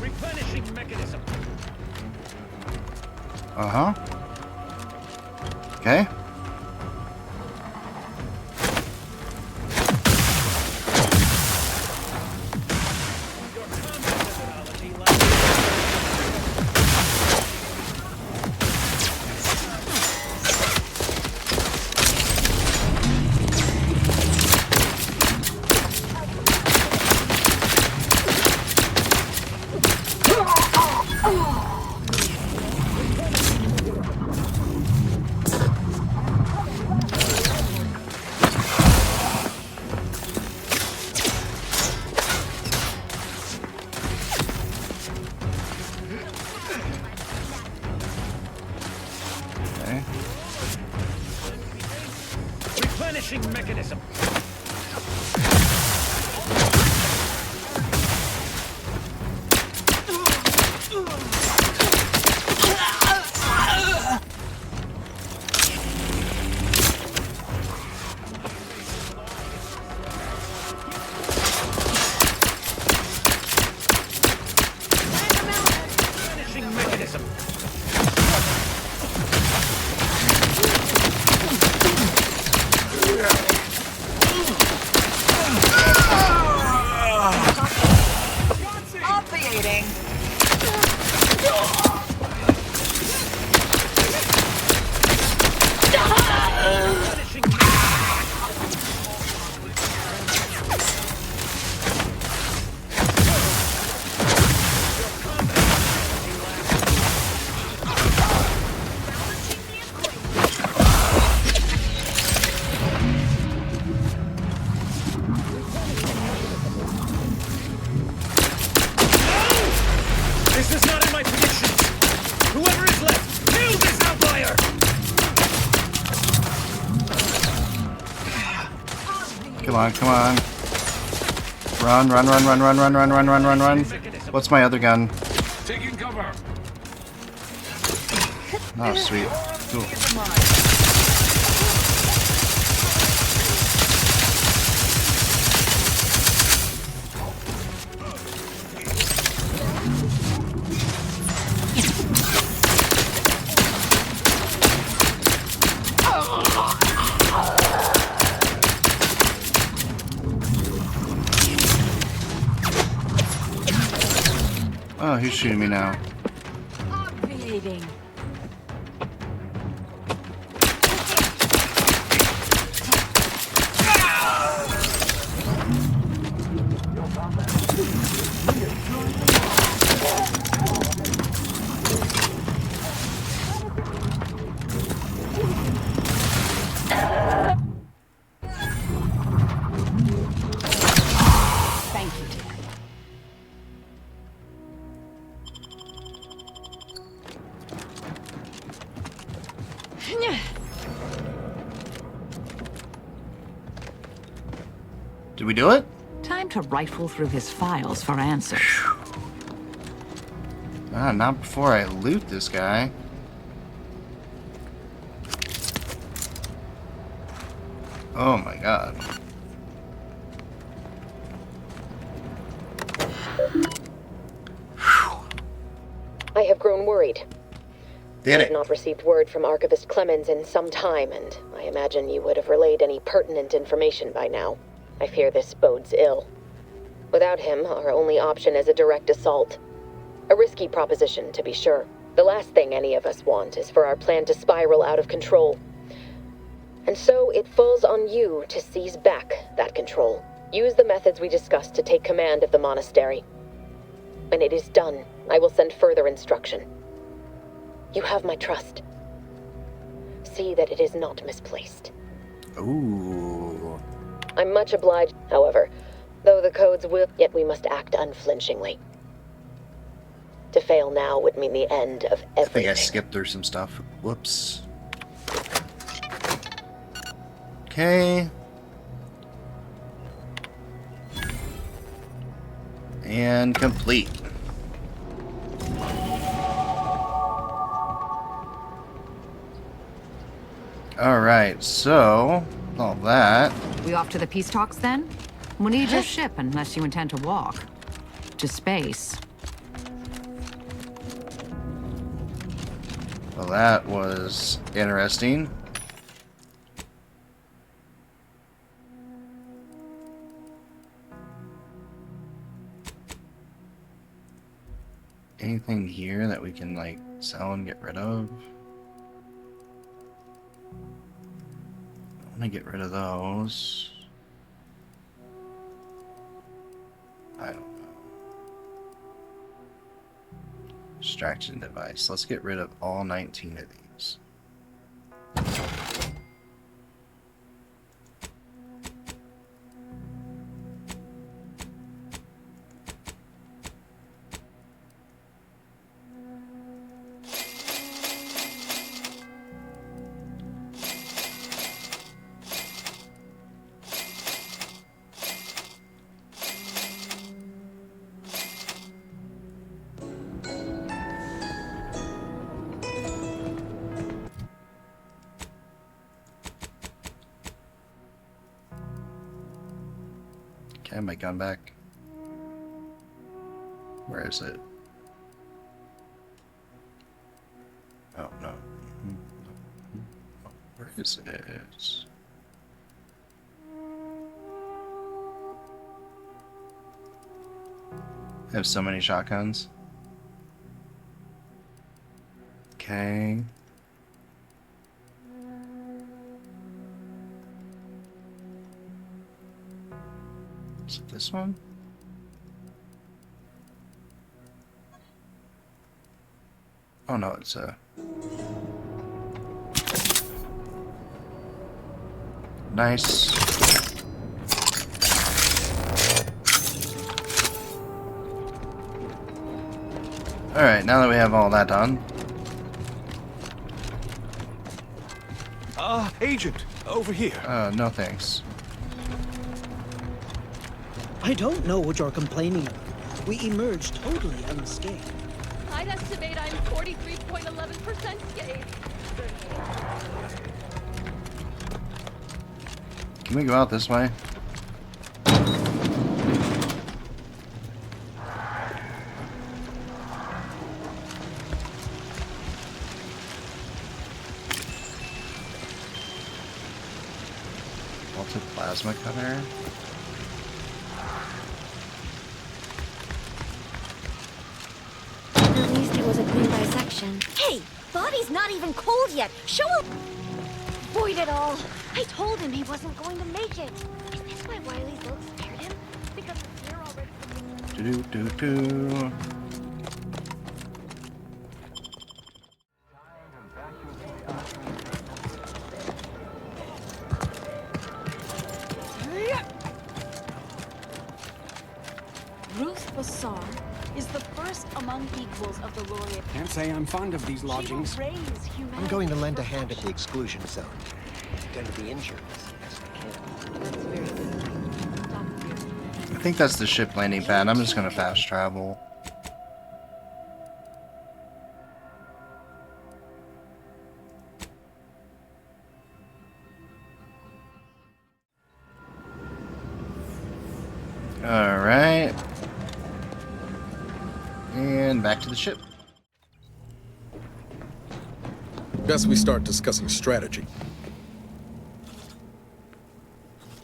Replenishing mechanism.
Uh-huh. Okay.
Replenishing mechanism. Replenishing mechanism.
Obviating.
This is not in my predictions! Whoever is left, kill this outlier!
Come on, come on. Run, run, run, run, run, run, run, run, run, run, run. What's my other gun?
Taking cover.
Oh, sweet. Cool. Oh, he's shooting me now.
Obviating.
Thank you, dear.
Did we do it?
Time to rifle through his files for answers.
Ah, not before I loot this guy. Oh my god.
I have grown worried.
Did
I
it?
have not received word from Archivist Clemens in some time, and I imagine you would have relayed any pertinent information by now. I fear this bodes ill. Without him, our only option is a direct assault. A risky proposition, to be sure. The last thing any of us want is for our plan to spiral out of control. And so it falls on you to seize back that control. Use the methods we discussed to take command of the monastery. When it is done, I will send further instruction. You have my trust. See that it is not misplaced.
Ooh.
I'm much obliged, however, though the codes will, yet we must act unflinchingly. To fail now would mean the end of everything.
I think I skipped through some stuff. Whoops. Okay. And complete. Alright, so all that.
We off to the peace talks then? We'll need your ship unless you intend to walk. To space.
Well, that was interesting. Anything here that we can, like, sell and get rid of? I want to get rid of those. I don't know. Distraction device. Let's get rid of all 19 of these. Okay, my gun back. Where is it? Oh, no. Where is it? I have so many shotguns. Okay. Is it this one? Oh no, it's a... Nice. Alright, now that we have all that done.
Agent, over here.
No thanks.
I don't know what you're complaining about. We emerged totally unscathed.
I'd estimate I'm 43.11% scathed.
Can we go out this way? Plasma cutter.
At least it was a clean dissection. Hey! Body's not even cold yet! Show him! Void it all! I told him he wasn't going to make it! Is this why Wiley's look scared him? Because the fear already...
Do-do-do-do.
Is the first among equals of the laureate.
Can't say I'm fond of these lodgings.
I'm going to lend a hand at the exclusion zone. I'm going to be injured as I can.
I think that's the ship landing pad. I'm just gonna fast travel. Alright. And back to the ship.
Best we start discussing strategy.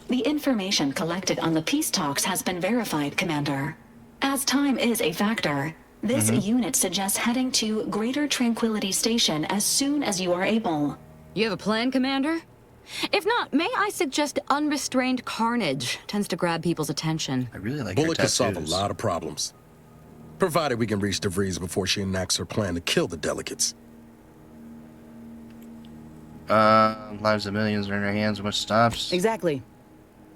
The information collected on the peace talks has been verified, Commander. As time is a factor, this unit suggests heading to Greater Tranquility Station as soon as you are able.
You have a plan, Commander? If not, may I suggest unrestrained carnage tends to grab people's attention.
I really like
Bullet can solve a lot of problems. Provided we can reach DeVries before she enacts her plan to kill the delegates.
Lives of millions are in her hands. What stops?
Exactly.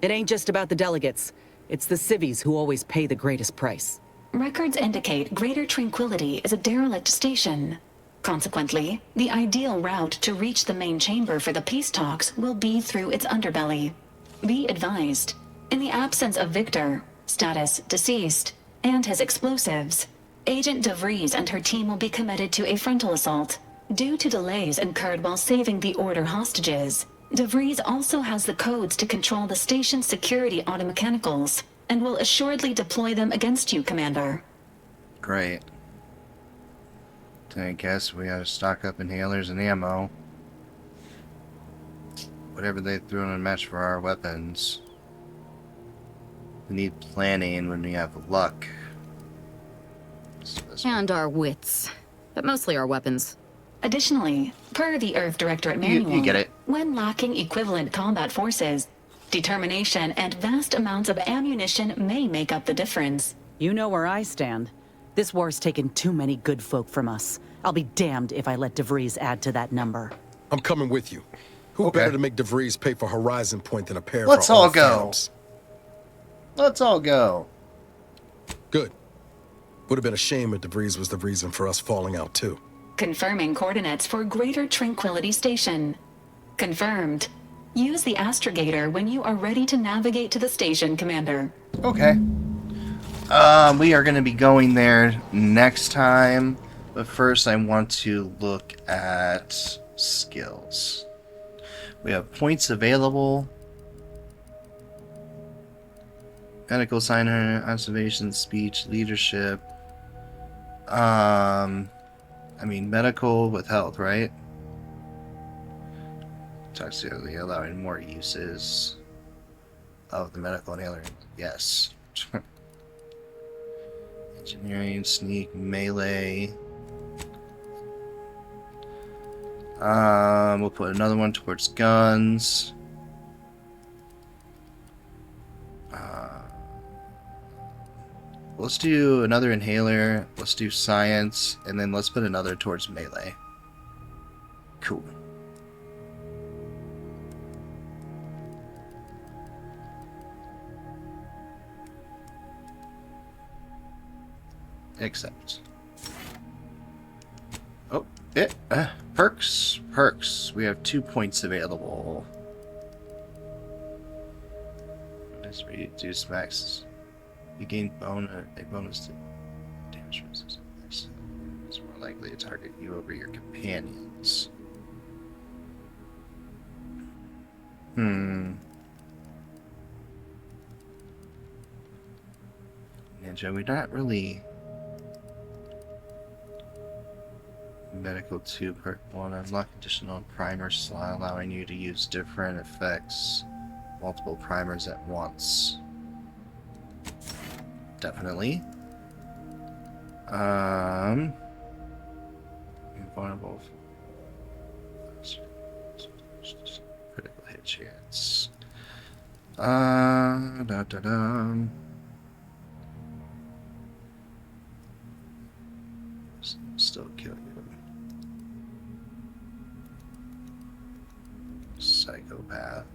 It ain't just about the delegates. It's the civvies who always pay the greatest price.
Records indicate Greater Tranquility is a derelict station. Consequently, the ideal route to reach the main chamber for the peace talks will be through its underbelly. Be advised, in the absence of Victor, status deceased, and his explosives, Agent DeVries and her team will be committed to a frontal assault. Due to delays incurred while saving the Order hostages, DeVries also has the codes to control the station's security automechanicals, and will assuredly deploy them against you, Commander.
Great. I guess we gotta stock up inhalers and ammo. Whatever they threw in a match for our weapons. We need planning when we have luck.
And our wits. But mostly our weapons.
Additionally, per the Earth Directorate Manual,
you get it.
When lacking equivalent combat forces, determination and vast amounts of ammunition may make up the difference.
You know where I stand. This war's taken too many good folk from us. I'll be damned if I let DeVries add to that number.
I'm coming with you. Who better to make DeVries pay for Horizon Point than a pair
Let's
of our
all
own
go.
phantoms?
Let's all go.
Good. Would have been a shame if DeVries was the reason for us falling out too.
Confirming coordinates for Greater Tranquility Station. Confirmed. Use the astrogator when you are ready to navigate to the station, Commander.
Okay. We are going to be going there next time, but first I want to look at skills. We have points available. Medical signer, observation, speech, leadership. I mean, medical with health, right? Toxicity, allowing more uses of the medical inhaler. Yes. Engineering, sneak, melee. We'll put another one towards guns. Let's do another inhaler. Let's do science, and then let's put another towards melee. Cool. Accept. Oh, perks. Perks. We have 2 points available. Let's reduce max. You gain a bonus to damage resistance. It's more likely to target you over your companions. Ninja, we're not really... Medical 2 perk 1. Unlock additional primer slot, allowing you to use different effects. Multiple primers at once. Definitely. Invulnerable. Critical hit chance. Still kill you. Psychopath.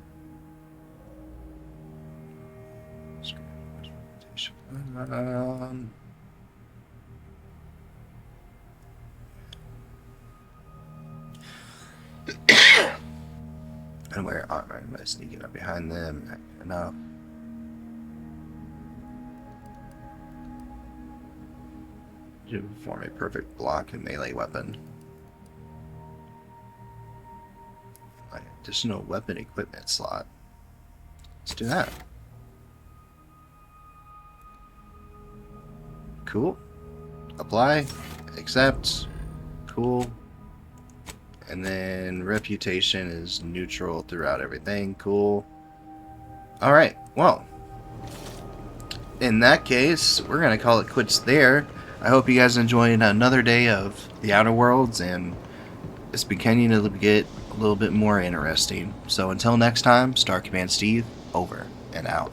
And wear armor by sneaking up behind them. Enough. You form a perfect block and melee weapon. Additional weapon equipment slot. Let's do that. Cool. Apply. Accept. Cool. And then reputation is neutral throughout everything. Cool. Alright, well. In that case, we're going to call it quits there. I hope you guys enjoyed another day of the Outer Worlds, and it's beginning to get a little bit more interesting. So until next time, Star Command Steve, over and out.